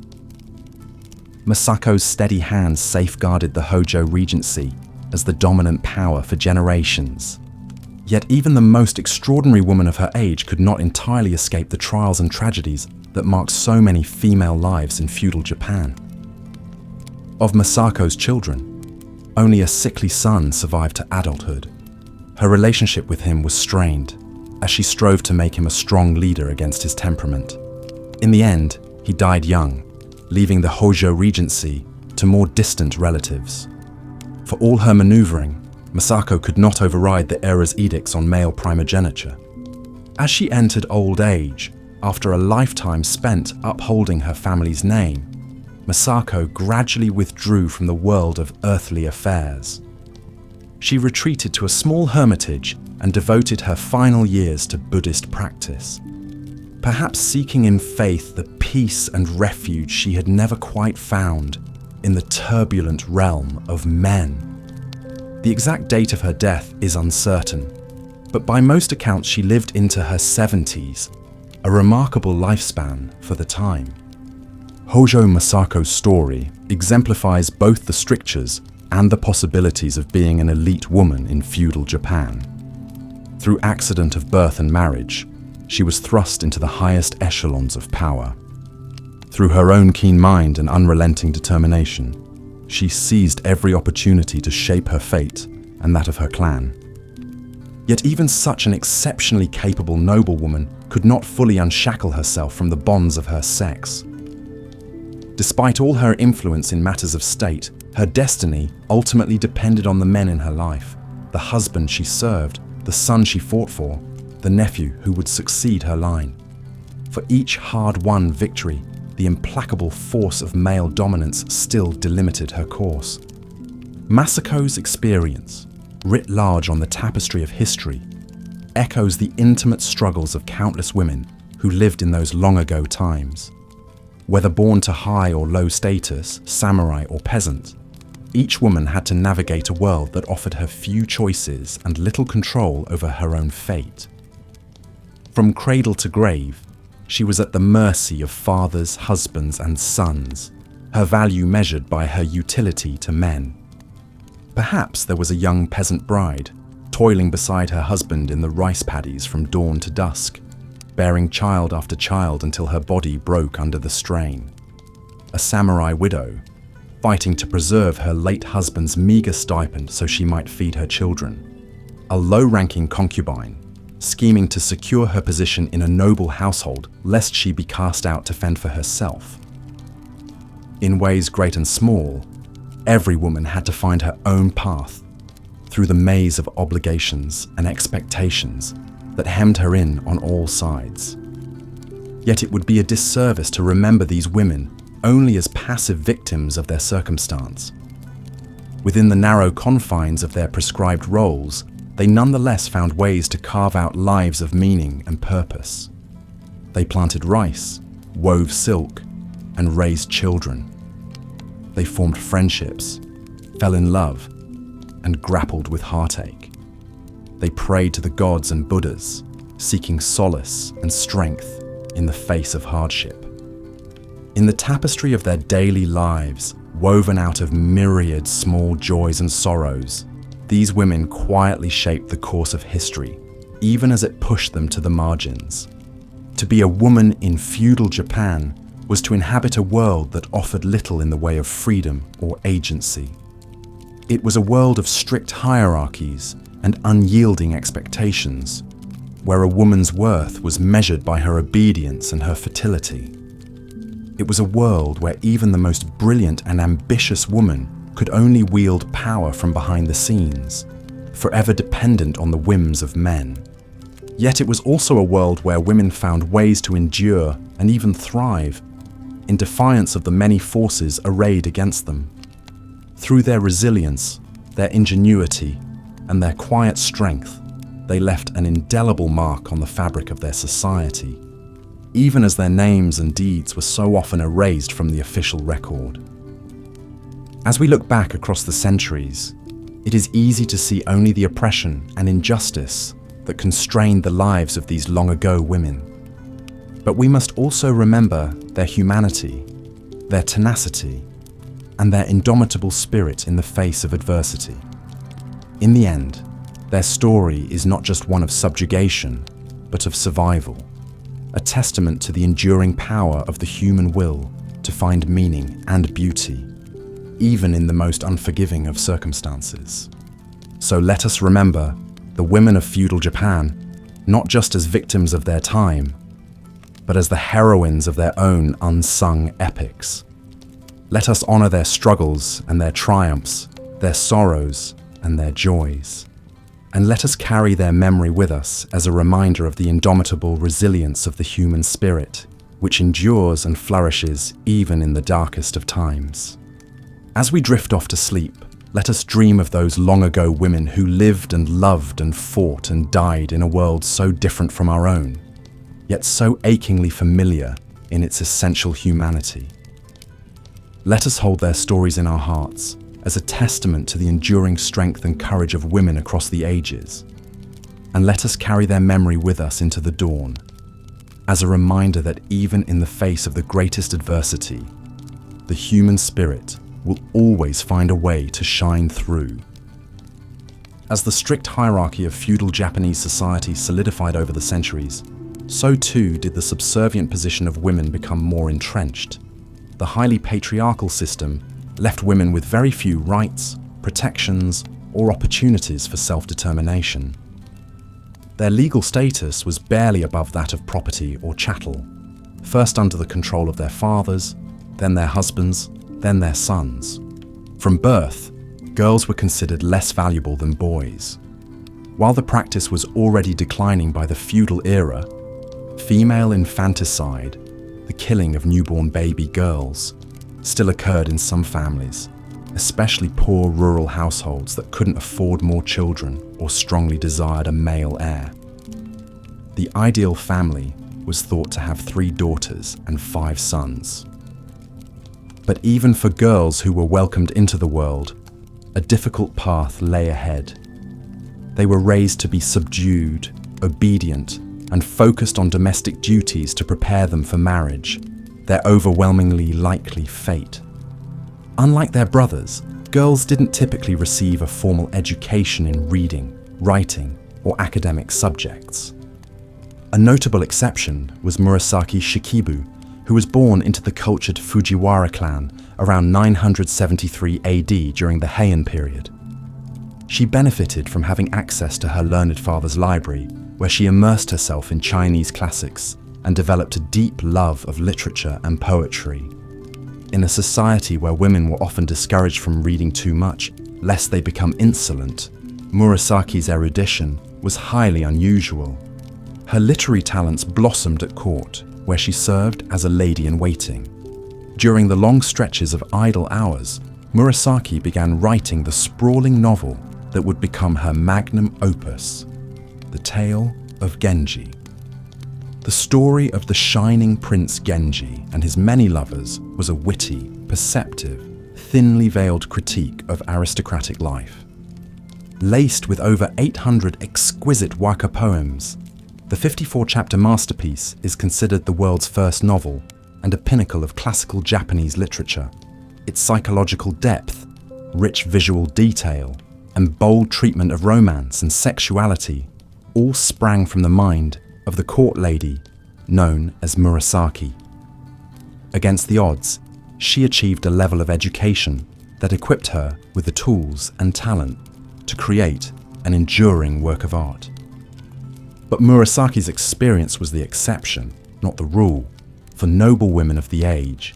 Masako's steady hand safeguarded the Hojo regency as the dominant power for generations. Yet even the most extraordinary woman of her age could not entirely escape the trials and tragedies that marked so many female lives in feudal Japan. Of Masako's children, only a sickly son survived to adulthood. Her relationship with him was strained, as she strove to make him a strong leader against his temperament. In the end, he died young, leaving the Hojo regency to more distant relatives. For all her maneuvering, Masako could not override the era's edicts on male primogeniture. As she entered old age, after a lifetime spent upholding her family's name, Masako gradually withdrew from the world of earthly affairs. She retreated to a small hermitage and devoted her final years to Buddhist practice, perhaps seeking in faith the peace and refuge she had never quite found in the turbulent realm of men. The exact date of her death is uncertain, but by most accounts she lived into her 70s, a remarkable lifespan for the time. Hojo Masako's story exemplifies both the strictures and the possibilities of being an elite woman in feudal Japan. Through accident of birth and marriage, she was thrust into the highest echelons of power. Through her own keen mind and unrelenting determination, she seized every opportunity to shape her fate and that of her clan. Yet even such an exceptionally capable noblewoman could not fully unshackle herself from the bonds of her sex. Despite all her influence in matters of state, her destiny ultimately depended on the men in her life, the husband she served, the son she fought for, the nephew who would succeed her line. For each hard-won victory, the implacable force of male dominance still delimited her course. Masako's experience, writ large on the tapestry of history, echoes the intimate struggles of countless women who lived in those long-ago times. Whether born to high or low status, samurai or peasant, each woman had to navigate a world that offered her few choices and little control over her own fate. From cradle to grave, she was at the mercy of fathers, husbands, and sons, her value measured by her utility to men. Perhaps there was a young peasant bride, toiling beside her husband in the rice paddies from dawn to dusk, bearing child after child until her body broke under the strain. A samurai widow, fighting to preserve her late husband's meager stipend so she might feed her children. A low-ranking concubine, scheming to secure her position in a noble household lest she be cast out to fend for herself. In ways great and small, every woman had to find her own path through the maze of obligations and expectations that hemmed her in on all sides. Yet it would be a disservice to remember these women only as passive victims of their circumstance. Within the narrow confines of their prescribed roles, they nonetheless found ways to carve out lives of meaning and purpose. They planted rice, wove silk, and raised children. They formed friendships, fell in love, and grappled with heartache. They prayed to the gods and Buddhas, seeking solace and strength in the face of hardship. In the tapestry of their daily lives, woven out of myriad small joys and sorrows, these women quietly shaped the course of history, even as it pushed them to the margins. To be a woman in feudal Japan was to inhabit a world that offered little in the way of freedom or agency. It was a world of strict hierarchies and unyielding expectations, where a woman's worth was measured by her obedience and her fertility. It was a world where even the most brilliant and ambitious woman could only wield power from behind the scenes, forever dependent on the whims of men. Yet it was also a world where women found ways to endure and even thrive, in defiance of the many forces arrayed against them. Through their resilience, their ingenuity, and their quiet strength, they left an indelible mark on the fabric of their society, even as their names and deeds were so often erased from the official record. As we look back across the centuries, it is easy to see only the oppression and injustice that constrained the lives of these long-ago women. But we must also remember their humanity, their tenacity, and their indomitable spirit in the face of adversity. In the end, their story is not just one of subjugation, but of survival, a testament to the enduring power of the human will to find meaning and beauty, even in the most unforgiving of circumstances. So let us remember the women of feudal Japan, not just as victims of their time, but as the heroines of their own unsung epics. Let us honor their struggles and their triumphs, their sorrows and their joys. And let us carry their memory with us as a reminder of the indomitable resilience of the human spirit, which endures and flourishes even in the darkest of times. As we drift off to sleep, let us dream of those long-ago women who lived and loved and fought and died in a world so different from our own, yet so achingly familiar in its essential humanity. Let us hold their stories in our hearts as a testament to the enduring strength and courage of women across the ages. And let us carry their memory with us into the dawn, as a reminder that even in the face of the greatest adversity, the human spirit will always find a way to shine through. As the strict hierarchy of feudal Japanese society solidified over the centuries, so too did the subservient position of women become more entrenched. The highly patriarchal system left women with very few rights, protections, or opportunities for self-determination. Their legal status was barely above that of property or chattel, first under the control of their fathers, then their husbands, then their sons. From birth, girls were considered less valuable than boys. While the practice was already declining by the feudal era, female infanticide, the killing of newborn baby girls, still occurred in some families, especially poor rural households that couldn't afford more children or strongly desired a male heir. The ideal family was thought to have 3 daughters and 5 sons. But even for girls who were welcomed into the world, a difficult path lay ahead. They were raised to be subdued, obedient, and focused on domestic duties to prepare them for marriage, their overwhelmingly likely fate. Unlike their brothers, girls didn't typically receive a formal education in reading, writing, or academic subjects. A notable exception was Murasaki Shikibu, who was born into the cultured Fujiwara clan around 973 AD during the Heian period. She benefited from having access to her learned father's library, where she immersed herself in Chinese classics and developed a deep love of literature and poetry. in a society where women were often discouraged from reading too much, lest they become insolent, Murasaki's erudition was highly unusual. Her literary talents blossomed at court, where she served as a lady-in-waiting. During the long stretches of idle hours, Murasaki began writing the sprawling novel that would become her magnum opus, The Tale of Genji. The story of the shining Prince Genji and his many lovers was a witty, perceptive, thinly veiled critique of aristocratic life. Laced with over 800 exquisite waka poems, the 54-chapter masterpiece is considered the world's first novel and a pinnacle of classical Japanese literature. Its psychological depth, rich visual detail, and bold treatment of romance and sexuality all sprang from the mind of the court lady known as Murasaki. Against the odds, she achieved a level of education that equipped her with the tools and talent to create an enduring work of art. But Murasaki's experience was the exception, not the rule, for noble women of the age,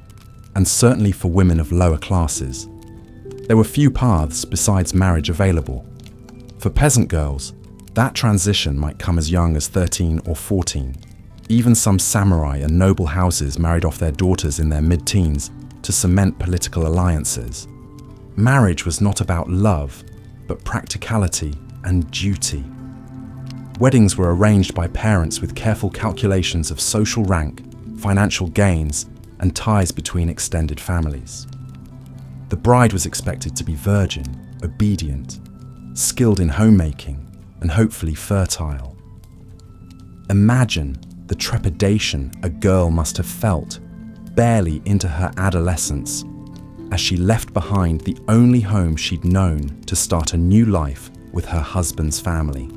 and certainly for women of lower classes. There were few paths besides marriage available. For peasant girls, that transition might come as young as 13 or 14. Even some samurai and noble houses married off their daughters in their mid-teens to cement political alliances. Marriage was not about love, but practicality and duty. Weddings were arranged by parents with careful calculations of social rank, financial gains, and ties between extended families. The bride was expected to be virgin, obedient, skilled in homemaking, and hopefully fertile. Imagine the trepidation a girl must have felt, barely into her adolescence, as she left behind the only home she'd known to start a new life with her husband's family.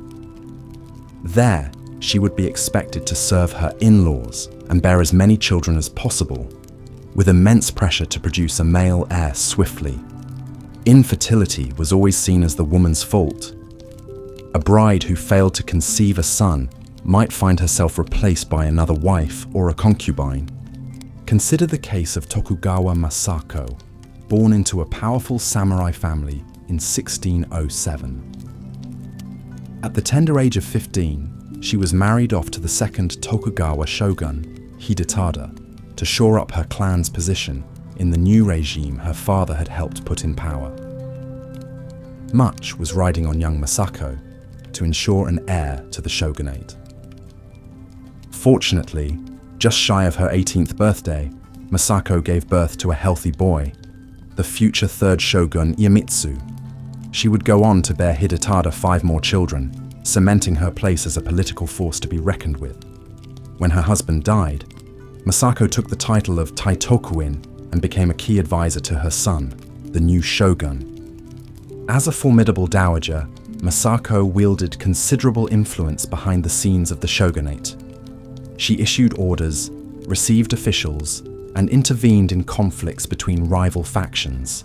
There, she would be expected to serve her in-laws and bear as many children as possible, with immense pressure to produce a male heir swiftly. Infertility was always seen as the woman's fault. A bride who failed to conceive a son might find herself replaced by another wife or a concubine. Consider the case of Tokugawa Masako, born into a powerful samurai family in 1607. At the tender age of 15, she was married off to the second Tokugawa shogun, Hidetada, to shore up her clan's position in the new regime her father had helped put in power. Much was riding on young Masako to ensure an heir to the shogunate. Fortunately, just shy of her 18th birthday, Masako gave birth to a healthy boy, the future third shogun Iemitsu. She would go on to bear Hidetada 5 more children, cementing her place as a political force to be reckoned with. When her husband died, Masako took the title of Taitokuin and became a key advisor to her son, the new shogun. As a formidable dowager, Masako wielded considerable influence behind the scenes of the shogunate. She issued orders, received officials, and intervened in conflicts between rival factions.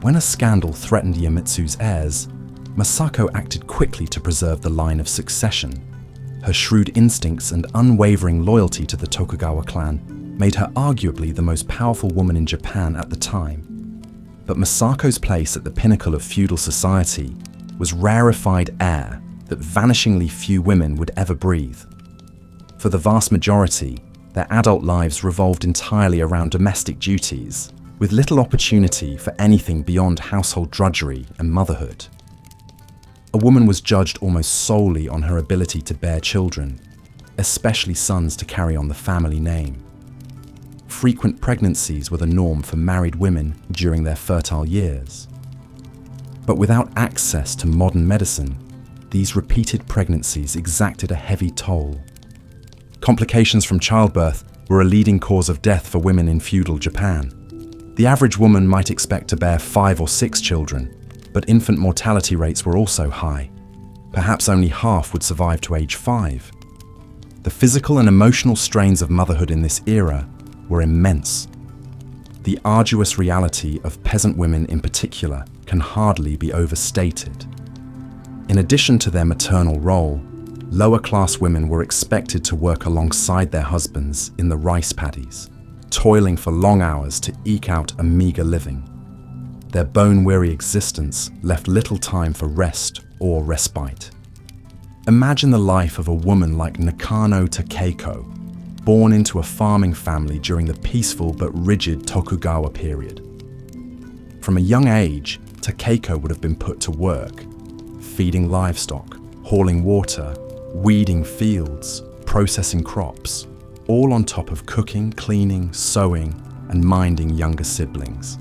When a scandal threatened Iemitsu's heirs, Masako acted quickly to preserve the line of succession. Her shrewd instincts and unwavering loyalty to the Tokugawa clan made her arguably the most powerful woman in Japan at the time. But Masako's place at the pinnacle of feudal society was rarefied air that vanishingly few women would ever breathe. For the vast majority, their adult lives revolved entirely around domestic duties, with little opportunity for anything beyond household drudgery and motherhood. A woman was judged almost solely on her ability to bear children, especially sons to carry on the family name. Frequent pregnancies were the norm for married women during their fertile years. But without access to modern medicine, these repeated pregnancies exacted a heavy toll. Complications from childbirth were a leading cause of death for women in feudal Japan. The average woman might expect to bear 5 or 6 children, but infant mortality rates were also high. Perhaps only half would survive to age 5. The physical and emotional strains of motherhood in this era were immense. The arduous reality of peasant women in particular can hardly be overstated. In addition to their maternal role, lower-class women were expected to work alongside their husbands in the rice paddies. toiling for long hours to eke out a meager living. Their bone-weary existence left little time for rest or respite. Imagine the life of a woman like Nakano Takeko, born into a farming family during the peaceful but rigid Tokugawa period. From a young age, Takeko would have been put to work, feeding livestock, hauling water, weeding fields, processing crops, all on top of cooking, cleaning, sewing, and minding younger siblings.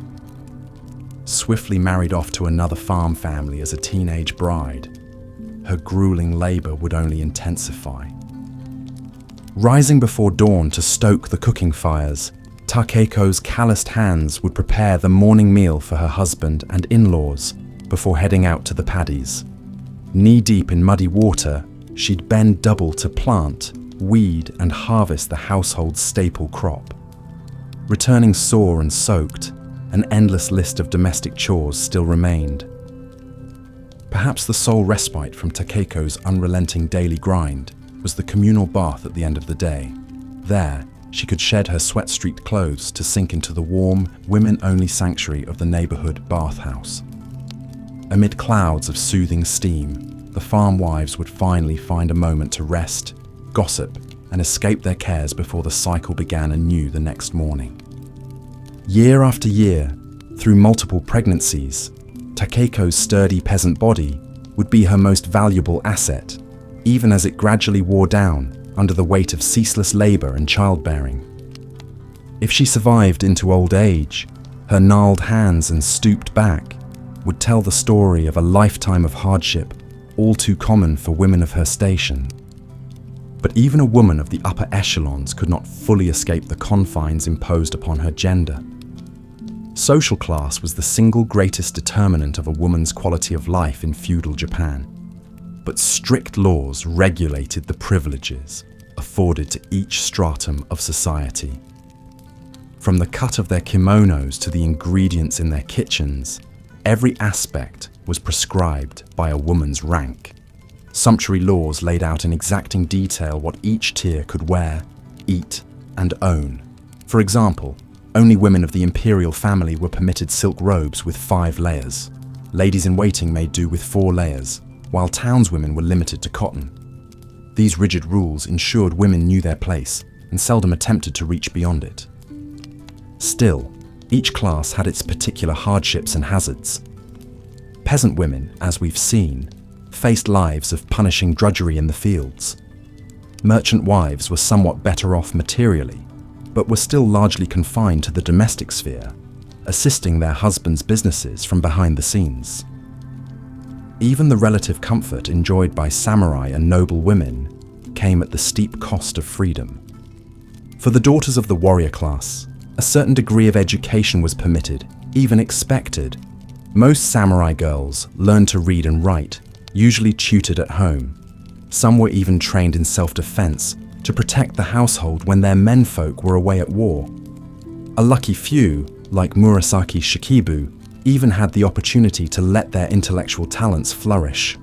Swiftly married off to another farm family as a teenage bride, her grueling labor would only intensify. Rising before dawn to stoke the cooking fires, Takeko's calloused hands would prepare the morning meal for her husband and in-laws before heading out to the paddies. Knee-deep in muddy water, she'd bend double to plant, weed, and harvest the household's staple crop. Returning sore and soaked, an endless list of domestic chores still remained. Perhaps the sole respite from Takeko's unrelenting daily grind was the communal bath at the end of the day. There, she could shed her sweat-streaked clothes to sink into the warm, women-only sanctuary of the neighborhood bathhouse. Amid clouds of soothing steam, the farm wives would finally find a moment to rest, gossip, and escape their cares before the cycle began anew the next morning. Year after year, through multiple pregnancies, Takeko's sturdy peasant body would be her most valuable asset, even as it gradually wore down under the weight of ceaseless labor and childbearing. If she survived into old age, her gnarled hands and stooped back would tell the story of a lifetime of hardship all too common for women of her station. But even a woman of the upper echelons could not fully escape the confines imposed upon her gender. Social class was the single greatest determinant of a woman's quality of life in feudal Japan, but strict laws regulated the privileges afforded to each stratum of society. From the cut of their kimonos to the ingredients in their kitchens, every aspect was prescribed by a woman's rank. Sumptuary laws laid out in exacting detail what each tier could wear, eat, and own. For example, only women of the imperial family were permitted silk robes with 5 layers. Ladies-in-waiting made do with 4 layers, while townswomen were limited to cotton. These rigid rules ensured women knew their place and seldom attempted to reach beyond it. Still, each class had its particular hardships and hazards. Peasant women, as we've seen, faced lives of punishing drudgery in the fields. Merchant wives were somewhat better off materially, but were still largely confined to the domestic sphere, assisting their husbands' businesses from behind the scenes. Even the relative comfort enjoyed by samurai and noble women came at the steep cost of freedom. For the daughters of the warrior class, a certain degree of education was permitted, even expected. Most samurai girls learned to read and write, usually tutored at home. Some were even trained in self-defense to protect the household when their menfolk were away at war. A lucky few, like Murasaki Shikibu, even had the opportunity to let their intellectual talents flourish.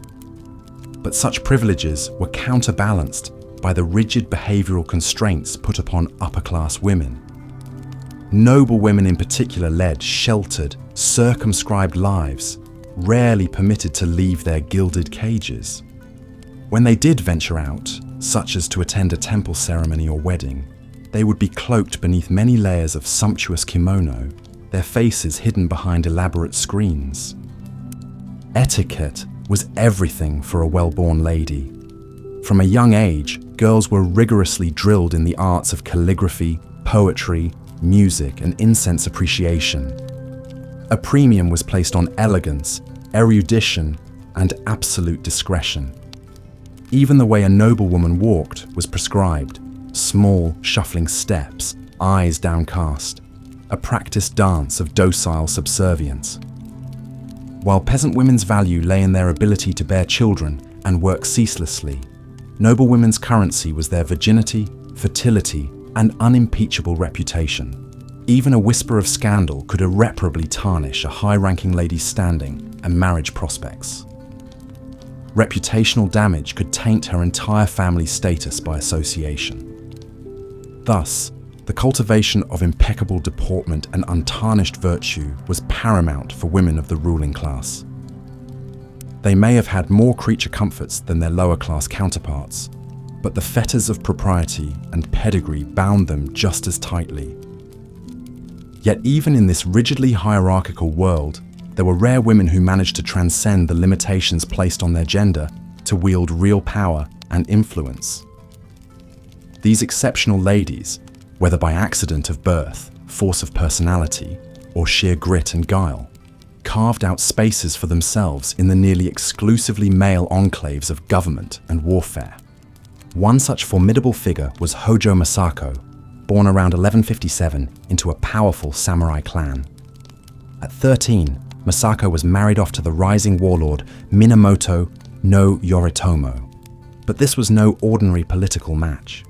But such privileges were counterbalanced by the rigid behavioral constraints put upon upper-class women. Noble women in particular led sheltered, circumscribed lives, rarely permitted to leave their gilded cages. When they did venture out, such as to attend a temple ceremony or wedding, they would be cloaked beneath many layers of sumptuous kimono, their faces hidden behind elaborate screens. Etiquette was everything for a well-born lady. From a young age, girls were rigorously drilled in the arts of calligraphy, poetry, music, and incense appreciation. A premium was placed on elegance, erudition, and absolute discretion. Even the way a noblewoman walked was prescribed: small, shuffling steps, eyes downcast, a practiced dance of docile subservience. While peasant women's value lay in their ability to bear children and work ceaselessly, noble women's currency was their virginity, fertility, and unimpeachable reputation. Even a whisper of scandal could irreparably tarnish a high-ranking lady's standing and marriage prospects. Reputational damage could taint her entire family's status by association. Thus, The cultivation of impeccable deportment and untarnished virtue was paramount for women of the ruling class. They may have had more creature comforts than their lower class counterparts, but the fetters of propriety and pedigree bound them just as tightly. Yet even in this rigidly hierarchical world, there were rare women who managed to transcend the limitations placed on their gender to wield real power and influence. These exceptional ladies, whether by accident of birth, force of personality, or sheer grit and guile, carved out spaces for themselves in the nearly exclusively male enclaves of government and warfare. One such formidable figure was Hojo Masako, born around 1157 into a powerful samurai clan. At 13, Masako was married off to the rising warlord Minamoto no Yoritomo, but this was no ordinary political match.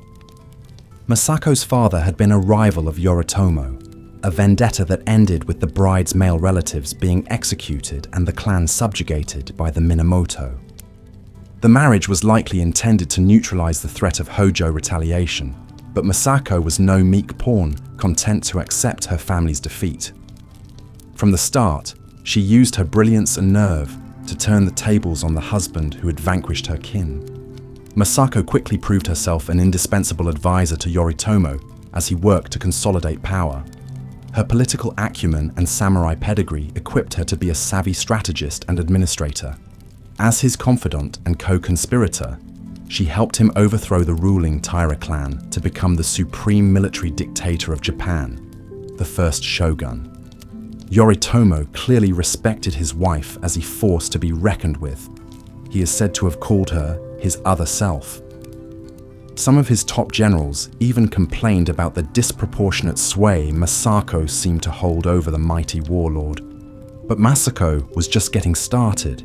Masako's father had been a rival of Yoritomo, a vendetta that ended with the bride's male relatives being executed and the clan subjugated by the Minamoto. The marriage was likely intended to neutralize the threat of Hojo retaliation, but Masako was no meek pawn, content to accept her family's defeat. From the start, she used her brilliance and nerve to turn the tables on the husband who had vanquished her kin. Masako quickly proved herself an indispensable advisor to Yoritomo as he worked to consolidate power. Her political acumen and samurai pedigree equipped her to be a savvy strategist and administrator. As his confidant and co-conspirator, she helped him overthrow the ruling Taira clan to become the supreme military dictator of Japan, the first shogun. Yoritomo clearly respected his wife as a force to be reckoned with. He is said to have called her his other self. Some of his top generals even complained about the disproportionate sway Masako seemed to hold over the mighty warlord. But Masako was just getting started.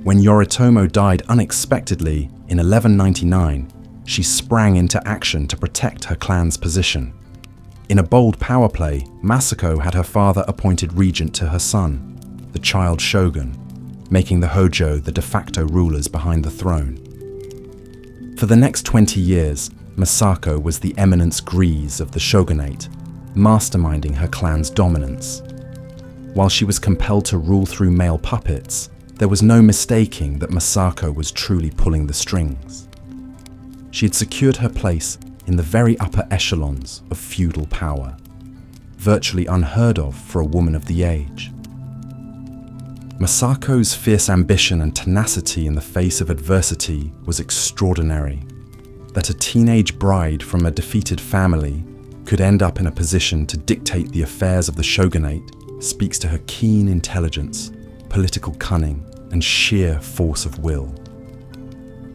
When Yoritomo died unexpectedly in 1199, she sprang into action to protect her clan's position. In a bold power play, Masako had her father appointed regent to her son, the child shogun, making the Hojo the de facto rulers behind the throne. For the next 20 years, Masako was the eminence grise of the shogunate, masterminding her clan's dominance. While she was compelled to rule through male puppets, there was no mistaking that Masako was truly pulling the strings. She had secured her place in the very upper echelons of feudal power, virtually unheard of for a woman of the age. Masako's fierce ambition and tenacity in the face of adversity was extraordinary. That a teenage bride from a defeated family could end up in a position to dictate the affairs of the shogunate speaks to her keen intelligence, political cunning, and sheer force of will.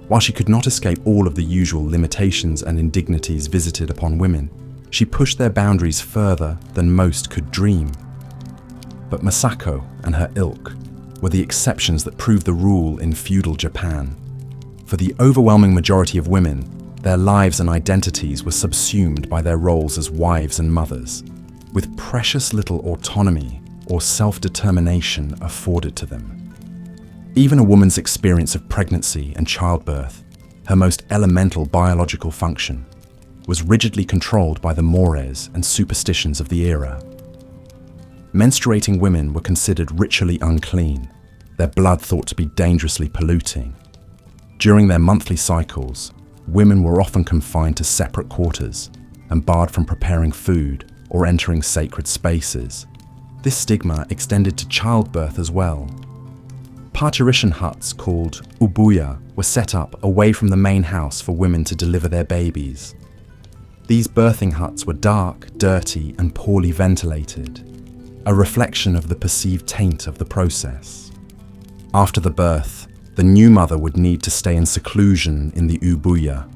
While she could not escape all of the usual limitations and indignities visited upon women, she pushed their boundaries further than most could dream. But Masako and her ilk were the exceptions that proved the rule in feudal Japan. For the overwhelming majority of women, their lives and identities were subsumed by their roles as wives and mothers, with precious little autonomy or self-determination afforded to them. Even a woman's experience of pregnancy and childbirth, her most elemental biological function, was rigidly controlled by the mores and superstitions of the era. Menstruating women were considered ritually unclean, their blood thought to be dangerously polluting. During their monthly cycles, women were often confined to separate quarters and barred from preparing food or entering sacred spaces. This stigma extended to childbirth as well. Parturition huts called ubuya were set up away from the main house for women to deliver their babies. These birthing huts were dark, dirty, and poorly ventilated, a reflection of the perceived taint of the process. After the birth, the new mother would need to stay in seclusion in the ubuya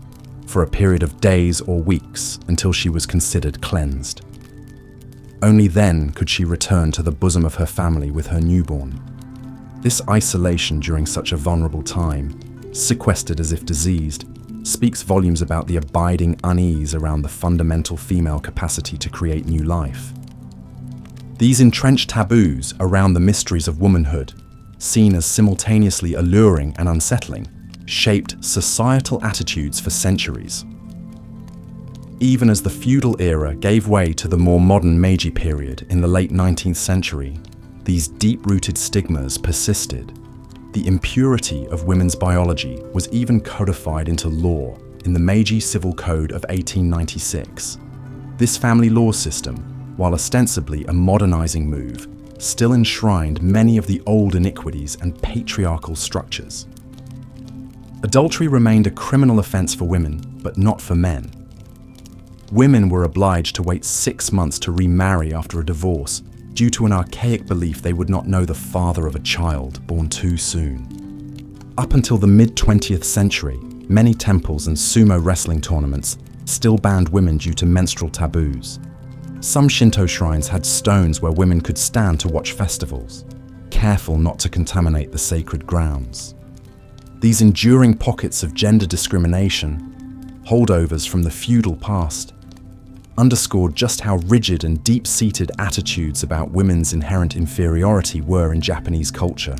for a period of days or weeks until she was considered cleansed. Only then could she return to the bosom of her family with her newborn. This isolation during such a vulnerable time, sequestered as if diseased, speaks volumes about the abiding unease around the fundamental female capacity to create new life. These entrenched taboos around the mysteries of womanhood, seen as simultaneously alluring and unsettling, shaped societal attitudes for centuries. Even as the feudal era gave way to the more modern Meiji period in the late 19th century, these deep-rooted stigmas persisted. The impurity of women's biology was even codified into law in the Meiji Civil Code of 1896. This family law system, while ostensibly a modernizing move, still enshrined many of the old iniquities and patriarchal structures. Adultery remained a criminal offense for women, but not for men. Women were obliged to wait 6 months to remarry after a divorce due to an archaic belief they would not know the father of a child born too soon. Up until the mid-20th century, many temples and sumo wrestling tournaments still banned women due to menstrual taboos. Some Shinto shrines had stones where women could stand to watch festivals, careful not to contaminate the sacred grounds. These enduring pockets of gender discrimination, holdovers from the feudal past, underscored just how rigid and deep-seated attitudes about women's inherent inferiority were in Japanese culture.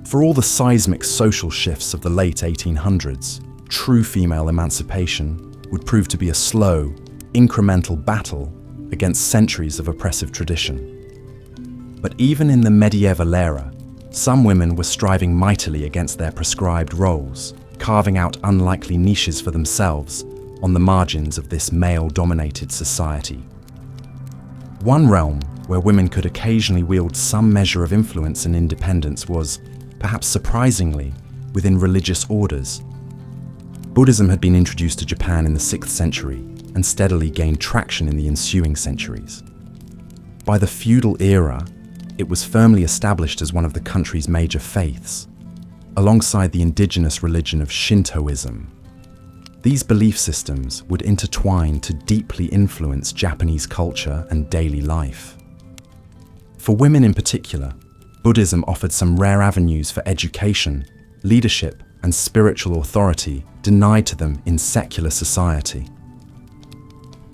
For all the seismic social shifts of the late 1800s, true female emancipation would prove to be a slow, incremental battle against centuries of oppressive tradition. But even in the medieval era, some women were striving mightily against their prescribed roles, carving out unlikely niches for themselves on the margins of this male-dominated society. One realm where women could occasionally wield some measure of influence and independence was, perhaps surprisingly, within religious orders. Buddhism had been introduced to Japan in the 6th century and steadily gained traction in the ensuing centuries. By the feudal era, it was firmly established as one of the country's major faiths, alongside the indigenous religion of Shintoism. These belief systems would intertwine to deeply influence Japanese culture and daily life. For women in particular, Buddhism offered some rare avenues for education, leadership, and spiritual authority denied to them in secular society.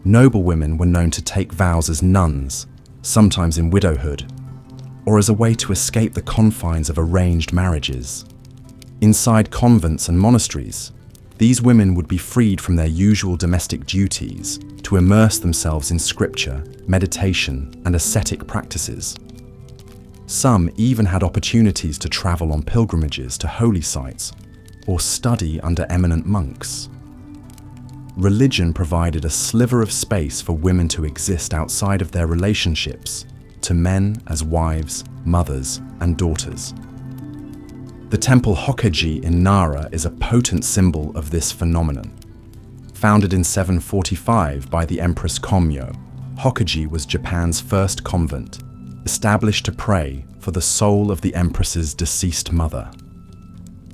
Noble women were known to take vows as nuns, sometimes in widowhood, or as a way to escape the confines of arranged marriages. Inside convents and monasteries, these women would be freed from their usual domestic duties to immerse themselves in scripture, meditation, and ascetic practices. Some even had opportunities to travel on pilgrimages to holy sites or study under eminent monks. Religion provided a sliver of space for women to exist outside of their relationships to men as wives, mothers, and daughters. The temple Hokkaji in Nara is a potent symbol of this phenomenon. Founded in 745 by the Empress Komyo, Hokkaji was Japan's first convent, established to pray for the soul of the empress's deceased mother.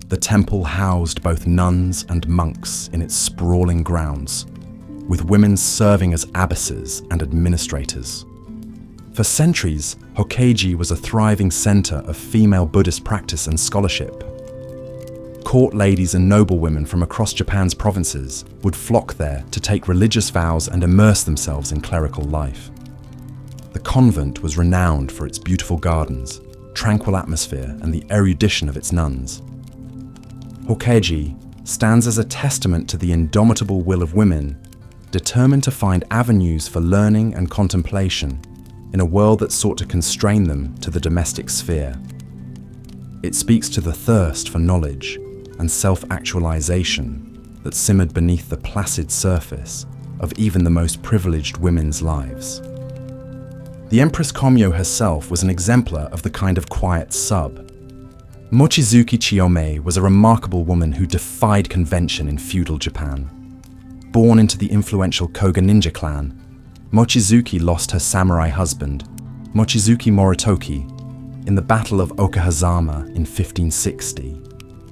The temple housed both nuns and monks in its sprawling grounds, with women serving as abbesses and administrators. For centuries, Hokkaji was a thriving center of female Buddhist practice and scholarship. Court ladies and noblewomen from across Japan's provinces would flock there to take religious vows and immerse themselves in clerical life. The convent was renowned for its beautiful gardens, tranquil atmosphere, and the erudition of its nuns. Hokkaji stands as a testament to the indomitable will of women, determined to find avenues for learning and contemplation in a world that sought to constrain them to the domestic sphere. It speaks to the thirst for knowledge and self-actualization that simmered beneath the placid surface of even the most privileged women's lives. The Empress Komyo herself was an exemplar of the kind of quiet sub. Mochizuki Chiyome was a remarkable woman who defied convention in feudal Japan. Born into the influential Koga ninja clan, Mochizuki lost her samurai husband, Mochizuki Moritoki, in the Battle of Okahazama in 1560.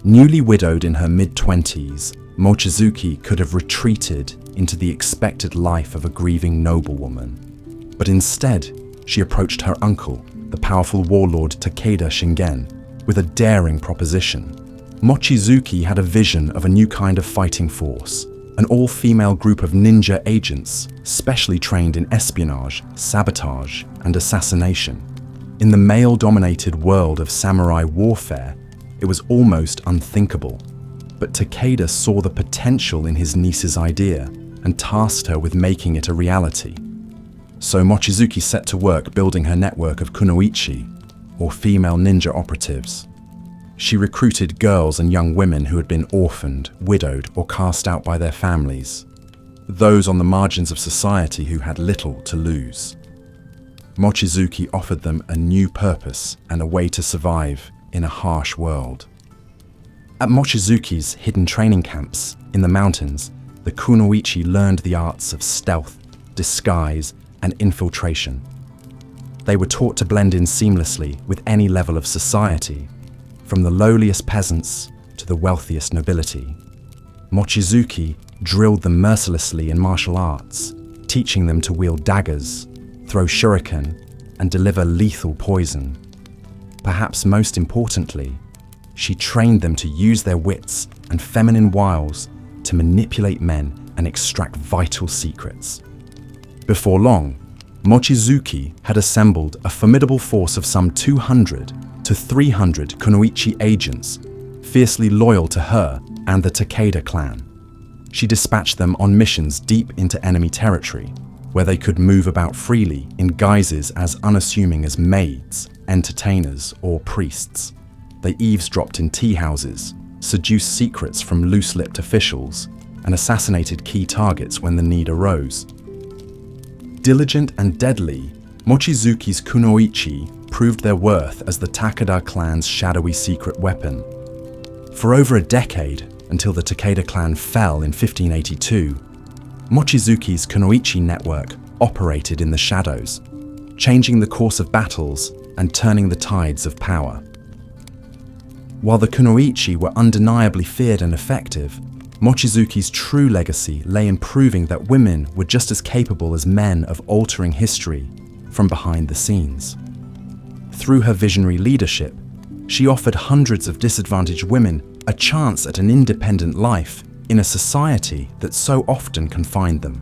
Newly widowed in her mid-20s, Mochizuki could have retreated into the expected life of a grieving noblewoman. But instead, she approached her uncle, the powerful warlord Takeda Shingen, with a daring proposition. Mochizuki had a vision of a new kind of fighting force, an all-female group of ninja agents, specially trained in espionage, sabotage, and assassination. In the male-dominated world of samurai warfare, it was almost unthinkable. But Takeda saw the potential in his niece's idea and tasked her with making it a reality. So Mochizuki set to work building her network of kunoichi, or female ninja operatives. She recruited girls and young women who had been orphaned, widowed, or cast out by their families, those on the margins of society who had little to lose. Mochizuki offered them a new purpose and a way to survive in a harsh world. At Mochizuki's hidden training camps in the mountains, the kunoichi learned the arts of stealth, disguise, and infiltration. They were taught to blend in seamlessly with any level of society, from the lowliest peasants to the wealthiest nobility. Mochizuki drilled them mercilessly in martial arts, teaching them to wield daggers, throw shuriken, and deliver lethal poison. Perhaps most importantly, she trained them to use their wits and feminine wiles to manipulate men and extract vital secrets. Before long, Mochizuki had assembled a formidable force of some 200 to 300 kunoichi agents, fiercely loyal to her and the Takeda clan. She dispatched them on missions deep into enemy territory, where they could move about freely in guises as unassuming as maids, entertainers, or priests. They eavesdropped in tea houses, seduced secrets from loose-lipped officials, and assassinated key targets when the need arose. Diligent and deadly, Mochizuki's kunoichi proved their worth as the Takeda clan's shadowy secret weapon. For over a decade, until the Takeda clan fell in 1582, Mochizuki's kunoichi network operated in the shadows, changing the course of battles and turning the tides of power. While the kunoichi were undeniably feared and effective, Mochizuki's true legacy lay in proving that women were just as capable as men of altering history from behind the scenes. Through her visionary leadership, she offered hundreds of disadvantaged women a chance at an independent life in a society that so often confined them.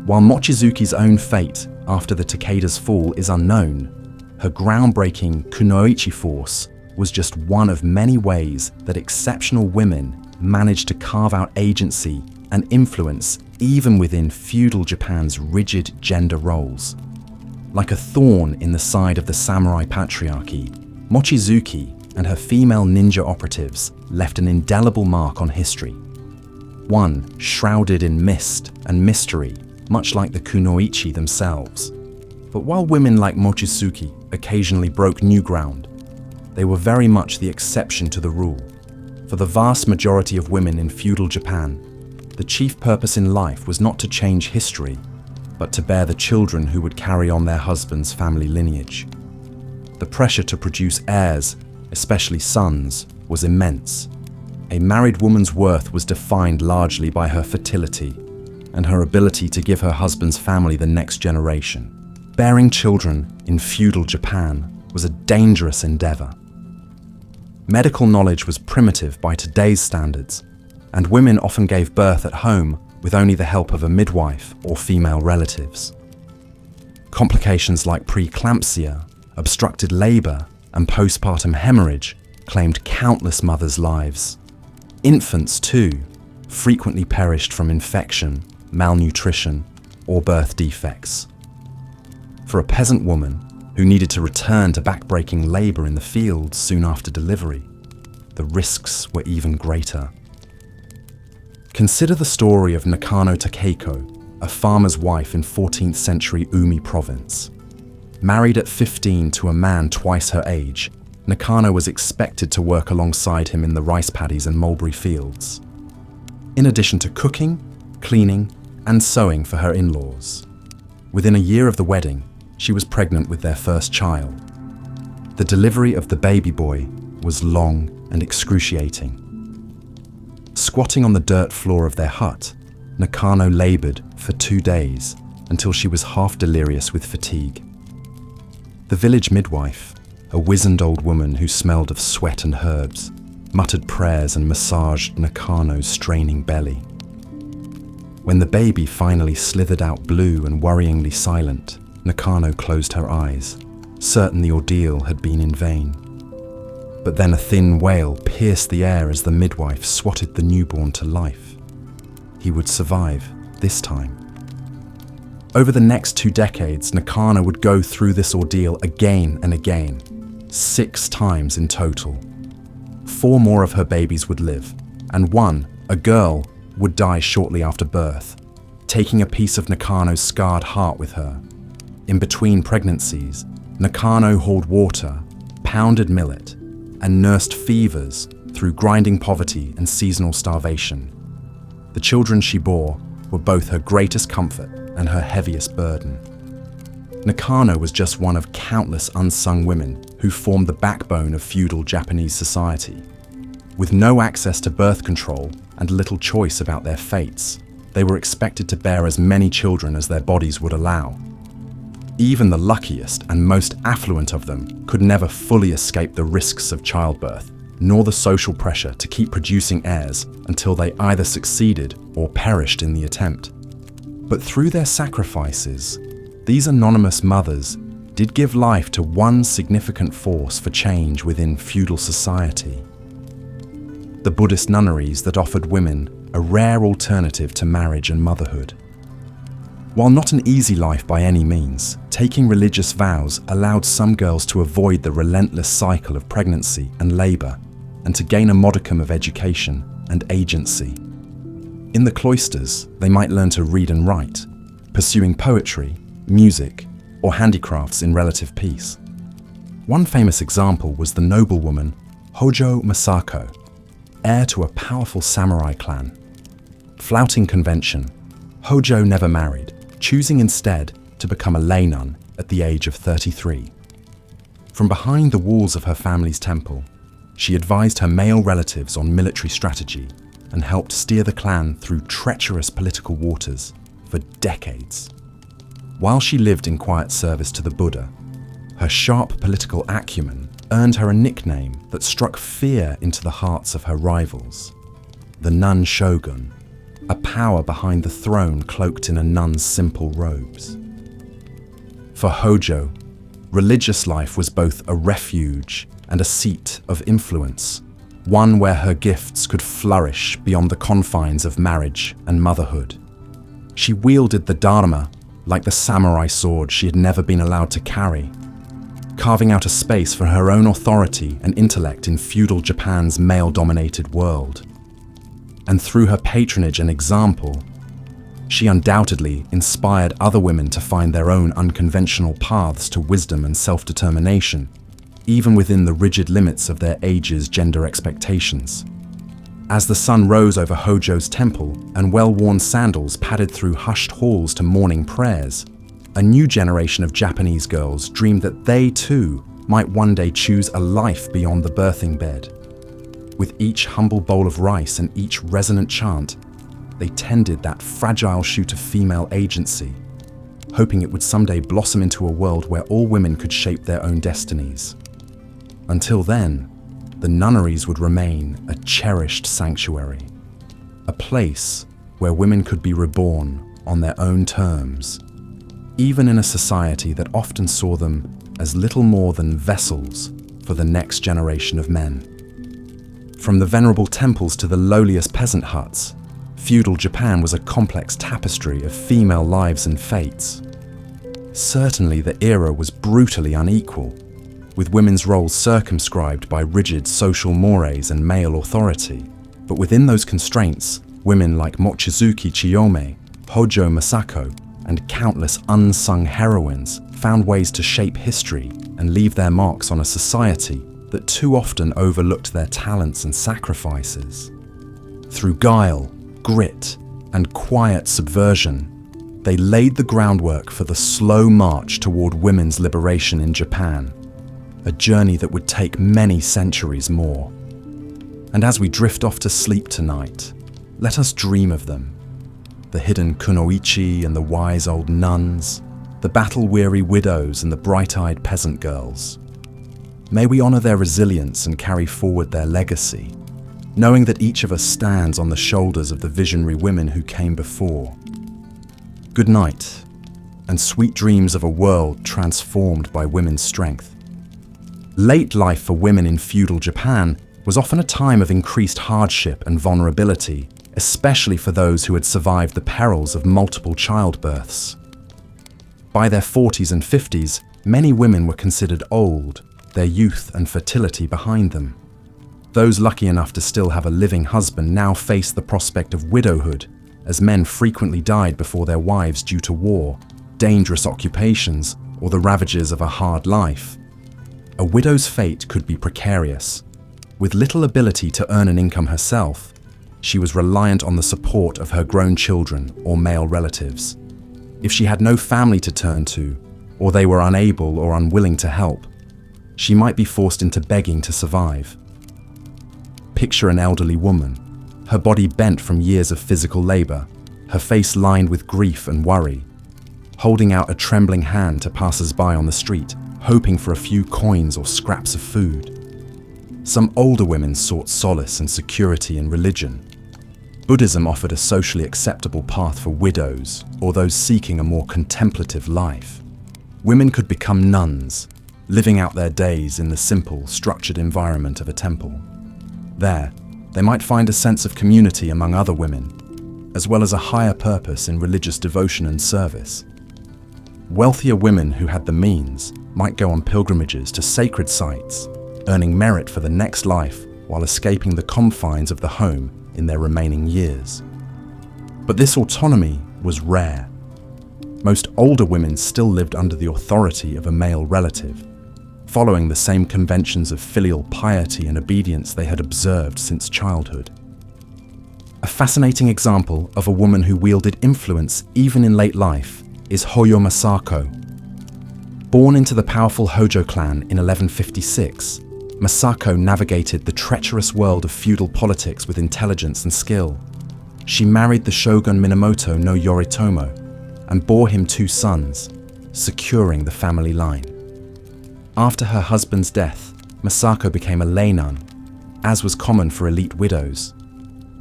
While Mochizuki's own fate after the Takeda's fall is unknown, her groundbreaking kunoichi force was just one of many ways that exceptional women managed to carve out agency and influence even within feudal Japan's rigid gender roles. Like a thorn in the side of the samurai patriarchy, Mochizuki and her female ninja operatives left an indelible mark on history. One shrouded in mist and mystery, much like the kunoichi themselves. But while women like Mochizuki occasionally broke new ground, they were very much the exception to the rule. For the vast majority of women in feudal Japan, the chief purpose in life was not to change history, but to bear the children who would carry on their husband's family lineage. The pressure to produce heirs, especially sons, was immense. A married woman's worth was defined largely by her fertility and her ability to give her husband's family the next generation. Bearing children in feudal Japan was a dangerous endeavor. Medical knowledge was primitive by today's standards, and women often gave birth at home with only the help of a midwife or female relatives. Complications like preeclampsia, obstructed labor, and postpartum hemorrhage claimed countless mothers' lives. Infants, too, frequently perished from infection, malnutrition, or birth defects. For a peasant woman who needed to return to backbreaking labor in the fields soon after delivery, the risks were even greater. Consider the story of Nakano Takeko, a farmer's wife in 14th century Umi province. Married at 15 to a man twice her age, Nakano was expected to work alongside him in the rice paddies and mulberry fields, in addition to cooking, cleaning, and sewing for her in-laws. Within a year of the wedding, she was pregnant with their first child. The delivery of the baby boy was long and excruciating. Squatting on the dirt floor of their hut, Nakano labored for 2 days until she was half delirious with fatigue. The village midwife, a wizened old woman who smelled of sweat and herbs, muttered prayers and massaged Nakano's straining belly. When the baby finally slithered out blue and worryingly silent, Nakano closed her eyes, certain the ordeal had been in vain. But then a thin wail pierced the air as the midwife swatted the newborn to life. He would survive, this time. Over the next 2 decades, Nakano would go through this ordeal again and again, 6 times in total. 4 more of her babies would live, and one, a girl, would die shortly after birth, taking a piece of Nakano's scarred heart with her. In between pregnancies, Nakano hauled water, pounded millet, and nursed fevers through grinding poverty and seasonal starvation. The children she bore were both her greatest comfort and her heaviest burden. Nakano was just one of countless unsung women who formed the backbone of feudal Japanese society. With no access to birth control and little choice about their fates, they were expected to bear as many children as their bodies would allow. Even the luckiest and most affluent of them could never fully escape the risks of childbirth, nor the social pressure to keep producing heirs until they either succeeded or perished in the attempt. But through their sacrifices, these anonymous mothers did give life to one significant force for change within feudal society. The Buddhist nunneries that offered women a rare alternative to marriage and motherhood. While not an easy life by any means, taking religious vows allowed some girls to avoid the relentless cycle of pregnancy and labor, and to gain a modicum of education and agency. In the cloisters, they might learn to read and write, pursuing poetry, music, or handicrafts in relative peace. One famous example was the noblewoman Hojo Masako, heir to a powerful samurai clan. Flouting convention, Hojo never married, choosing instead to become a lay nun at the age of 33. From behind the walls of her family's temple, she advised her male relatives on military strategy and helped steer the clan through treacherous political waters for decades. While she lived in quiet service to the Buddha, her sharp political acumen earned her a nickname that struck fear into the hearts of her rivals, the nun shogun, a power behind the throne cloaked in a nun's simple robes. For Hojo, religious life was both a refuge and a seat of influence, one where her gifts could flourish beyond the confines of marriage and motherhood. She wielded the Dharma like the samurai sword she had never been allowed to carry, carving out a space for her own authority and intellect in feudal Japan's male-dominated world. And through her patronage and example, she undoubtedly inspired other women to find their own unconventional paths to wisdom and self-determination, even within the rigid limits of their age's gender expectations. As the sun rose over Hojo's temple and well-worn sandals padded through hushed halls to morning prayers, a new generation of Japanese girls dreamed that they too might one day choose a life beyond the birthing bed. With each humble bowl of rice and each resonant chant, they tended that fragile shoot of female agency, hoping it would someday blossom into a world where all women could shape their own destinies. Until then, the nunneries would remain a cherished sanctuary, a place where women could be reborn on their own terms, even in a society that often saw them as little more than vessels for the next generation of men. From the venerable temples to the lowliest peasant huts, feudal Japan was a complex tapestry of female lives and fates. Certainly the era was brutally unequal, with women's roles circumscribed by rigid social mores and male authority. But within those constraints, women like Mochizuki Chiyome, Hojo Masako, and countless unsung heroines found ways to shape history and leave their marks on a society that too often overlooked their talents and sacrifices. Through guile, grit, and quiet subversion, they laid the groundwork for the slow march toward women's liberation in Japan, a journey that would take many centuries more. And as we drift off to sleep tonight, let us dream of them, the hidden kunoichi and the wise old nuns, the battle-weary widows and the bright-eyed peasant girls. May we honor their resilience and carry forward their legacy, knowing that each of us stands on the shoulders of the visionary women who came before. Good night, and sweet dreams of a world transformed by women's strength. Late life for women in feudal Japan was often a time of increased hardship and vulnerability, especially for those who had survived the perils of multiple childbirths. By their 40s and 50s, many women were considered old, their youth and fertility behind them. Those lucky enough to still have a living husband now faced the prospect of widowhood, as men frequently died before their wives due to war, dangerous occupations, or the ravages of a hard life. A widow's fate could be precarious. With little ability to earn an income herself, she was reliant on the support of her grown children or male relatives. If she had no family to turn to, or they were unable or unwilling to help, she might be forced into begging to survive. Picture an elderly woman, her body bent from years of physical labor, her face lined with grief and worry, holding out a trembling hand to passers-by on the street, hoping for a few coins or scraps of food. Some older women sought solace and security in religion. Buddhism offered a socially acceptable path for widows or those seeking a more contemplative life. Women could become nuns, living out their days in the simple, structured environment of a temple. There, they might find a sense of community among other women, as well as a higher purpose in religious devotion and service. Wealthier women who had the means might go on pilgrimages to sacred sites, earning merit for the next life while escaping the confines of the home in their remaining years. But this autonomy was rare. Most older women still lived under the authority of a male relative, following the same conventions of filial piety and obedience they had observed since childhood. A fascinating example of a woman who wielded influence even in late life is Hoyo Masako. Born into the powerful Hojo clan in 1156, Masako navigated the treacherous world of feudal politics with intelligence and skill. She married the shogun Minamoto no Yoritomo and bore him 2 sons, securing the family line. After her husband's death, Masako became a lay nun, as was common for elite widows.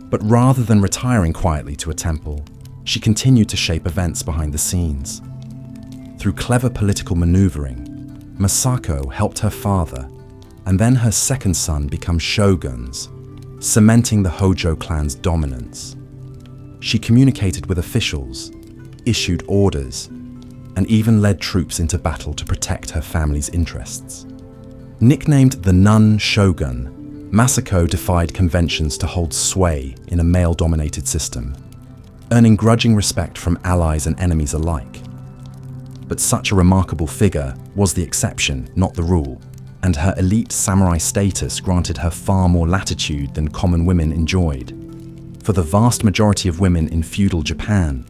But rather than retiring quietly to a temple, she continued to shape events behind the scenes. Through clever political maneuvering, Masako helped her father and then her second son become shoguns, cementing the Hojo clan's dominance. She communicated with officials, issued orders, and even led troops into battle to protect her family's interests. Nicknamed the Nun Shogun, Masako defied conventions to hold sway in a male-dominated system, earning grudging respect from allies and enemies alike. But such a remarkable figure was the exception, not the rule, and her elite samurai status granted her far more latitude than common women enjoyed. For the vast majority of women in feudal Japan,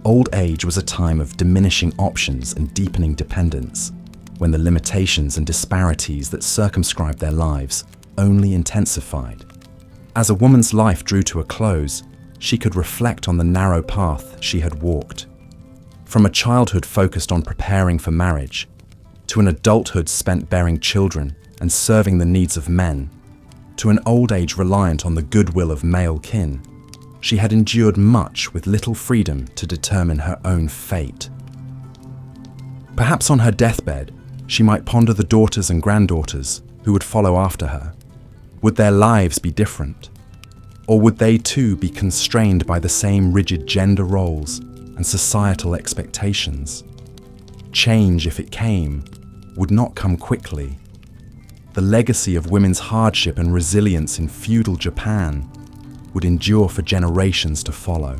old age was a time of diminishing options and deepening dependence, when the limitations and disparities that circumscribed their lives only intensified. As a woman's life drew to a close, she could reflect on the narrow path she had walked. From a childhood focused on preparing for marriage, to an adulthood spent bearing children and serving the needs of men, to an old age reliant on the goodwill of male kin, she had endured much with little freedom to determine her own fate. Perhaps on her deathbed, she might ponder the daughters and granddaughters who would follow after her. Would their lives be different? Or would they too be constrained by the same rigid gender roles and societal expectations? Change, if it came, would not come quickly. The legacy of women's hardship and resilience in feudal Japan would endure for generations to follow.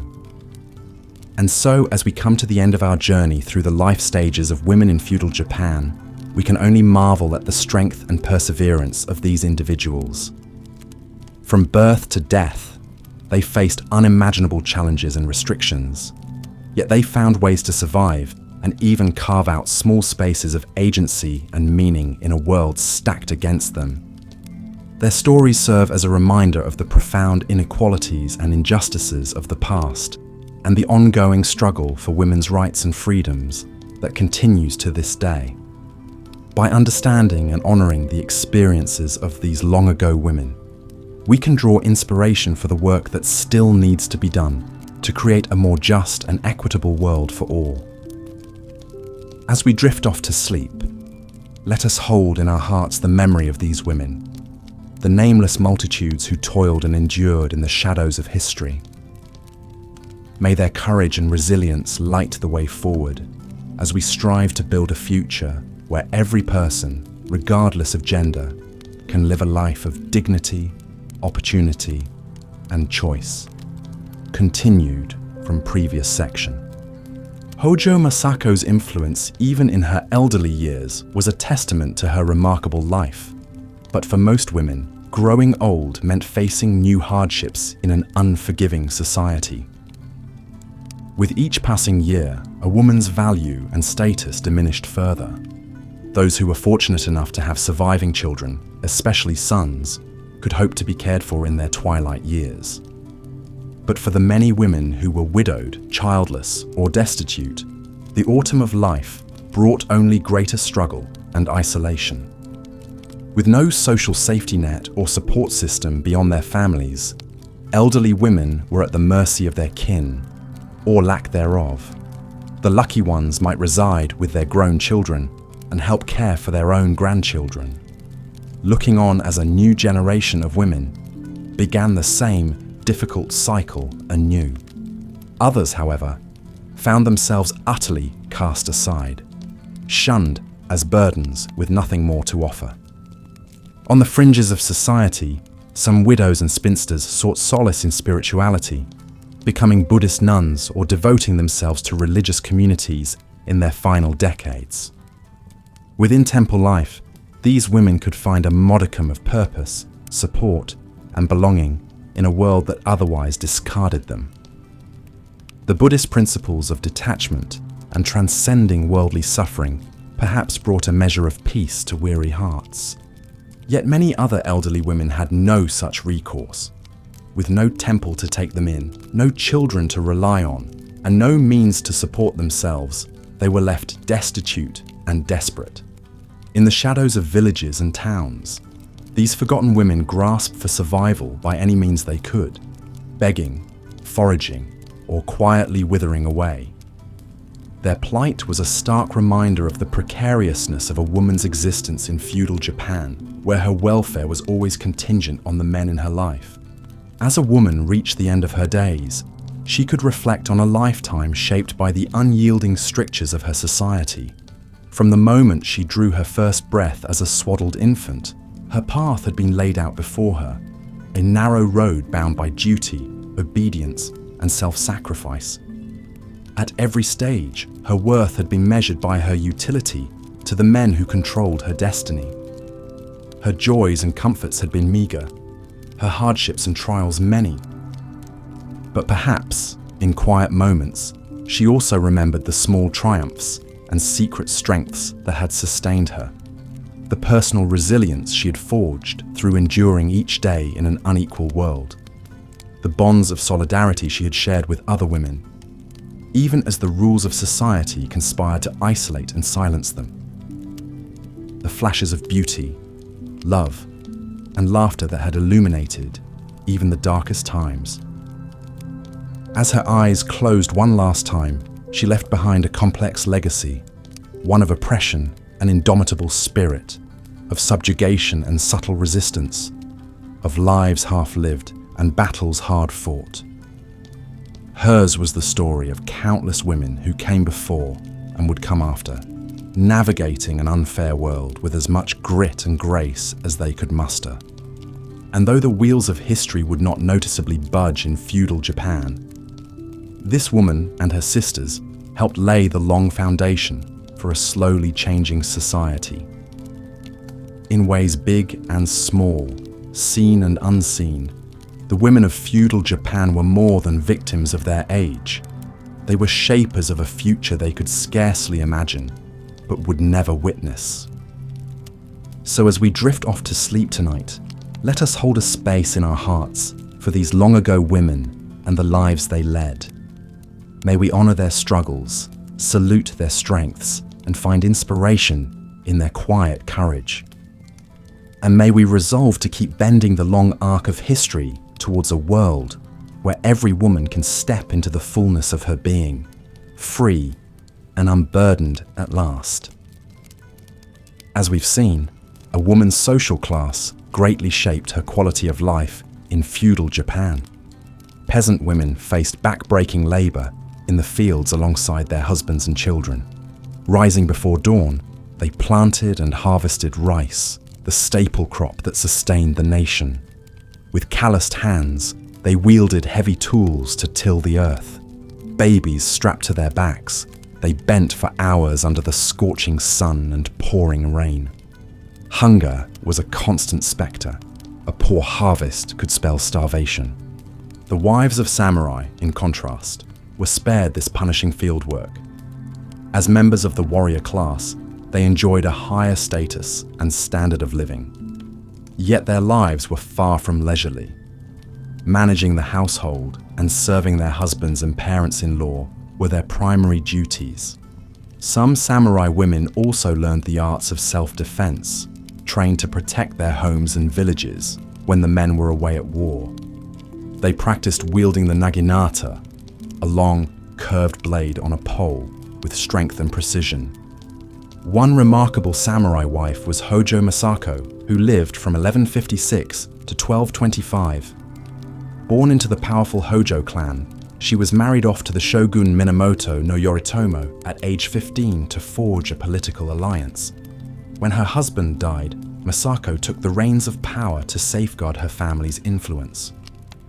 And so, as we come to the end of our journey through the life stages of women in feudal Japan, we can only marvel at the strength and perseverance of these individuals. From birth to death, they faced unimaginable challenges and restrictions, yet they found ways to survive and even carve out small spaces of agency and meaning in a world stacked against them. Their stories serve as a reminder of the profound inequalities and injustices of the past and the ongoing struggle for women's rights and freedoms that continues to this day. By understanding and honoring the experiences of these long-ago women, we can draw inspiration for the work that still needs to be done to create a more just and equitable world for all. As we drift off to sleep, let us hold in our hearts the memory of these women, the nameless multitudes who toiled and endured in the shadows of history, May their courage and resilience light the way forward as we strive to build a future where every person, regardless of gender, can live a life of dignity, opportunity, and choice. Continued from previous section. Hojo Masako's influence, even in her elderly years, was a testament to her remarkable life. But for most women, growing old meant facing new hardships in an unforgiving society. With each passing year, a woman's value and status diminished further. Those who were fortunate enough to have surviving children, especially sons, could hope to be cared for in their twilight years. But for the many women who were widowed, childless, or destitute, the autumn of life brought only greater struggle and isolation. With no social safety net or support system beyond their families, elderly women were at the mercy of their kin, or lack thereof. The lucky ones might reside with their grown children and help care for their own grandchildren. Looking on as a new generation of women began the same difficult cycle anew. Others, however, found themselves utterly cast aside, shunned as burdens with nothing more to offer. On the fringes of society, some widows and spinsters sought solace in spirituality, becoming Buddhist nuns or devoting themselves to religious communities in their final decades. Within temple life, these women could find a modicum of purpose, support, and belonging in a world that otherwise discarded them. The Buddhist principles of detachment and transcending worldly suffering perhaps brought a measure of peace to weary hearts. Yet many other elderly women had no such recourse. With no temple to take them in, no children to rely on, and no means to support themselves, they were left destitute and desperate. In the shadows of villages and towns, these forgotten women grasped for survival by any means they could, begging, foraging, or quietly withering away. Their plight was a stark reminder of the precariousness of a woman's existence in feudal Japan, where her welfare was always contingent on the men in her life. As a woman reached the end of her days, she could reflect on a lifetime shaped by the unyielding strictures of her society. From the moment she drew her first breath as a swaddled infant, her path had been laid out before her, a narrow road bound by duty, obedience, and self-sacrifice. At every stage, her worth had been measured by her utility to the men who controlled her destiny. Her joys and comforts had been meager, her hardships and trials many. But perhaps, in quiet moments, she also remembered the small triumphs and secret strengths that had sustained her, the personal resilience she had forged through enduring each day in an unequal world, the bonds of solidarity she had shared with other women, even as the rules of society conspired to isolate and silence them. The flashes of beauty, love, and laughter that had illuminated even the darkest times. As her eyes closed one last time, she left behind a complex legacy, one of oppression and indomitable spirit, of subjugation and subtle resistance, of lives half-lived and battles hard-fought. Hers was the story of countless women who came before and would come after, navigating an unfair world with as much grit and grace as they could muster. And though the wheels of history would not noticeably budge in feudal Japan, this woman and her sisters helped lay the long foundation for a slowly changing society. In ways big and small, seen and unseen, the women of feudal Japan were more than victims of their age. They were shapers of a future they could scarcely imagine, but would never witness. So as we drift off to sleep tonight, let us hold a space in our hearts for these long ago women and the lives they led. May we honor their struggles, salute their strengths, and find inspiration in their quiet courage. And may we resolve to keep bending the long arc of history towards a world where every woman can step into the fullness of her being, free and unburdened at last. As we've seen, a woman's social class greatly shaped her quality of life in feudal Japan. peasant women faced back-breaking labor in the fields alongside their husbands and children. Rising before dawn, they planted and harvested rice, the staple crop that sustained the nation. With calloused hands, they wielded heavy tools to till the earth. Babies strapped to their backs, they bent for hours under the scorching sun and pouring rain. Hunger was a constant spectre. A poor harvest could spell starvation. The wives of samurai, in contrast, were spared this punishing fieldwork. As members of the warrior class, they enjoyed a higher status and standard of living. Yet their lives were far from leisurely. Managing the household and serving their husbands and parents-in-law were their primary duties. Some samurai women also learned the arts of self-defense, trained to protect their homes and villages when the men were away at war. They practiced wielding the naginata, a long, curved blade on a pole with strength and precision. One remarkable samurai wife was Hojo Masako, who lived from 1156 to 1225. Born into the powerful Hojo clan, she was married off to the shogun Minamoto no Yoritomo at age 15 to forge a political alliance. When her husband died, Masako took the reins of power to safeguard her family's influence.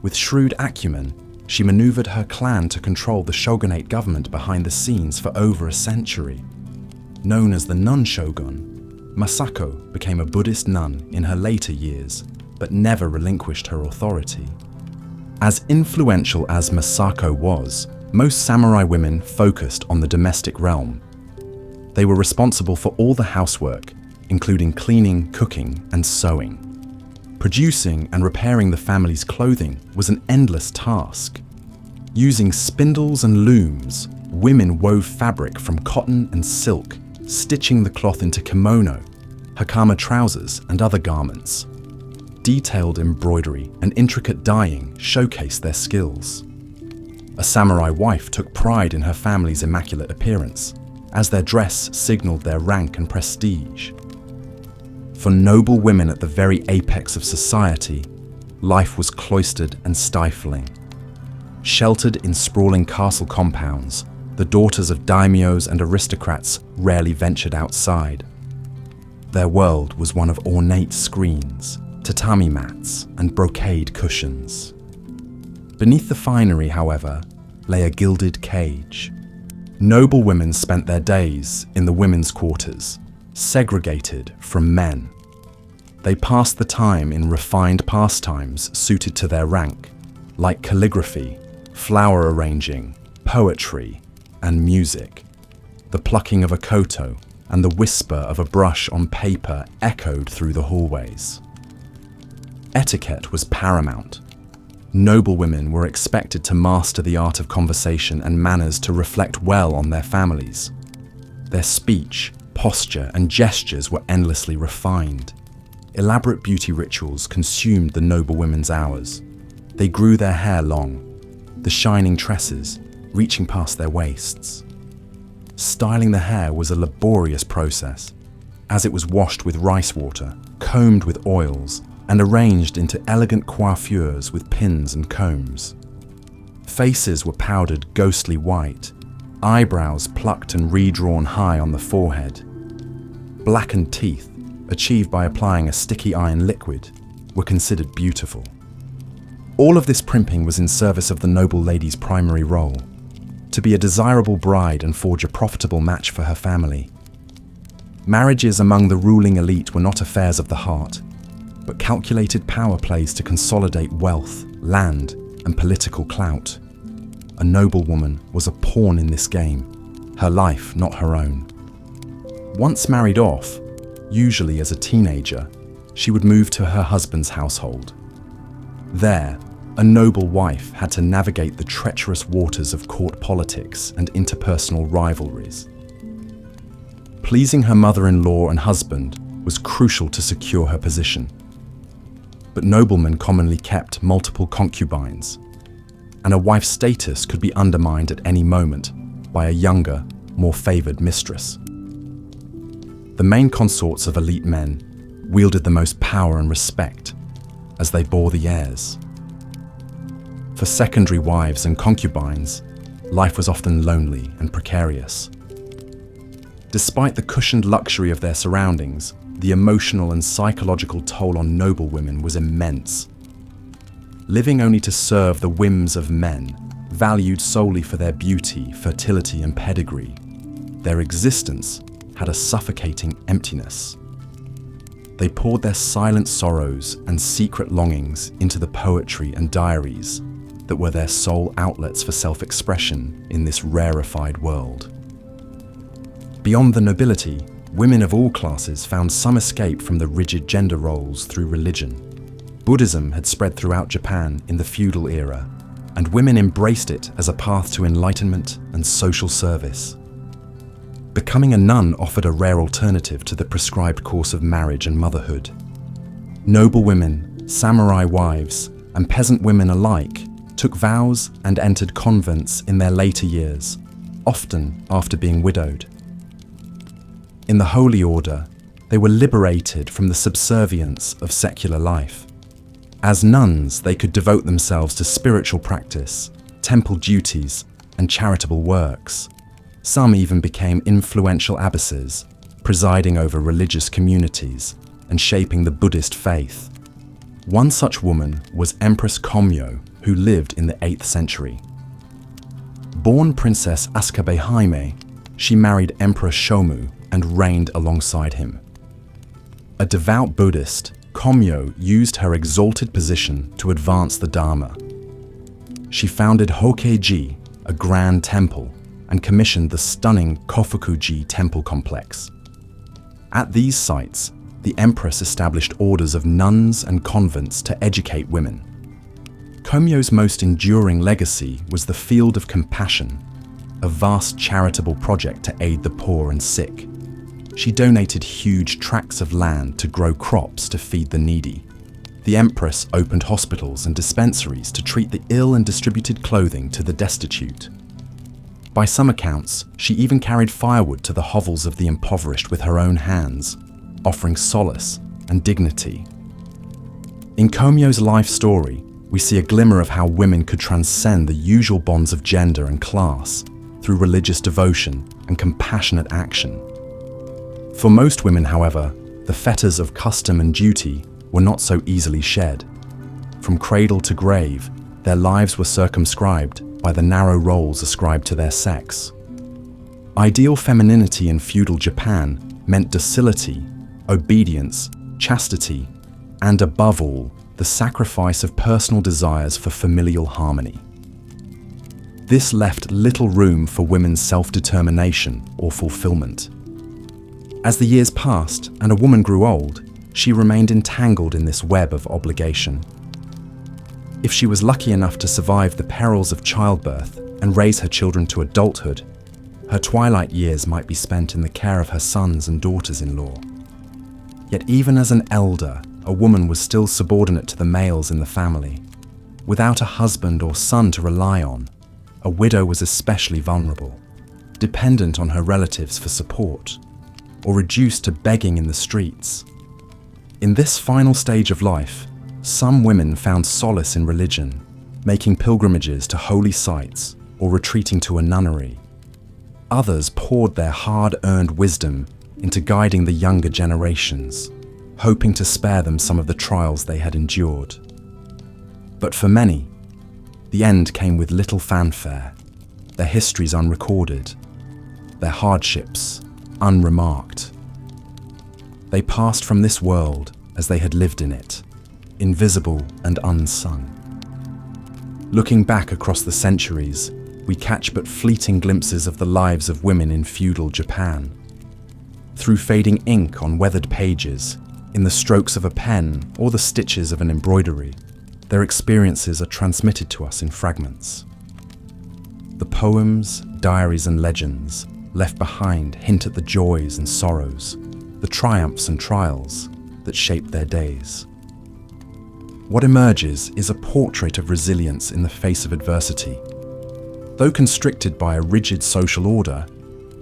With shrewd acumen, she maneuvered her clan to control the shogunate government behind the scenes for over a century. Known as the nun shogun, Masako became a Buddhist nun in her later years, but never relinquished her authority. As influential as Masako was, most samurai women focused on the domestic realm. They were responsible for all the housework, including cleaning, cooking, and sewing. Producing and repairing the family's clothing was an endless task. Using spindles and looms, women wove fabric from cotton and silk, stitching the cloth into kimono, hakama trousers, and other garments. Detailed embroidery and intricate dyeing showcased their skills. A samurai wife took pride in her family's immaculate appearance, as their dress signaled their rank and prestige. For noble women at the very apex of society, life was cloistered and stifling. Sheltered in sprawling castle compounds, the daughters of daimyos and aristocrats rarely ventured outside. Their world was one of ornate screens, tatami mats, and brocade cushions. Beneath the finery, however, lay a gilded cage. Noble women spent their days in the women's quarters, segregated from men. They passed the time in refined pastimes suited to their rank, like calligraphy, flower arranging, poetry, and music. The plucking of a koto and the whisper of a brush on paper echoed through the hallways. Etiquette was paramount. Noble women were expected to master the art of conversation and manners to reflect well on their families. Their speech, posture, and gestures were endlessly refined. Elaborate beauty rituals consumed the noble women's hours. They grew their hair long, the shining tresses reaching past their waists. Styling the hair was a laborious process, as it was washed with rice water, combed with oils, and arranged into elegant coiffures with pins and combs. Faces were powdered ghostly white, eyebrows plucked and redrawn high on the forehead. Blackened teeth, achieved by applying a sticky iron liquid, were considered beautiful. All of this primping was in service of the noble lady's primary role, to be a desirable bride and forge a profitable match for her family. Marriages among the ruling elite were not affairs of the heart, but calculated power plays to consolidate wealth, land, and political clout. A noblewoman was a pawn in this game, her life not her own. Once married off, usually as a teenager, she would move to her husband's household. There, a noble wife had to navigate the treacherous waters of court politics and interpersonal rivalries. Pleasing her mother-in-law and husband was crucial to secure her position. But noblemen commonly kept multiple concubines, and a wife's status could be undermined at any moment by a younger, more favored mistress. The main consorts of elite men wielded the most power and respect, as they bore the heirs. For secondary wives and concubines, life was often lonely and precarious. Despite the cushioned luxury of their surroundings, the emotional and psychological toll on noble women was immense. Living only to serve the whims of men, valued solely for their beauty, fertility, and pedigree, their existence had a suffocating emptiness. They poured their silent sorrows and secret longings into the poetry and diaries that were their sole outlets for self-expression in this rarefied world. Beyond the nobility, women of all classes found some escape from the rigid gender roles through religion. Buddhism had spread throughout Japan in the feudal era, and women embraced it as a path to enlightenment and social service. Becoming a nun offered a rare alternative to the prescribed course of marriage and motherhood. Noble women, samurai wives, and peasant women alike took vows and entered convents in their later years, often after being widowed. In the holy order, they were liberated from the subservience of secular life. As nuns, they could devote themselves to spiritual practice, temple duties, and charitable works. Some even became influential abbesses, presiding over religious communities and shaping the Buddhist faith. One such woman was Empress 𝐼𝐸𝐽, who lived in the 8th century. Born Princess 𝐼𝐴SCABE-Jaime, she married Emperor Shomu and reigned alongside him. A devout Buddhist, 𝐼𝐸𝐽 used her exalted position to advance the Dharma. She founded Hokkeiji, a grand temple, and commissioned the stunning Kofukuji temple complex. At these sites, the empress established orders of nuns and convents to educate women. 𝐼𝐸𝐽's most enduring legacy was the Field of Compassion, a vast charitable project to aid the poor and sick. She donated huge tracts of land to grow crops to feed the needy. The empress opened hospitals and dispensaries to treat the ill and distributed clothing to the destitute. By some accounts, she even carried firewood to the hovels of the impoverished with her own hands, offering solace and dignity. In 𝐼𝐸𝐽's life story, we see a glimmer of how women could transcend the usual bonds of gender and class through religious devotion and compassionate action. For most women, however, the fetters of custom and duty were not so easily shed. From cradle to grave, their lives were circumscribed by the narrow roles ascribed to their sex. Ideal femininity in feudal Japan meant docility, obedience, chastity, and above all, the sacrifice of personal desires for familial harmony. This left little room for women's self-determination or fulfillment. As the years passed and a woman grew old, she remained entangled in this web of obligation. If she was lucky enough to survive the perils of childbirth and raise her children to adulthood, her twilight years might be spent in the care of her sons and daughters-in-law. Yet even as an elder, a woman was still subordinate to the males in the family. Without a husband or son to rely on, a widow was especially vulnerable, dependent on her relatives for support, or reduced to begging in the streets. In this final stage of life, some women found solace in religion, making pilgrimages to holy sites or retreating to a nunnery. Others poured their hard-earned wisdom into guiding the younger generations, hoping to spare them some of the trials they had endured. But for many, the end came with little fanfare, their histories unrecorded, their hardships unremarked. They passed from this world as they had lived in it, invisible and unsung. Looking back across the centuries, we catch but fleeting glimpses of the lives of women in feudal Japan. Through fading ink on weathered pages, in the strokes of a pen or the stitches of an embroidery, their experiences are transmitted to us in fragments. The poems, diaries, and legends left behind hint at the joys and sorrows, the triumphs and trials that shaped their days. What emerges is a portrait of resilience in the face of adversity. Though constricted by a rigid social order,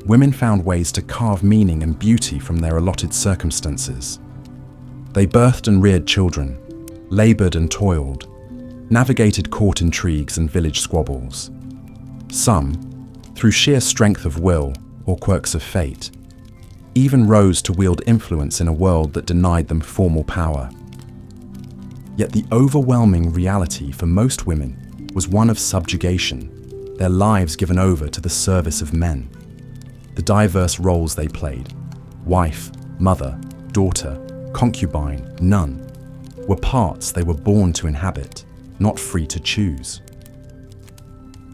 women found ways to carve meaning and beauty from their allotted circumstances. They birthed and reared children, labored and toiled, navigated court intrigues and village squabbles. Some, through sheer strength of will or quirks of fate, even rose to wield influence in a world that denied them formal power. Yet the overwhelming reality for most women was one of subjugation, their lives given over to the service of men. The diverse roles they played, wife, mother, daughter, concubine, nun, were parts they were born to inhabit, not free to choose.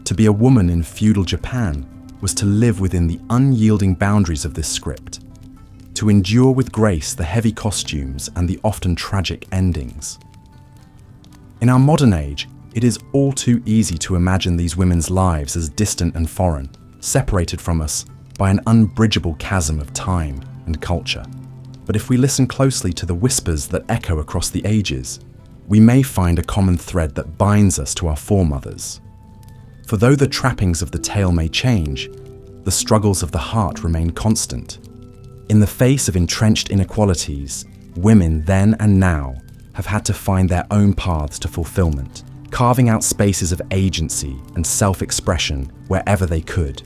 To be a woman in feudal Japan was to live within the unyielding boundaries of this script, to endure with grace the heavy costumes and the often tragic endings. In our modern age, it is all too easy to imagine these women's lives as distant and foreign, separated from us by an unbridgeable chasm of time and culture. But if we listen closely to the whispers that echo across the ages, we may find a common thread that binds us to our foremothers. For though the trappings of the tale may change, the struggles of the heart remain constant. In the face of entrenched inequalities, women then and now have had to find their own paths to fulfillment, carving out spaces of agency and self-expression wherever they could.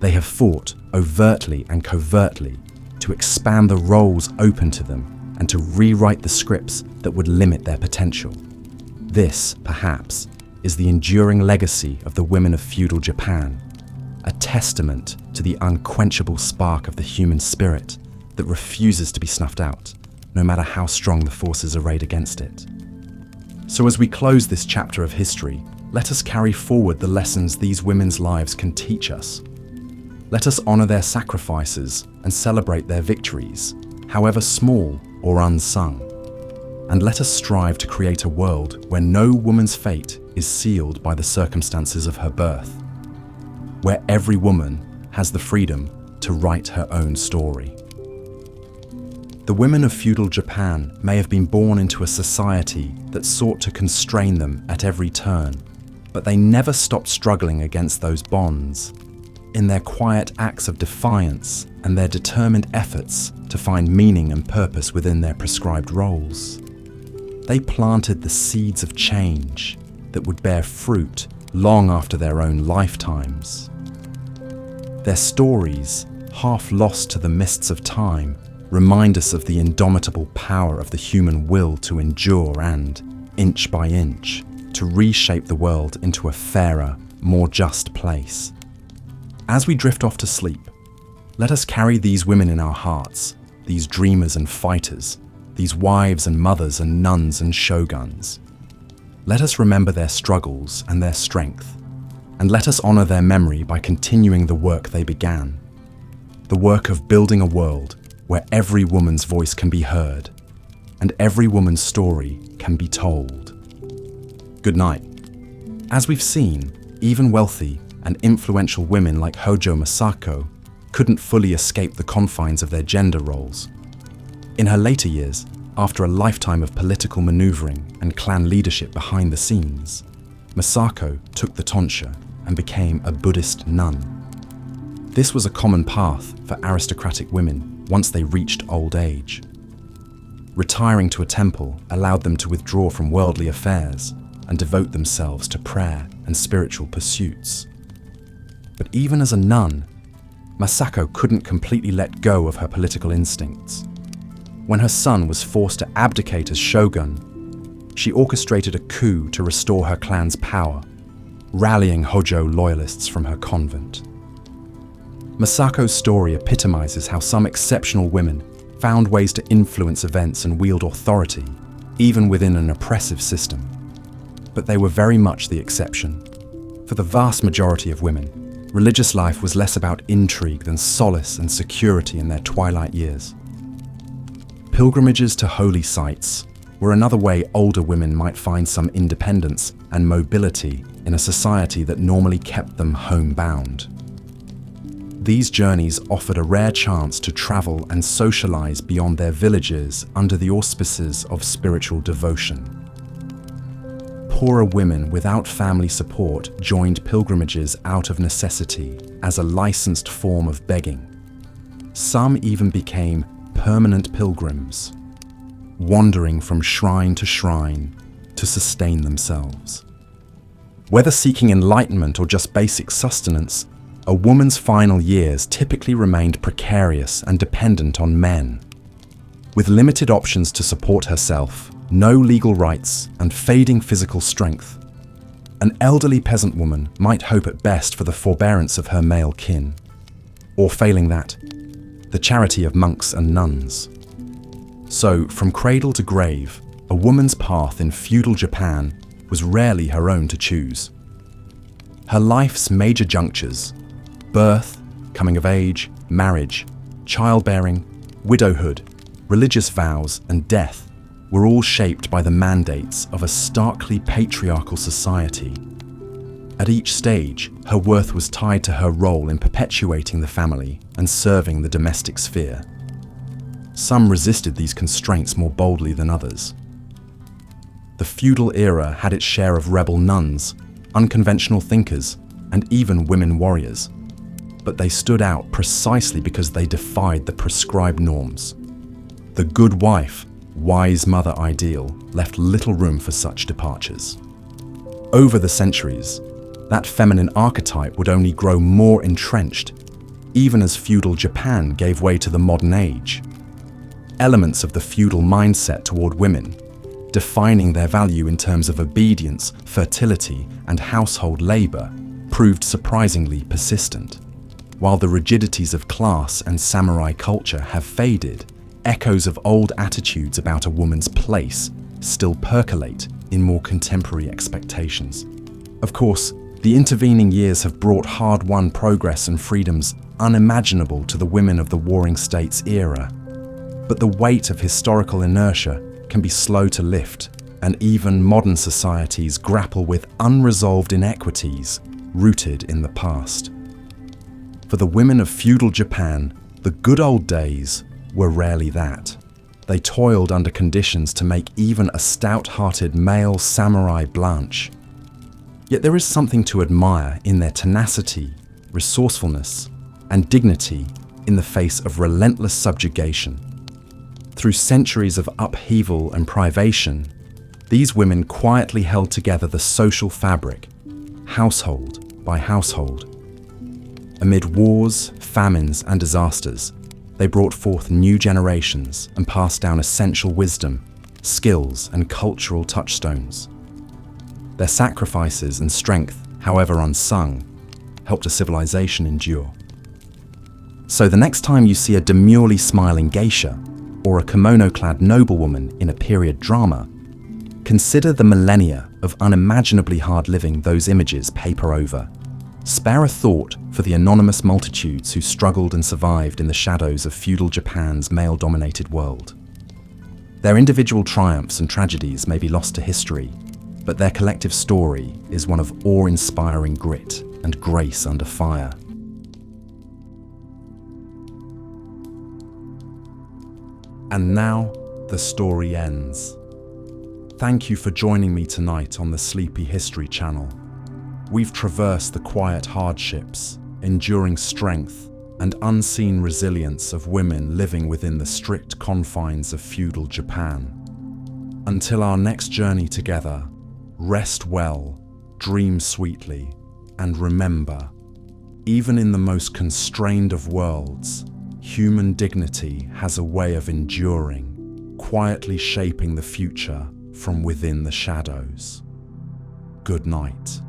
They have fought, overtly and covertly, to expand the roles open to them and to rewrite the scripts that would limit their potential. This, perhaps, is the enduring legacy of the women of feudal Japan, a testament to the unquenchable spark of the human spirit that refuses to be snuffed out, no matter how strong the forces arrayed against it. So as we close this chapter of history, let us carry forward the lessons these women's lives can teach us. Let us honor their sacrifices and celebrate their victories, however small or unsung. And let us strive to create a world where no woman's fate is sealed by the circumstances of her birth, where every woman has the freedom to write her own story. The women of feudal Japan may have been born into a society that sought to constrain them at every turn, but they never stopped struggling against those bonds. In their quiet acts of defiance and their determined efforts to find meaning and purpose within their prescribed roles, they planted the seeds of change that would bear fruit long after their own lifetimes. Their stories, half lost to the mists of time, remind us of the indomitable power of the human will to endure and, inch by inch, to reshape the world into a fairer, more just place. As we drift off to sleep, let us carry these women in our hearts, these dreamers and fighters, these wives and mothers and nuns and shoguns. Let us remember their struggles and their strength, and let us honor their memory by continuing the work they began, the work of building a world where every woman's voice can be heard and every woman's story can be told. Good night. As we've seen, even wealthy and influential women like Hojo Masako couldn't fully escape the confines of their gender roles. In her later years, after a lifetime of political maneuvering and clan leadership behind the scenes, Masako took the tonsure and became a Buddhist nun. This was a common path for aristocratic women once they reached old age. Retiring to a temple allowed them to withdraw from worldly affairs and devote themselves to prayer and spiritual pursuits. But even as a nun, Masako couldn't completely let go of her political instincts. When her son was forced to abdicate as shogun, she orchestrated a coup to restore her clan's power, rallying Hojo loyalists from her convent. Masako's story epitomizes how some exceptional women found ways to influence events and wield authority, even within an oppressive system. But they were very much the exception. For the vast majority of women, religious life was less about intrigue than solace and security in their twilight years. Pilgrimages to holy sites were another way older women might find some independence and mobility in a society that normally kept them homebound. These journeys offered a rare chance to travel and socialize beyond their villages under the auspices of spiritual devotion. Poorer women without family support joined pilgrimages out of necessity as a licensed form of begging. Some even became permanent pilgrims, wandering from shrine to shrine, to sustain themselves. Whether seeking enlightenment or just basic sustenance, a woman's final years typically remained precarious and dependent on men. With limited options to support herself, no legal rights, and fading physical strength, an elderly peasant woman might hope at best for the forbearance of her male kin, or failing that, the charity of monks and nuns. So, from cradle to grave, a woman's path in feudal Japan was rarely her own to choose. Her life's major junctures, birth, coming of age, marriage, childbearing, widowhood, religious vows, and death, were all shaped by the mandates of a starkly patriarchal society. At each stage, her worth was tied to her role in perpetuating the family and serving the domestic sphere. Some resisted these constraints more boldly than others. The feudal era had its share of rebel nuns, unconventional thinkers, and even women warriors. But they stood out precisely because they defied the prescribed norms. The good wife, wise mother ideal left little room for such departures. Over the centuries, that feminine archetype would only grow more entrenched, even as feudal Japan gave way to the modern age. Elements of the feudal mindset toward women, defining their value in terms of obedience, fertility, and household labor, proved surprisingly persistent. While the rigidities of class and samurai culture have faded, echoes of old attitudes about a woman's place still percolate in more contemporary expectations. Of course, the intervening years have brought hard-won progress and freedoms unimaginable to the women of the Warring States era. But the weight of historical inertia can be slow to lift, and even modern societies grapple with unresolved inequities rooted in the past. For the women of feudal Japan, the good old days were rarely that. They toiled under conditions to make even a stout-hearted male samurai blanch. Yet there is something to admire in their tenacity, resourcefulness, and dignity in the face of relentless subjugation. Through centuries of upheaval and privation, these women quietly held together the social fabric, household by household. Amid wars, famines, and disasters, they brought forth new generations and passed down essential wisdom, skills, and cultural touchstones. Their sacrifices and strength, however unsung, helped a civilization endure. So the next time you see a demurely smiling geisha or a kimono-clad noblewoman in a period drama, consider the millennia of unimaginably hard living those images paper over. Spare a thought for the anonymous multitudes who struggled and survived in the shadows of feudal Japan's male-dominated world. Their individual triumphs and tragedies may be lost to history, but their collective story is one of awe-inspiring grit and grace under fire. And now, the story ends. Thank you for joining me tonight on the Sleepy History Channel. We've traversed the quiet hardships, enduring strength, and unseen resilience of women living within the strict confines of feudal Japan. Until our next journey together, rest well, dream sweetly, and remember, even in the most constrained of worlds, human dignity has a way of enduring, quietly shaping the future from within the shadows. Good night.